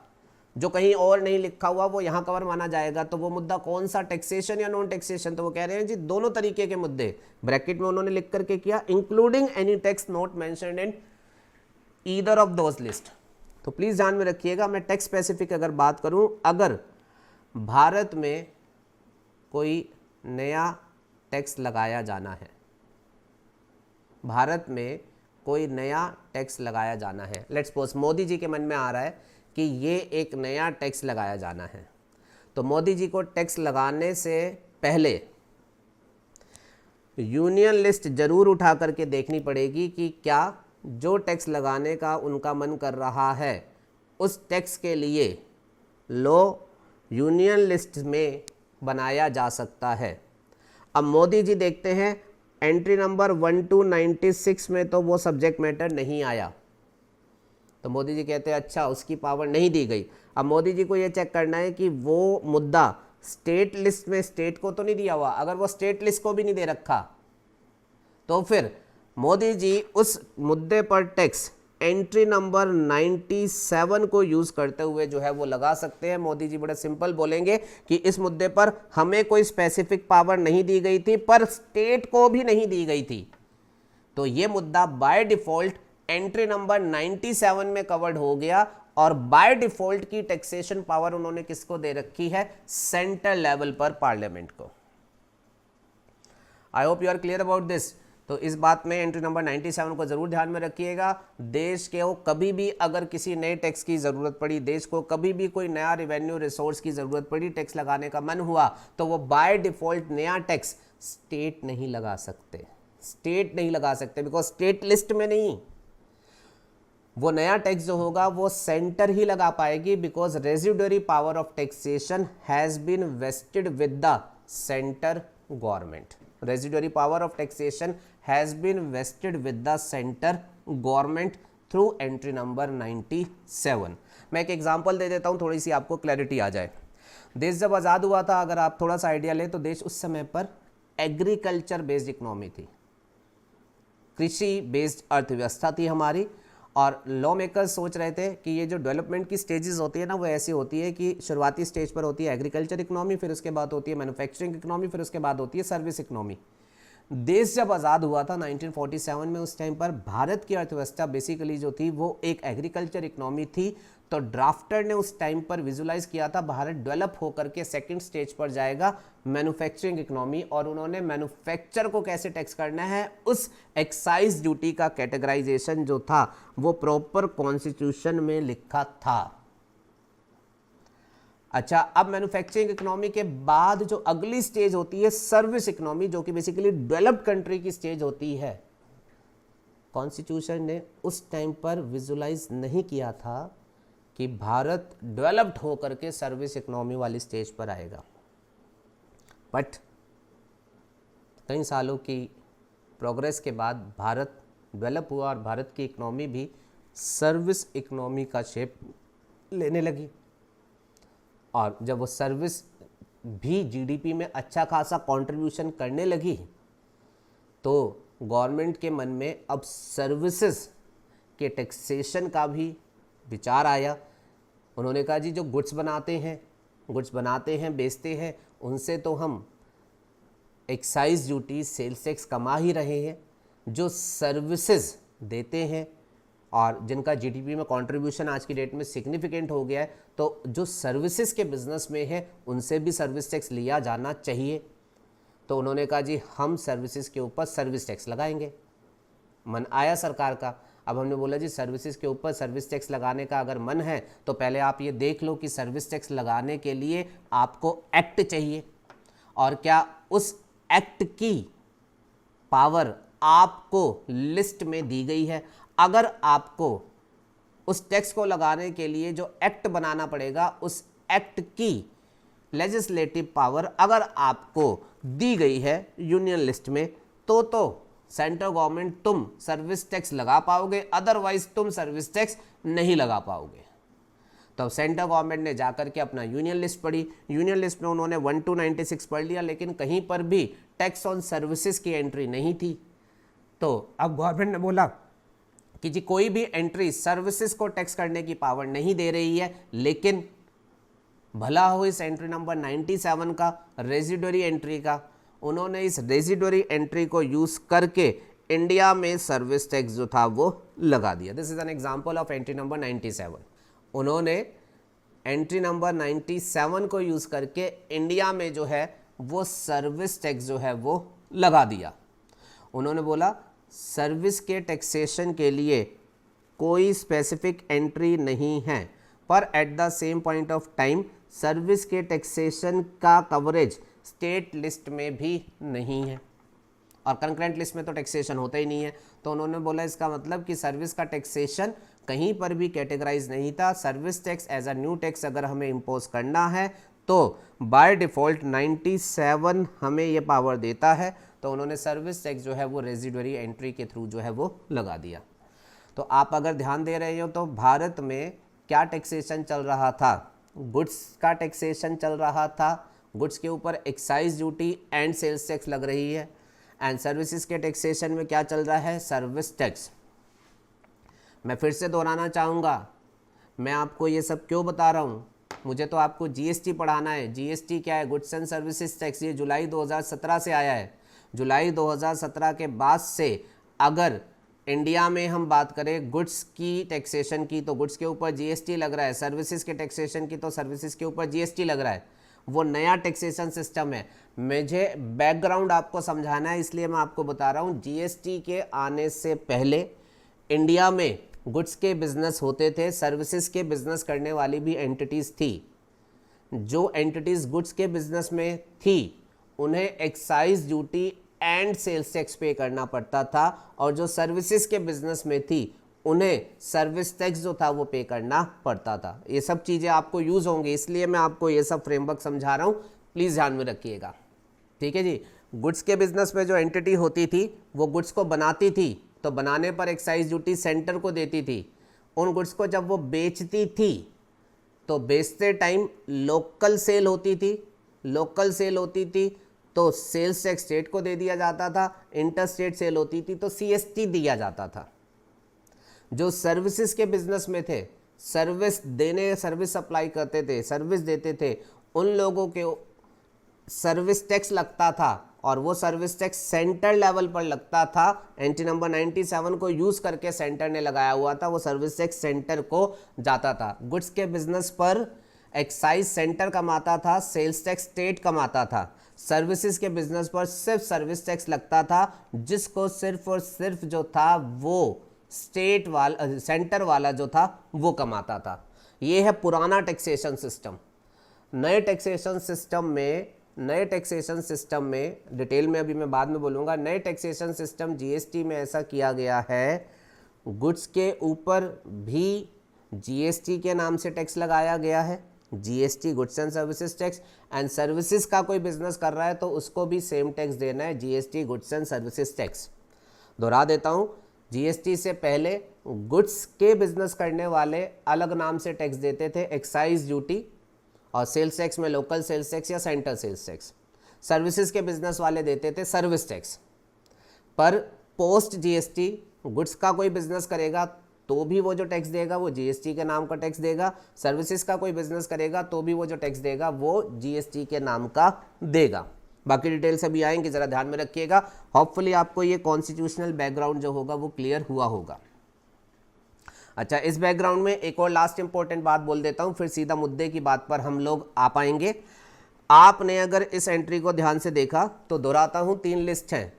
जो कहीं और नहीं लिखा हुआ वो यहाँ कवर माना जाएगा, तो वो मुद्दा कौन सा, टैक्सेशन या नॉन टैक्सेशन? तो वो कह रहे हैं जी दोनों तरीके के मुद्दे, ब्रैकेट में उन्होंने लिख करके किया including any tax not mentioned in either of those list. तो प्लीज़ ध्यान में रखिएगा, मैं टैक्स स्पेसिफिक अगर बात करूं, अगर भारत में कोई नया टैक्स लगाया जाना है, भारत में कोई नया टैक्स लगाया जाना है, लेट्स सपोज मोदी जी के मन में आ रहा है कि ये एक नया टैक्स लगाया जाना है, तो मोदी जी को टैक्स लगाने से पहले यूनियन लिस्ट जरूर उठा करके देखनी पड़ेगी कि क्या जो टैक्स लगाने का उनका मन कर रहा है उस टैक्स के लिए लॉ यूनियन लिस्ट में बनाया जा सकता है। अब मोदी जी देखते हैं एंट्री नंबर 1 to 96 में तो वो सब्जेक्ट मैटर नहीं आया, तो मोदी जी कहते हैं अच्छा उसकी पावर नहीं दी गई। अब मोदी जी को ये चेक करना है कि वो मुद्दा स्टेट लिस्ट में स्टेट को तो नहीं दिया हुआ, अगर वो स्टेट लिस्ट को भी नहीं दे रखा तो फिर मोदी जी उस मुद्दे पर टैक्स एंट्री नंबर 97 को यूज करते हुए जो है वो लगा सकते हैं। मोदी जी बड़े सिंपल बोलेंगे कि इस मुद्दे पर हमें कोई स्पेसिफिक पावर नहीं दी गई थी पर स्टेट को भी नहीं दी गई थी, तो ये मुद्दा बाय डिफॉल्ट एंट्री नंबर 97 में कवर्ड हो गया और बाय डिफॉल्ट की टैक्सेशन पावर उन्होंने किसको दे रखी है? सेंट्रल लेवल पर पार्लियामेंट को। I hope you are clear about this. तो इस बात में एंट्री नंबर 97 को जरूर ध्यान में रखिएगा। देश के को कभी भी अगर किसी नए टैक्स की ज़रूरत पड़ी, देश को कभी भी कोई नया रेवेन्यू रिसोर्स की ज़रूरत पड़ी, टैक्स लगाने का मन हुआ, तो वो बाय डिफ़ॉल्ट नया टैक्स स्टेट नहीं लगा सकते, स्टेट नहीं लगा सकते, बिकॉज स्टेट लिस्ट में नहीं। वो नया टैक्स जो होगा वो सेंटर ही लगा पाएगी, because residuary power of taxation has been vested with the centre government. Residuary power of taxation has been vested with the centre government through entry number 97। मैं एक एग्जांपल दे देता हूँ, थोड़ी सी आपको क्लैरिटी आ जाए। देश जब आज़ाद हुआ था, अगर आप थोड़ा सा आइडिया लें, तो देश उस समय पर एग्रीकल्चर बेस्ड इकोनॉमी थी, कृषि बेस्ड अर्थव्यवस्था थी हमारी। और लॉ मेकर्स सोच रहे थे कि ये जो डेवलपमेंट की स्टेजेस होती है ना, वो ऐसी होती है कि शुरुआती स्टेज पर होती है एग्रीकल्चर इकोनॉमी, फिर उसके बाद होती है मैन्युफैक्चरिंग इकोनॉमी, फिर उसके बाद होती है सर्विस इकोनॉमी। देश जब आज़ाद हुआ था 1947 में, उस टाइम पर भारत की अर्थव्यवस्था बेसिकली जो थी वो एक एग्रीकल्चर इकोनॉमी थी। तो ड्राफ्टर ने उस टाइम पर विजुलाइज किया था भारत डेवलप होकर के सेकंड स्टेज पर जाएगा मैन्युफैक्चरिंग इकोनॉमी, और उन्होंने मैन्युफैक्चर को कैसे टैक्स करना है, उस एक्साइज ड्यूटी का कैटेगराइजेशन जो था वो प्रॉपर कॉन्स्टिट्यूशन में लिखा था। अच्छा, अब मैन्युफैक्चरिंग इकोनॉमी के बाद जो अगली स्टेज होती है सर्विस इकोनॉमी, जो कि बेसिकली डेवलप्ड कंट्री की स्टेज होती है। कॉन्स्टिट्यूशन ने उस टाइम पर विजुलाइज नहीं किया था कि भारत डेवलप्ड होकर के सर्विस इकोनॉमी वाली स्टेज पर आएगा, बट कई सालों की प्रोग्रेस के बाद भारत डेवलप हुआ और भारत की इकोनॉमी भी सर्विस इकोनॉमी का शेप लेने लगी। और जब वो सर्विस भी जीडीपी में अच्छा खासा कंट्रीब्यूशन करने लगी, तो गवर्नमेंट के मन में अब सर्विसेज के टैक्सेशन का भी विचार आया। उन्होंने कहा जी, जो गुड्स बनाते हैं बेचते हैं, उनसे तो हम एक्साइज ड्यूटी सेल्स टैक्स कमा ही रहे हैं। जो सर्विसेज देते हैं और जिनका जीडीपी में कंट्रीब्यूशन आज की डेट में सिग्निफिकेंट हो गया है, तो जो सर्विसेज के बिजनेस में है उनसे भी सर्विस टैक्स लिया जाना चाहिए। तो उन्होंने कहा जी, हम सर्विसेज के ऊपर सर्विस टैक्स लगाएंगे। मन आया सरकार का। अब हमने बोला जी, सर्विसेज के ऊपर सर्विस टैक्स लगाने का अगर मन है तो पहले आप ये देख लो कि सर्विस टैक्स लगाने के लिए आपको एक्ट चाहिए, और क्या उस एक्ट की पावर आपको लिस्ट में दी गई है। अगर आपको उस टैक्स को लगाने के लिए जो एक्ट बनाना पड़ेगा, उस एक्ट की लेजिस्लेटिव पावर अगर आपको दी गई है यूनियन लिस्ट में, तो सेंट्रल गवर्नमेंट तुम सर्विस टैक्स लगा पाओगे, अदरवाइज तुम सर्विस टैक्स नहीं लगा पाओगे। तो सेंट्रल गवर्नमेंट ने जाकर के अपना यूनियन लिस्ट पढ़ी, यूनियन लिस्ट में उन्होंने 1 to 96 पढ़ लिया, लेकिन कहीं पर भी टैक्स ऑन सर्विसेज की एंट्री नहीं थी। तो अब गवर्नमेंट ने बोला कि जी, कोई भी एंट्री सर्विसेज को टैक्स करने की पावर नहीं दे रही है, लेकिन भला हो इस एंट्री नंबर 97 का, रेजिडुअरी एंट्री का, उन्होंने इस रेजिडुअरी एंट्री को यूज करके इंडिया में सर्विस टैक्स जो था वो लगा दिया। This is an example of entry number 97। उन्होंने एंट्री नंबर 97 को यूज करके इंडिया में जो है वो सर्विस टैक्स जो है वो लगा दिया। उन्होंने बोला सर्विस के टैक्सेशन के लिए कोई स्पेसिफिक एंट्री नहीं है, पर at the same point of time service के टैक्सेशन का कवरेज स्टेट लिस्ट में भी नहीं है, और कंकरेंट लिस्ट में तो टैक्सेशन होता ही नहीं है। तो उन्होंने बोला इसका मतलब कि सर्विस का टैक्सेशन कहीं पर भी कैटेगराइज नहीं था। Service tax as a new tax अगर हमें इम्पोज करना है तो बाय डिफ़ॉल्ट 97 हमें ये पावर देता है। तो उन्होंने सर्विस टैक्स जो है वो रेजिडुअरी एंट्री के थ्रू जो है वो लगा दिया। तो आप अगर ध्यान दे रहे हो तो भारत में क्या टैक्सेशन चल रहा था, गुड्स का टैक्सेशन चल रहा था, गुड्स के ऊपर excise duty and sales tax लग रही है, एंड सर्विसेज के टैक्सेशन में क्या चल रहा है, सर्विस टैक्स। मैं फिर से दोहराना चाहूँगा, मैं आपको ये सब क्यों बता रहा हूँ, मुझे तो आपको जीएसटी पढ़ाना है। जीएसटी क्या है, गुड्स एंड सर्विसेज टैक्स। ये जुलाई 2017 से आया है। जुलाई 2017 के बाद से अगर इंडिया में हम बात करें गुड्स की टैक्सेशन की तो गुड्स के ऊपर जीएसटी लग रहा है, सर्विसेज के टैक्सेशन की तो सर्विसेज के ऊपर जीएसटी लग रहा है। वो नया टैक्सेशन सिस्टम है। मुझे बैकग्राउंड आपको समझाना है, इसलिए मैं आपको बता रहा हूँ। जीएसटी के आने से पहले इंडिया में गुड्स के बिजनेस होते थे, सर्विसेज के बिजनेस करने वाली भी एंटिटीज़ थी। जो एंटिटीज़ गुड्स के बिजनेस में थी उन्हें excise duty and sales tax pay करना पड़ता था, और जो सर्विसेज के बिजनेस में थी उन्हें सर्विस टैक्स जो था वो पे करना पड़ता था। ये सब चीज़ें आपको यूज़ होंगी, इसलिए मैं आपको ये सब फ्रेमवर्क समझा रहा हूँ, प्लीज़ ध्यान में रखिएगा। ठीक है जी। गुड्स के बिजनेस में जो एंटिटी होती थी वो गुड्स को बनाती थी, तो बनाने पर एक्साइज ड्यूटी सेंटर को देती थी। उन गुड्स को जब वो बेचती थी तो बेचते टाइम लोकल सेल होती थी, लोकल सेल होती थी तो सेल्स टैक्स स्टेट को दे दिया जाता था। इंटर स्टेट सेल होती थी तो सीएसटी दिया जाता था। जो सर्विसेज के बिजनेस में थे, सर्विस सप्लाई करते थे, सर्विस देते थे, उन लोगों के सर्विस टैक्स लगता था, और वो सर्विस टैक्स सेंटर लेवल पर लगता था। एंटी नंबर 97 को यूज करके सेंटर ने लगाया हुआ था, वो सर्विस टैक्स सेंटर को जाता था। गुड्स के बिजनेस पर एक्साइज सेंटर कमाता था, सेल्स टैक्स स्टेट कमाता था। सर्विसेज के बिजनेस पर सिर्फ सर्विस टैक्स लगता था, जिसको सिर्फ और सिर्फ जो था वो स्टेट वाला, सेंटर वाला जो था वो कमाता था। ये है पुराना टैक्सेशन सिस्टम। नए टैक्सेशन सिस्टम में डिटेल में अभी मैं बाद में बोलूँगा। नए टैक्सेशन सिस्टम जीएसटी में ऐसा किया गया है, गुड्स के ऊपर भी जीएसटी के नाम से टैक्स लगाया गया है, GST goods and services tax. And services का कोई बिजनेस कर रहा है तो उसको भी सेम टैक्स देना है, GST goods and services tax. दोहरा देता हूँ, जीएसटी से पहले गुड्स के बिजनेस करने वाले अलग नाम से टैक्स देते थे, एक्साइज ड्यूटी, और सेल्स टैक्स में लोकल सेल्स टैक्स या सेंटर सेल्स टैक्स। सर्विसेज के बिजनेस वाले देते थे सर्विस टैक्स। पर पोस्ट जीएसटी गुड्स का कोई बिजनेस करेगा तो भी वो जो टैक्स देगा वो जीएसटी के नाम का टैक्स देगा, सर्विसेज का कोई बिजनेस करेगा तो भी वो जो टैक्स देगा वो जीएसटी के नाम का देगा। बाकी डिटेल्स अभी आएंगे, जरा ध्यान में रखिएगा। होपफुली आपको ये कॉन्स्टिट्यूशनल बैकग्राउंड जो होगा वो क्लियर हुआ होगा। अच्छा, इस बैकग्राउंड में एक और लास्ट इंपॉर्टेंट बात बोल देता हूं, फिर सीधा मुद्दे की बात पर हम लोग आ पाएंगे। आपने अगर इस एंट्री को ध्यान से देखा तो दोहराता हूं, 3 लिस्ट हैं,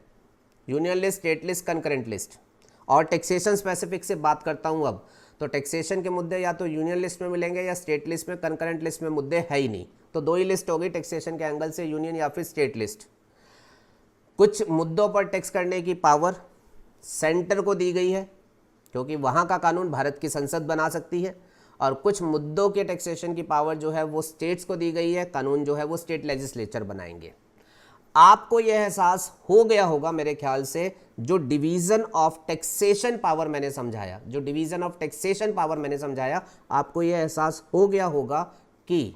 union list, state list, concurrent list. और टैक्सेशन स्पेसिफिक से बात करता हूं अब, तो टैक्सेशन के मुद्दे या तो यूनियन लिस्ट में मिलेंगे या स्टेट लिस्ट में, कंकरेंट लिस्ट में मुद्दे है ही नहीं। तो 2 ही लिस्ट हो गई टैक्सेशन के एंगल से, यूनियन या फिर स्टेट लिस्ट। कुछ मुद्दों पर टैक्स करने की पावर सेंटर को दी गई है, क्योंकि वहाँ का कानून भारत की संसद बना सकती है, और कुछ मुद्दों के टैक्सेशन की पावर जो है वो स्टेट्स को दी गई है, कानून जो है वो स्टेट लेजिस्लेचर बनाएंगे। आपको यह एहसास हो गया होगा मेरे ख्याल से, जो डिवीजन ऑफ टैक्सेशन पावर मैंने समझाया, आपको यह एहसास हो गया होगा कि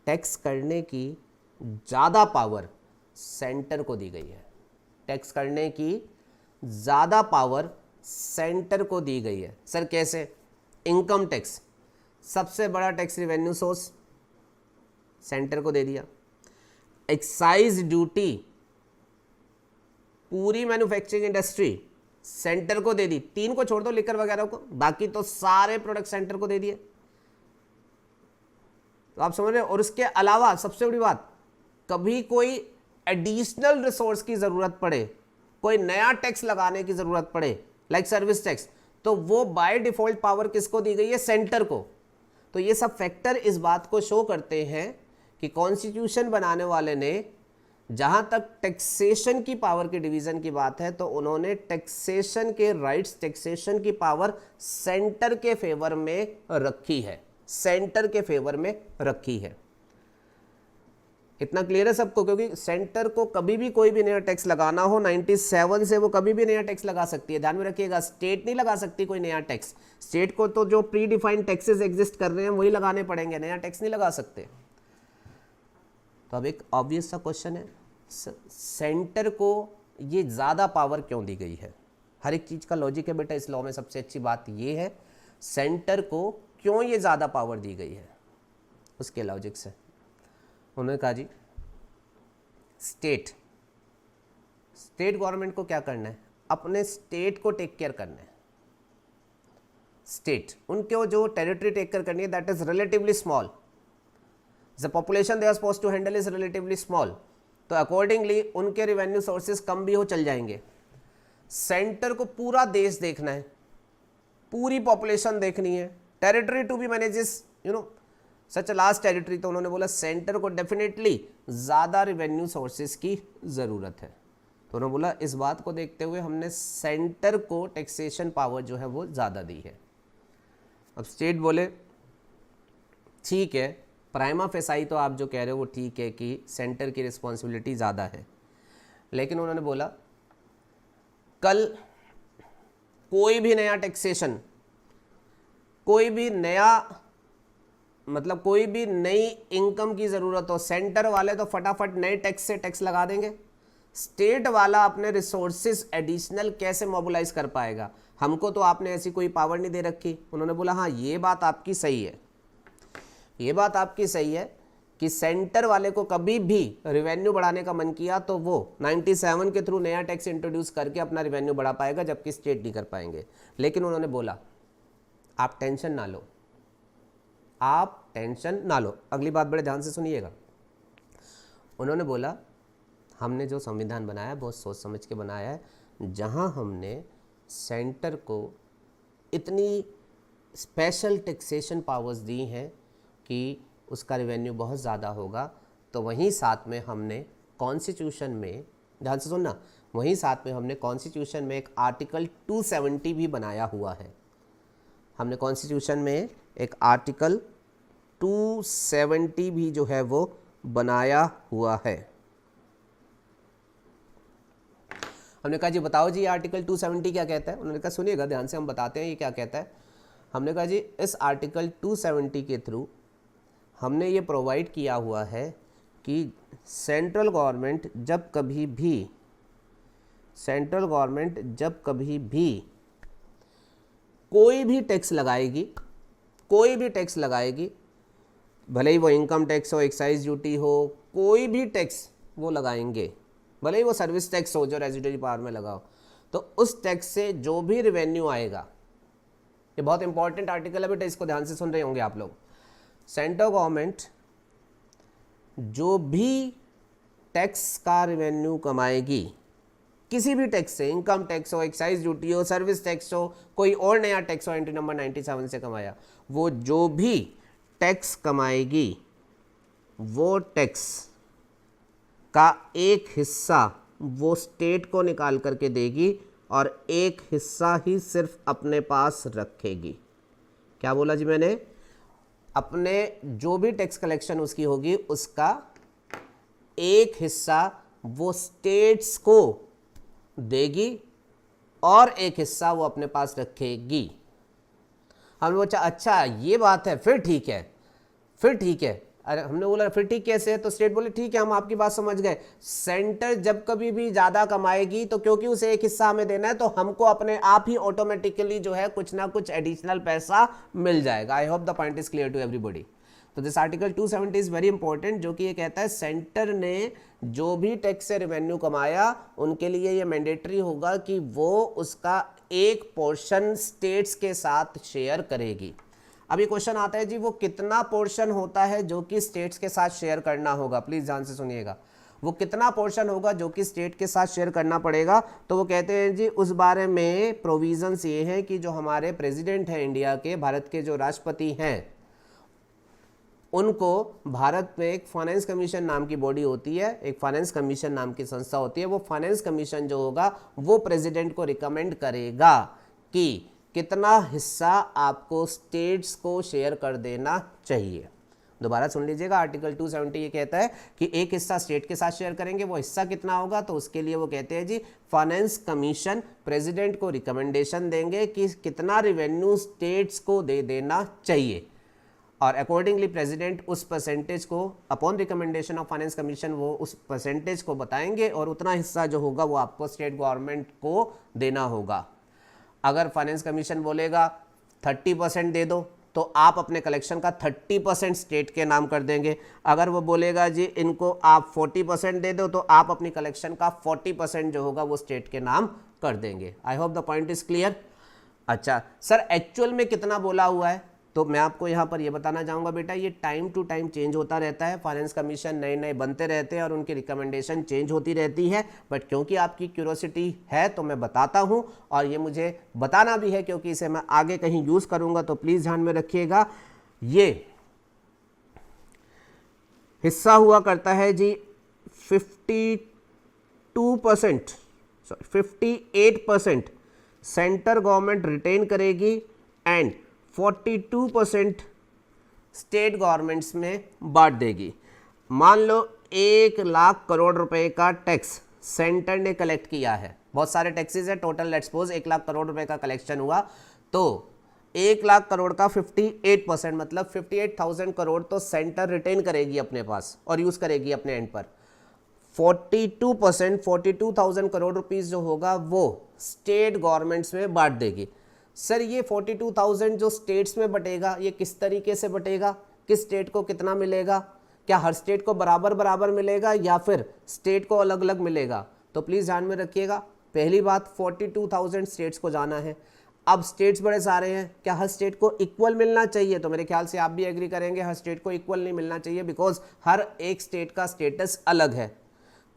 टैक्स करने की ज़्यादा पावर सेंटर को दी गई है। टैक्स करने की ज़्यादा पावर सेंटर को दी गई है। सर कैसे? इनकम टैक्स सबसे बड़ा टैक्स रिवेन्यू सोर्स सेंटर को दे दिया। एक्साइज ड्यूटी पूरी मैन्युफैक्चरिंग इंडस्ट्री सेंटर को दे दी, 3 को छोड़ दो, लिकर वगैरह को, बाकी तो सारे प्रोडक्ट सेंटर को दे दिए। तो आप समझ रहे हो। और उसके अलावा सबसे बड़ी बात, कभी कोई एडिशनल रिसोर्स की जरूरत पड़े, कोई नया टैक्स लगाने की जरूरत पड़े, लाइक सर्विस टैक्स, तो वो बाय डिफॉल्ट पावर किसको दी गई है? सेंटर को। तो ये सब फैक्टर इस बात को शो करते हैं कि कॉन्स्टिट्यूशन बनाने वाले ने, जहां तक टैक्सेशन की पावर के डिवीजन की बात है, तो उन्होंने टैक्सेशन के राइट्स, टैक्सेशन की पावर सेंटर के फेवर में रखी है, सेंटर के फेवर में रखी है। इतना क्लियर है सबको? क्योंकि सेंटर को कभी भी कोई भी नया टैक्स लगाना हो, 97 से वो कभी भी नया टैक्स लगा सकती है, ध्यान में रखिएगा। स्टेट नहीं लगा सकती कोई नया टैक्स, स्टेट को तो जो प्री डिफाइंड टैक्सेस एग्जिस्ट कर रहे हैं वही लगाने पड़ेंगे, नया टैक्स नहीं लगा सकते। तो अब एक ऑब्वियस सा क्वेश्चन है, सेंटर को ये ज़्यादा पावर क्यों दी गई है? हर एक चीज़ का लॉजिक है बेटा, इस लॉ में सबसे अच्छी बात ये है, सेंटर को क्यों ये ज़्यादा पावर दी गई है, उसके लॉजिक से। उन्होंने कहा जी, स्टेट गवर्नमेंट को क्या करना है? अपने स्टेट को टेक केयर करना है। स्टेट उनको जो टेरिटरी टेक केयर करनी है, that is relatively small. The population they are suppose to handle is relatively small, तो अकॉर्डिंगली उनके रिवेन्यू सोर्सेज कम भी हो चल जाएंगे। सेंटर को पूरा देश देखना है, पूरी पॉपुलेशन देखनी है, territory to be manages such a large territory, तो उन्होंने बोला सेंटर को डेफिनेटली ज़्यादा रिवेन्यू सोर्सेज की ज़रूरत है। तो उन्होंने बोला इस बात को देखते हुए हमने सेंटर को टैक्सेशन पावर जो है वो ज़्यादा दी है। अब स्टेट बोले ठीक है, प्राइमा फेसाई तो आप जो कह रहे हो वो ठीक है कि सेंटर की रिस्पॉन्सिबिलिटी ज़्यादा है, लेकिन उन्होंने बोला कल कोई भी नया टैक्सेशन, कोई भी नया मतलब कोई भी नई इनकम की ज़रूरत हो, सेंटर वाले तो फटाफट नए टैक्स से टैक्स लगा देंगे, स्टेट वाला अपने रिसोर्सेज एडिशनल कैसे मोबिलाइज कर पाएगा? हमको तो आपने ऐसी कोई पावर नहीं दे रखी। उन्होंने बोला हाँ ये बात आपकी सही है, ये बात आपकी सही है कि सेंटर वाले को कभी भी रिवेन्यू बढ़ाने का मन किया तो वो 97 के थ्रू नया टैक्स इंट्रोड्यूस करके अपना रिवेन्यू बढ़ा पाएगा, जबकि स्टेट नहीं कर पाएंगे। लेकिन उन्होंने बोला आप टेंशन ना लो, आप टेंशन ना लो। अगली बात बड़े ध्यान से सुनिएगा। उन्होंने बोला हमने जो संविधान बनाया है बहुत सोच समझ के बनाया है, जहां हमने सेंटर को इतनी स्पेशल टैक्सेशन पावर्स दी हैं कि उसका रिवेन्यू बहुत ज़्यादा होगा, तो वहीं साथ में हमने कॉन्स्टिट्यूशन में, ध्यान से सुनना, वहीं साथ में हमने कॉन्स्टिट्यूशन में एक आर्टिकल 270 भी बनाया हुआ है। हमने कॉन्स्टिट्यूशन में एक आर्टिकल 270 भी जो है वो बनाया हुआ है। हमने कहा जी बताओ जी आर्टिकल 270 क्या कहता है? उन्होंने कहा सुनिएगा ध्यान से, हम बताते हैं ये क्या कहता है। हमने कहा जी इस आर्टिकल 270 के थ्रू हमने ये प्रोवाइड किया हुआ है कि सेंट्रल गवर्नमेंट जब कभी भी कोई भी टैक्स लगाएगी, भले ही वो इनकम टैक्स हो, एक्साइज ड्यूटी हो, कोई भी टैक्स वो लगाएंगे, भले ही वो सर्विस टैक्स हो जो रेजिडेंशियल पावर में लगाओ, तो उस टैक्स से जो भी रिवेन्यू आएगा, ये बहुत इंपॉर्टेंट आर्टिकल है बेटा, इसको ध्यान से सुन रहे होंगे आप लोग। सेंट्रल गवर्नमेंट जो भी टैक्स का रिवेन्यू कमाएगी, किसी भी टैक्स से, इनकम टैक्स हो, एक्साइज ड्यूटी हो, सर्विस टैक्स हो, कोई और नया टैक्स हो एंट्री नंबर 97 से कमाया, वो जो भी टैक्स कमाएगी वो टैक्स का एक हिस्सा वो स्टेट को निकाल करके देगी और एक हिस्सा ही सिर्फ अपने पास रखेगी। क्या बोला जी मैंने? अपने जो भी टैक्स कलेक्शन उसकी होगी उसका एक हिस्सा वो स्टेट्स को देगी और एक हिस्सा वो अपने पास रखेगी। हमने बोला अच्छा ये बात है, फिर ठीक है। अरे हमने बोला फिर ठीक कैसे है? तो स्टेट बोले ठीक है हम आपकी बात समझ गए, सेंटर जब कभी भी ज़्यादा कमाएगी तो क्योंकि उसे एक हिस्सा हमें देना है तो हमको अपने आप ही ऑटोमेटिकली जो है कुछ ना कुछ एडिशनल पैसा मिल जाएगा। I hope the point is clear to everybody. तो this article 270 is very important, जो कि ये कहता है सेंटर ने जो भी टैक्स से रेवेन्यू कमाया उनके लिए ये मैंडेटरी होगा कि वो उसका एक पोर्शन स्टेट्स के साथ शेयर करेगी। अब ये क्वेश्चन आता है जी वो कितना पोर्शन होता है जो कि स्टेट्स के साथ शेयर करना होगा? प्लीज ध्यान से सुनिएगा, वो कितना पोर्शन होगा जो कि स्टेट के साथ शेयर करना पड़ेगा? तो वो कहते हैं जी उस बारे में प्रोविजंस ये हैं कि जो हमारे प्रेसिडेंट हैं इंडिया के, भारत के जो राष्ट्रपति हैं, उनको भारत में एक फाइनेंस कमीशन नाम की बॉडी होती है, एक फाइनेंस कमीशन नाम की संस्था होती है। वो फाइनेंस कमीशन जो होगा वो प्रेसिडेंट को रिकमेंड करेगा कि कितना हिस्सा आपको स्टेट्स को शेयर कर देना चाहिए। दोबारा सुन लीजिएगा, आर्टिकल 270 ये कहता है कि एक हिस्सा स्टेट के साथ शेयर करेंगे, वो हिस्सा कितना होगा? तो उसके लिए वो कहते हैं जी फाइनेंस कमीशन प्रेसिडेंट को रिकमेंडेशन देंगे कि कितना रिवेन्यू स्टेट्स को दे देना चाहिए, और अकॉर्डिंगली प्रेसिडेंट उस परसेंटेज को upon recommendation of finance commission वो उस परसेंटेज को बताएंगे और उतना हिस्सा जो होगा वो आपको स्टेट गवर्नमेंट को देना होगा। अगर फाइनेंस कमीशन बोलेगा 30% दे दो तो आप अपने कलेक्शन का 30% स्टेट के नाम कर देंगे। अगर वो बोलेगा जी इनको आप 40% दे दो तो आप अपनी कलेक्शन का 40% जो होगा वो स्टेट के नाम कर देंगे। आई hope the point is clear. अच्छा सर एक्चुअल में कितना बोला हुआ है? तो मैं आपको यहाँ पर ये बताना चाहूँगा बेटा, ये टाइम टू टाइम चेंज होता रहता है, फाइनेंस कमीशन नए नए बनते रहते हैं और उनकी रिकमेंडेशन चेंज होती रहती है, बट क्योंकि आपकी क्यूरोसिटी है तो मैं बताता हूँ और ये मुझे बताना भी है क्योंकि इसे मैं आगे कहीं यूज़ करूँगा, तो प्लीज़ ध्यान में रखिएगा। ये हिस्सा हुआ करता है जी 58% सेंटर गवर्नमेंट रिटेन करेगी एंड 42% स्टेट गवर्नमेंट्स में बांट देगी। मान लो 1,00,000 करोड़ रुपए का टैक्स सेंटर ने कलेक्ट किया है, बहुत सारे टैक्सेस है, टोटल लेट्स सपोज 1,00,000 करोड़ रुपए का कलेक्शन हुआ, तो 1,00,000 करोड़ का 58% मतलब 58,000 करोड़ तो सेंटर रिटेन करेगी अपने पास और यूज करेगी अपने एंड पर। 42% 42,000 करोड़ रुपीस जो होगा वो स्टेट गवर्नमेंट्स में बांट देगी। सर ये 42,000 जो स्टेट्स में बटेगा ये किस तरीके से बटेगा, किस स्टेट को कितना मिलेगा, क्या हर स्टेट को बराबर बराबर मिलेगा या फिर स्टेट को अलग अलग मिलेगा? तो प्लीज़ ध्यान में रखिएगा, पहली बात 42,000 स्टेट्स को जाना है। अब स्टेट्स बड़े सारे हैं, क्या हर स्टेट को इक्वल मिलना चाहिए? तो मेरे ख्याल से आप भी एग्री करेंगे हर स्टेट को इक्वल नहीं मिलना चाहिए, बिकॉज हर एक स्टेट का स्टेटस अलग है।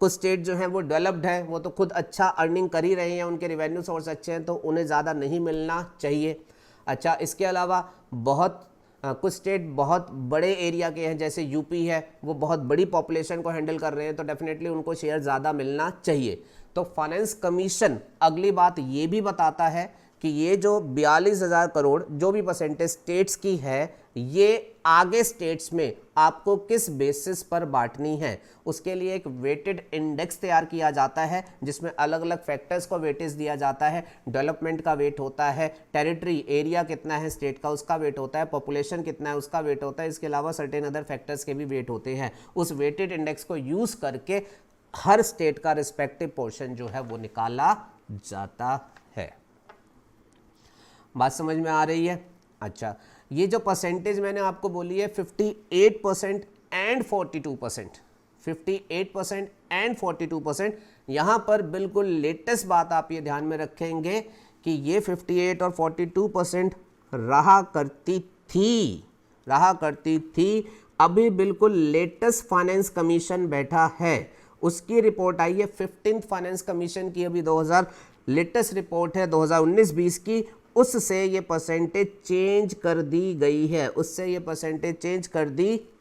कुछ स्टेट जो हैं वो डेवलप्ड है, वो तो खुद अच्छा अर्निंग कर ही रहे हैं, उनके रेवेन्यू सोर्स अच्छे हैं, तो उन्हें ज़्यादा नहीं मिलना चाहिए। अच्छा, इसके अलावा कुछ स्टेट बहुत बड़े एरिया के हैं, जैसे यूपी है, वो बहुत बड़ी पॉपुलेशन को हैंडल कर रहे हैं, तो डेफिनेटली उनको शेयर ज़्यादा मिलना चाहिए। तो फाइनेंस कमीशन अगली बात ये भी बताता है कि ये जो 42,000 करोड़ जो भी परसेंटेज स्टेट्स की है, ये आगे स्टेट्स में आपको किस बेसिस पर बांटनी है, उसके लिए एक वेटेड इंडेक्स तैयार किया जाता है जिसमें अलग अलग फैक्टर्स को वेटेज दिया जाता है। डेवलपमेंट का वेट होता है, टेरिटरी एरिया कितना है स्टेट का उसका वेट होता है, पॉपुलेशन कितना है उसका वेट होता है, इसके अलावा सर्टेन अदर फैक्टर्स के भी वेट होते हैं। उस वेटेड इंडेक्स को यूज़ करके हर स्टेट का रिस्पेक्टिव पोर्शन जो है वो निकाला जाता है। बात समझ में आ रही है? अच्छा, ये जो परसेंटेज मैंने आपको बोली है 58% एंड 42%, 58% एंड 42%, यहाँ पर बिल्कुल लेटेस्ट बात आप ये ध्यान में रखेंगे कि ये 58 और 42% रहा करती थी। अभी बिल्कुल लेटेस्ट फाइनेंस कमीशन बैठा है, उसकी रिपोर्ट आई है 15th फाइनेंस कमीशन की, अभी 2000 लेटेस्ट रिपोर्ट है 2019-20 की, उससे ये परसेंटेज चेंज कर दी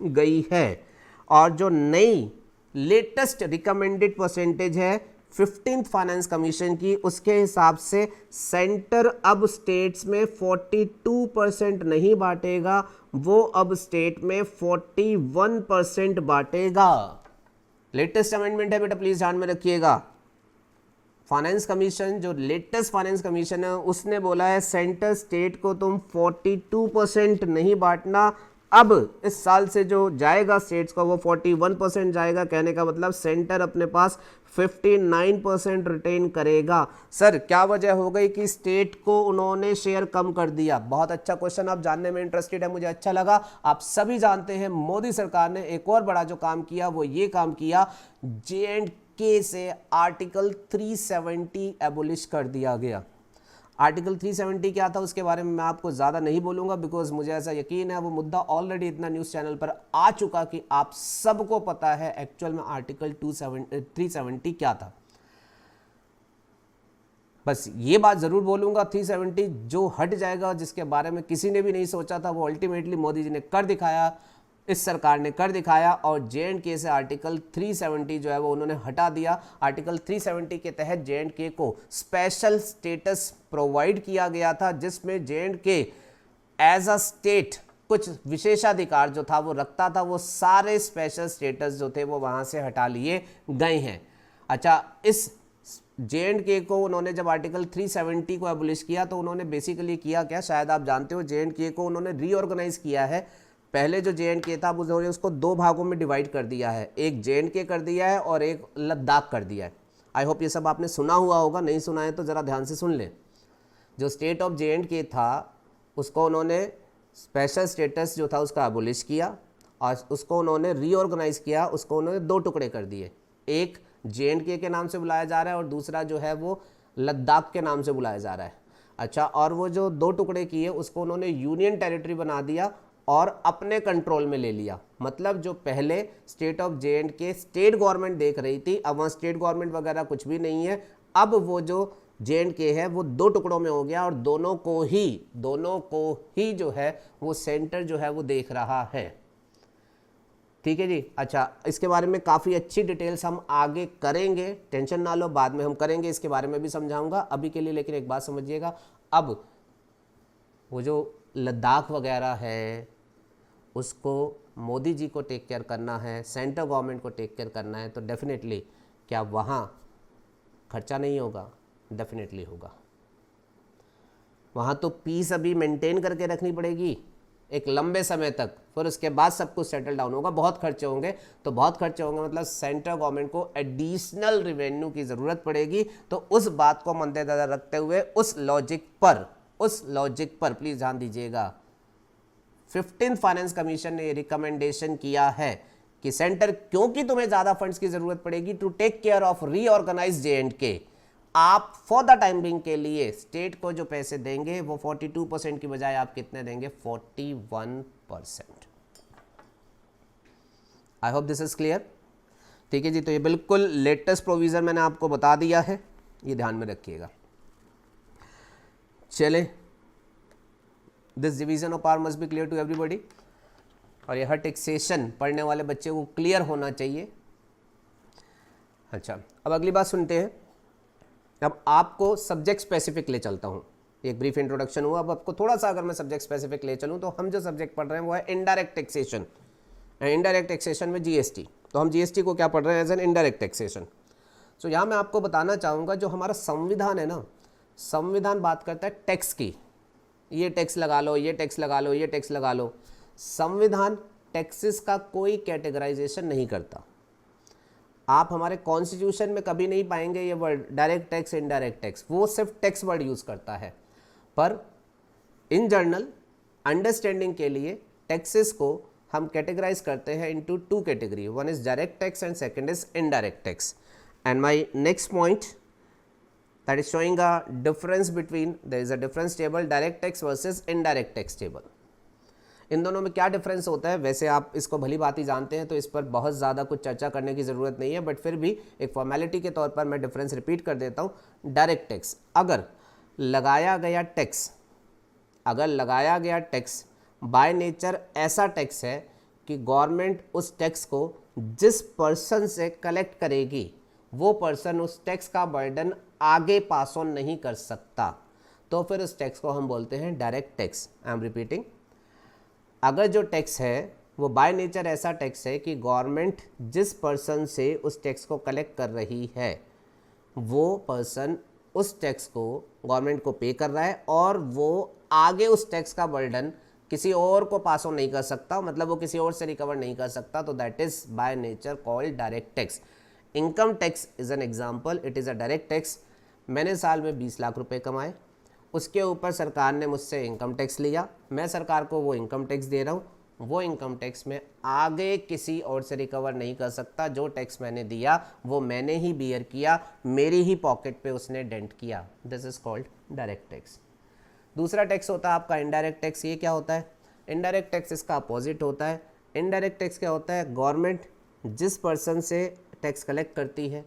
गई है। और जो नई लेटेस्ट रिकमेंडेड परसेंटेज है 15th फाइनेंस कमीशन की, उसके हिसाब से सेंटर अब स्टेट्स में 42% नहीं बांटेगा, वो अब स्टेट में 41% बांटेगा। लेटेस्ट अमेंडमेंट है बेटा, प्लीज ध्यान में रखिएगा। फाइनेंस कमीशन जो लेटेस्ट फाइनेंस कमीशन है उसने बोला है सेंटर स्टेट को तुम 42% नहीं बांटना, अब इस साल से जो जाएगा स्टेट्स को वो 41% जाएगा। कहने का मतलब सेंटर अपने पास 59% रिटेन करेगा। सर क्या वजह हो गई कि स्टेट को उन्होंने शेयर कम कर दिया? बहुत अच्छा क्वेश्चन, आप जानने में इंटरेस्टेड है, मुझे अच्छा लगा। आप सभी जानते हैं मोदी सरकार ने एक और बड़ा जो काम किया वो ये काम किया, J&K से आर्टिकल 370 एबोलिश कर दिया गया। आर्टिकल 370 क्या था उसके बारे में मैं आपको ज़्यादा नहीं बोलूँगा, बिकॉज मुझे ऐसा यकीन है वो मुद्दा ऑलरेडी इतना न्यूज़ चैनल पर आ चुका कि आप सबको पता है एक्चुअल में आर्टिकल 370 क्या था। बस ये बात ज़रूर बोलूँगा, 370 जो हट जाएगा, जिसके बारे में किसी ने भी नहीं सोचा था, वो अल्टीमेटली मोदी जी ने कर दिखाया, इस सरकार ने कर दिखाया। और J&K से आर्टिकल 370 जो है वो उन्होंने हटा दिया। आर्टिकल 370 के तहत J&K को स्पेशल स्टेटस प्रोवाइड किया गया था, जिसमें J&K एज अ स्टेट कुछ विशेषाधिकार जो था वो रखता था, वो सारे स्पेशल स्टेटस जो थे वो वहाँ से हटा लिए गए हैं। अच्छा, इस J&K को उन्होंने जब आर्टिकल 370 को एबोलिश किया तो उन्होंने बेसिकली किया क्या, शायद आप जानते हो, J&K को उन्होंने रीऑर्गेनाइज किया है। पहले जो J&K था उन्होंने उसको दो भागों में डिवाइड कर दिया है, एक J&K कर दिया है और एक लद्दाख कर दिया है। आई होप ये सब आपने सुना हुआ होगा, नहीं सुना है तो ज़रा ध्यान से सुन लें। जो स्टेट ऑफ J&K था उसको उन्होंने स्पेशल स्टेटस जो था उसका एबोलिश किया और उसको उन्होंने रीऑर्गेनाइज किया, उसको उन्होंने दो टुकड़े कर दिए, एक J&K के नाम से बुलाया जा रहा है और दूसरा जो है वो लद्दाख के नाम से बुलाया जा रहा है। अच्छा, और वो जो 2 टुकड़े किए उसको उन्होंने यूनियन टेरिटरी बना दिया और अपने कंट्रोल में ले लिया। मतलब जो पहले state of J&K state government देख रही थी, अब वहाँ स्टेट गवर्नमेंट वगैरह कुछ भी नहीं है। अब वो जो जे.एंड.के है वो 2 टुकड़ों में हो गया और दोनों को ही जो है वो सेंटर जो है वो देख रहा है। ठीक है जी। अच्छा, इसके बारे में काफ़ी अच्छी डिटेल्स हम आगे करेंगे, टेंशन ना लो, बाद में हम करेंगे, इसके बारे में भी समझाऊंगा। अभी के लिए लेकिन एक बात समझिएगा, अब वो जो लद्दाख वगैरह है उसको मोदी जी को टेक केयर करना है, सेंट्रल गवर्नमेंट को टेक केयर करना है, तो डेफिनेटली क्या वहाँ खर्चा नहीं होगा? डेफिनेटली होगा। वहाँ तो पीस अभी मेंटेन करके रखनी पड़ेगी एक लंबे समय तक, फिर उसके बाद सब कुछ सेटल डाउन होगा। बहुत खर्चे होंगे, तो बहुत खर्चे होंगे मतलब सेंट्रल गवर्नमेंट को एडिशनल रिवेन्यू की ज़रूरत पड़ेगी। तो उस बात को मद्देनजर रखते हुए उस लॉजिक पर प्लीज़ ध्यान दीजिएगा, 15th फाइनेंस कमीशन ने रिकमेंडेशन किया है कि सेंटर, क्योंकि तुम्हें ज़्यादा फंड्स की ज़रूरत पड़ेगी to take care of reorganise J and K, आप फॉर द टाइम बिंग के लिए स्टेट को जो पैसे देंगे वो 42% की बजाय आप कितने देंगे? 41%। आई होप दिस इज क्लियर। ठीक है जी। तो ये बिल्कुल लेटेस्ट प्रोविजन मैंने आपको बता दिया है, ये ध्यान में रखिएगा। चले, this division of power must be clear to everybody, और यह टैक्सेशन पढ़ने वाले बच्चे को क्लियर होना चाहिए। अच्छा, अब अगली बात सुनते हैं। अब आपको सब्जेक्ट स्पेसिफिक ले चलता हूँ, एक ब्रीफ इंट्रोडक्शन हुआ। अब आपको थोड़ा सा अगर मैं सब्जेक्ट स्पेसिफिक ले चलूँ, तो हम जो सब्जेक्ट पढ़ रहे हैं वो है इनडायरेक्ट टैक्सेशन। इनडायरेक्ट टैक्सेशन में जीएसटी, तो हम जीएसटी को क्या पढ़ रहे हैं? As an indirect taxation. So यहाँ मैं आपको बताना चाहूँगा, जो हमारा संविधान है ना, संविधान बात करता है टैक्स की, ये टैक्स लगा लो, ये टैक्स लगा लो, ये टैक्स लगा लो। संविधान टैक्सेस का कोई कैटेगराइजेशन नहीं करता। आप हमारे कॉन्स्टिट्यूशन में कभी नहीं पाएंगे ये word direct tax, indirect tax, वो सिर्फ टैक्स वर्ड यूज़ करता है। पर इन जनरल अंडरस्टैंडिंग के लिए टैक्सेस को हम कैटेगराइज करते हैं into 2 category, one is direct tax and second is indirect tax. And my next point that is showing a difference between, there is a difference table, direct tax versus indirect tax table। इन दोनों में क्या difference होता है? वैसे आप इसको भली बात ही जानते हैं, तो इस पर बहुत ज़्यादा कुछ चर्चा करने की ज़रूरत नहीं है, बट फिर भी एक फॉर्मेलिटी के तौर पर मैं डिफरेंस रिपीट कर देता हूँ। डायरेक्ट टैक्स, अगर लगाया गया टैक्स बाय नेचर ऐसा टैक्स है कि गवर्नमेंट उस टैक्स को जिस पर्सन से कलेक्ट करेगी वो पर्सन उस टैक्स का बर्डन आगे पास ऑन नहीं कर सकता, तो फिर उस टैक्स को हम बोलते हैं direct tax. I am repeating, अगर जो टैक्स है वो बाय नेचर ऐसा टैक्स है कि गवर्नमेंट जिस पर्सन से उस टैक्स को कलेक्ट कर रही है वो पर्सन उस टैक्स को गवर्नमेंट को पे कर रहा है और वो आगे उस टैक्स का बर्डन किसी और को पास ऑन नहीं कर सकता, मतलब वो किसी और से रिकवर नहीं कर सकता, तो that is by nature called direct tax. Income tax is an example, it is a direct tax. मैंने साल में 20 लाख रुपए कमाए, उसके ऊपर सरकार ने मुझसे इनकम टैक्स लिया, मैं सरकार को वो इनकम टैक्स दे रहा हूँ, वो इनकम टैक्स में आगे किसी और से रिकवर नहीं कर सकता। जो टैक्स मैंने दिया वो मैंने ही बियर किया, मेरी ही पॉकेट पे उसने डेंट किया, this is called direct tax. दूसरा टैक्स होता है आपका इनडायरेक्ट टैक्स। ये क्या होता है? इनडायरेक्ट टैक्स इसका अपोजिट होता है। इनडायरेक्ट टैक्स क्या होता है? गवर्नमेंट जिस पर्सन से टैक्स कलेक्ट करती है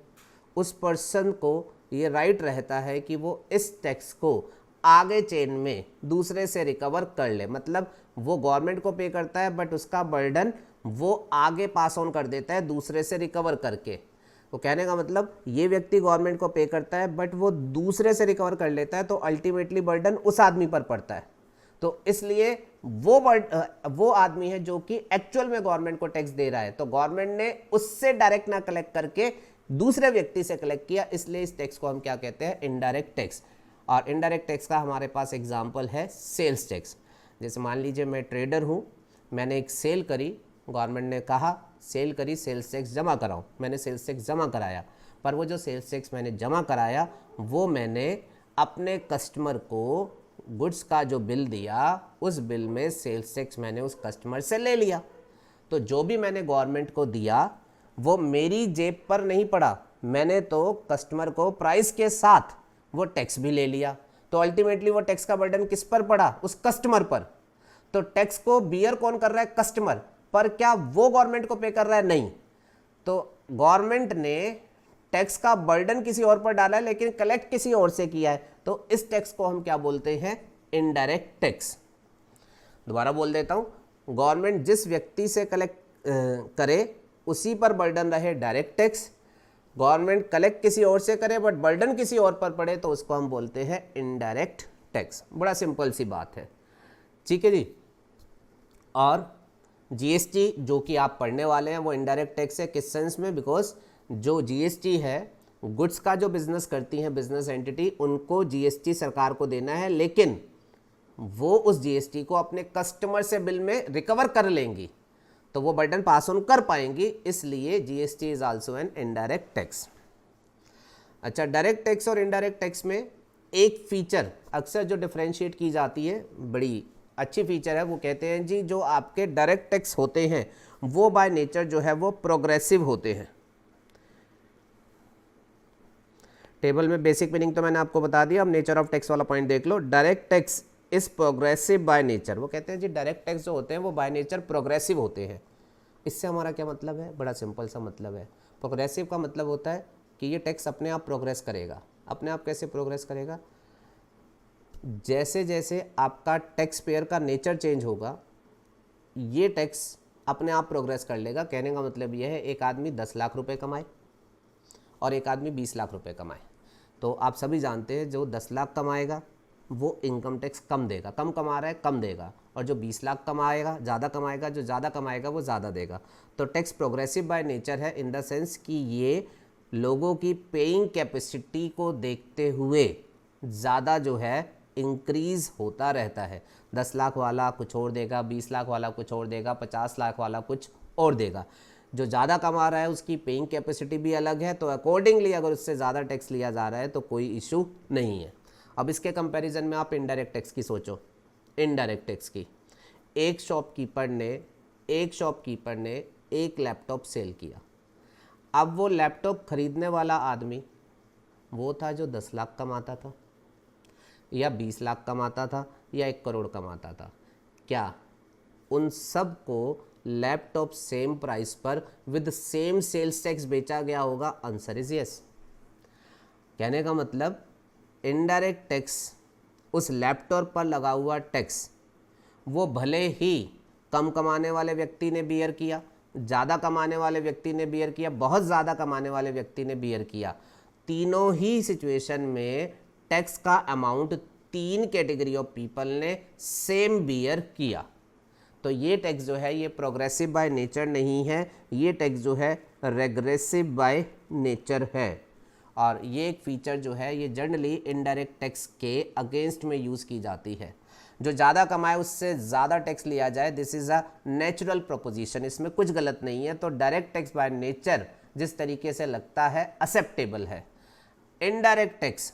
उस पर्सन को ये राइट रहता है कि वो इस टैक्स को आगे चेन में दूसरे से रिकवर कर ले, मतलब वो गवर्नमेंट को पे करता है बट उसका बर्डन वो आगे पास ऑन कर देता है दूसरे से रिकवर करके। तो कहने का मतलब ये व्यक्ति गवर्नमेंट को पे करता है बट वो दूसरे से रिकवर कर लेता है, तो अल्टीमेटली बर्डन उस आदमी पर पड़ता है। तो इसलिए वो आदमी है जो कि एक्चुअल में गवर्नमेंट को टैक्स दे रहा है, तो गवर्नमेंट ने उससे डायरेक्ट ना कलेक्ट करके दूसरे व्यक्ति से कलेक्ट किया, इसलिए इस टैक्स को हम क्या कहते हैं? Indirect tax. और इनडायरेक्ट टैक्स का हमारे पास एग्जांपल है सेल्स टैक्स। जैसे मान लीजिए मैं ट्रेडर हूँ, मैंने एक सेल करी, गवर्नमेंट ने कहा सेल करी, सेल्स टैक्स जमा कराओ, मैंने सेल्स टैक्स जमा कराया, पर वो जो सेल्स टैक्स मैंने जमा कराया वो मैंने अपने कस्टमर को गुड्स का जो बिल दिया उस बिल में सेल्स टैक्स मैंने उस कस्टमर से ले लिया। तो जो भी मैंने गवर्नमेंट को दिया वो मेरी जेब पर नहीं पड़ा, मैंने तो कस्टमर को प्राइस के साथ वो टैक्स भी ले लिया। तो अल्टीमेटली वो टैक्स का बर्डन किस पर पड़ा, उस कस्टमर पर। तो टैक्स को बियर कौन कर रहा है, कस्टमर, पर क्या वो गवर्नमेंट को पे कर रहा है, नहीं। तो गवर्नमेंट ने टैक्स का बर्डन किसी और पर डाला है लेकिन कलेक्ट किसी और से किया है, तो इस टैक्स को हम क्या बोलते हैं, इनडायरेक्ट टैक्स। दोबारा बोल देता हूं, गवर्नमेंट जिस व्यक्ति से कलेक्ट करे उसी पर बर्डन रहे डायरेक्ट टैक्स, गवर्नमेंट कलेक्ट किसी और से करे बट बर्डन किसी और पर पड़े तो उसको हम बोलते हैं इनडायरेक्ट टैक्स। बड़ा सिंपल सी बात है, ठीक है जी। और जीएसटी जो कि आप पढ़ने वाले हैं वो इनडायरेक्ट टैक्स है, किस सेंस में, बिकॉज जो जीएसटी है गुड्स का जो बिजनेस करती हैं बिजनेस एंटिटी, उनको जीएसटी सरकार को देना है, लेकिन वो उस जीएसटी को अपने कस्टमर से बिल में रिकवर कर लेंगी, तो वो बर्डन पास ऑन कर पाएंगी, इसलिए GST is also an indirect tax. अच्छा, डायरेक्ट टैक्स और इनडायरेक्ट टैक्स में एक फीचर अक्सर जो डिफरेंशिएट की जाती है, बड़ी अच्छी फीचर है, वो कहते हैं जी जो आपके डायरेक्ट टैक्स होते हैं वो बाय नेचर जो है वो प्रोग्रेसिव होते हैं। टेबल में बेसिक मीनिंग तो मैंने आपको बता दिया, अब नेचर ऑफ टैक्स वाला पॉइंट देख लो। Direct tax is progressive by nature, वो कहते हैं जी डायरेक्ट टैक्स जो होते हैं वो बाय नेचर प्रोग्रेसिव होते हैं। इससे हमारा क्या मतलब है, बड़ा सिंपल सा मतलब है। प्रोग्रेसिव का मतलब होता है कि ये टैक्स अपने आप प्रोग्रेस करेगा। अपने आप कैसे प्रोग्रेस करेगा, जैसे जैसे आपका टैक्स पेयर का नेचर चेंज होगा ये टैक्स अपने आप प्रोग्रेस कर लेगा। कहने का मतलब यह है, एक आदमी 10 लाख रुपए कमाए और एक आदमी 20 लाख रुपए कमाए, तो आप सभी जानते हैं जो 10 लाख कमाएगा वो इनकम टैक्स कम देगा, कम कमा रहा है कम देगा, और जो 20 लाख कमाएगा ज़्यादा कमाएगा, जो ज़्यादा कमाएगा वो ज़्यादा देगा। तो टैक्स प्रोग्रेसिव बाय नेचर है इन द सेंस कि ये लोगों की पेइंग कैपेसिटी को देखते हुए ज़्यादा जो है इंक्रीज़ होता रहता है। 10 लाख वाला कुछ और देगा, 20 लाख वाला कुछ और देगा, 50 लाख वाला कुछ और देगा। जो ज़्यादा कमा रहा है उसकी पेइंग कैपेसिटी भी अलग है, तो अकॉर्डिंगली अगर उससे ज़्यादा टैक्स लिया जा रहा है तो कोई इशू नहीं है। अब इसके कंपैरिजन में आप इनडायरेक्ट टैक्स की सोचो। इनडायरेक्ट टैक्स की, एक शॉपकीपर ने एक लैपटॉप सेल किया। अब वो लैपटॉप खरीदने वाला आदमी वो था जो 10 लाख कमाता था या 20 लाख कमाता था या 1 करोड़ कमाता था। क्या उन सब को लैपटॉप सेम प्राइस पर विद सेम सेल्स टैक्स बेचा गया होगा? Answer is yes. कहने का मतलब इनडायरेक्ट टैक्स, उस लैपटॉप पर लगा हुआ टैक्स, वो भले ही कम कमाने वाले व्यक्ति ने बियर किया, ज़्यादा कमाने वाले व्यक्ति ने बियर किया, बहुत ज़्यादा कमाने वाले व्यक्ति ने बियर किया, तीनों ही सिचुएशन में टैक्स का अमाउंट 3 कैटेगरी ऑफ पीपल ने सेम बियर किया। तो ये टैक्स जो है ये प्रोग्रेसिव बाय नेचर नहीं है, ये टैक्स जो है रेग्रेसिव बाय नेचर है। और ये एक फीचर जो है ये जनरली इनडायरेक्ट टैक्स के अगेंस्ट में यूज़ की जाती है। जो ज़्यादा कमाए उससे ज़्यादा टैक्स लिया जाए, this is a natural proposition, इसमें कुछ गलत नहीं है। तो डायरेक्ट टैक्स बाय नेचर जिस तरीके से लगता है एक्सेप्टेबल है। इनडायरेक्ट टैक्स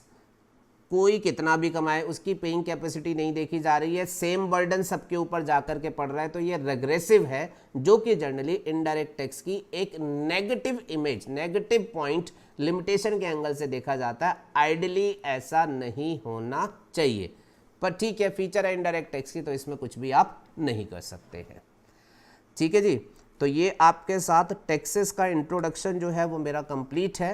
कोई कितना भी कमाए उसकी पेइंग कैपेसिटी नहीं देखी जा रही है, सेम बर्डन सबके ऊपर जाकर के पड़ रहा है, तो ये रेग्रेसिव है, जो कि जनरली इनडायरेक्ट टैक्स की एक negative image, negative point, limitation के एंगल से देखा जाता है। आइडियली ऐसा नहीं होना चाहिए, पर ठीक है, फीचर है इनडायरेक्ट टैक्स की, तो इसमें कुछ भी आप नहीं कर सकते हैं। ठीक है जी, तो ये आपके साथ टैक्सेस का इंट्रोडक्शन जो है वो मेरा कंप्लीट है।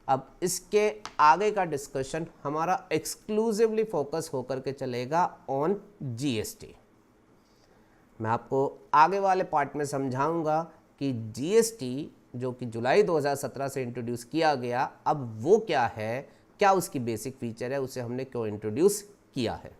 अब इसके आगे का डिस्कशन हमारा एक्सक्लूसिवली फोकस होकर के चलेगा ऑन जीएसटी। मैं आपको आगे वाले पार्ट में समझाऊंगा कि जीएसटी जो कि जुलाई 2017 से इंट्रोड्यूस किया गया, अब वो क्या है, क्या उसकी बेसिक फीचर है, उसे हमने क्यों इंट्रोड्यूस किया है।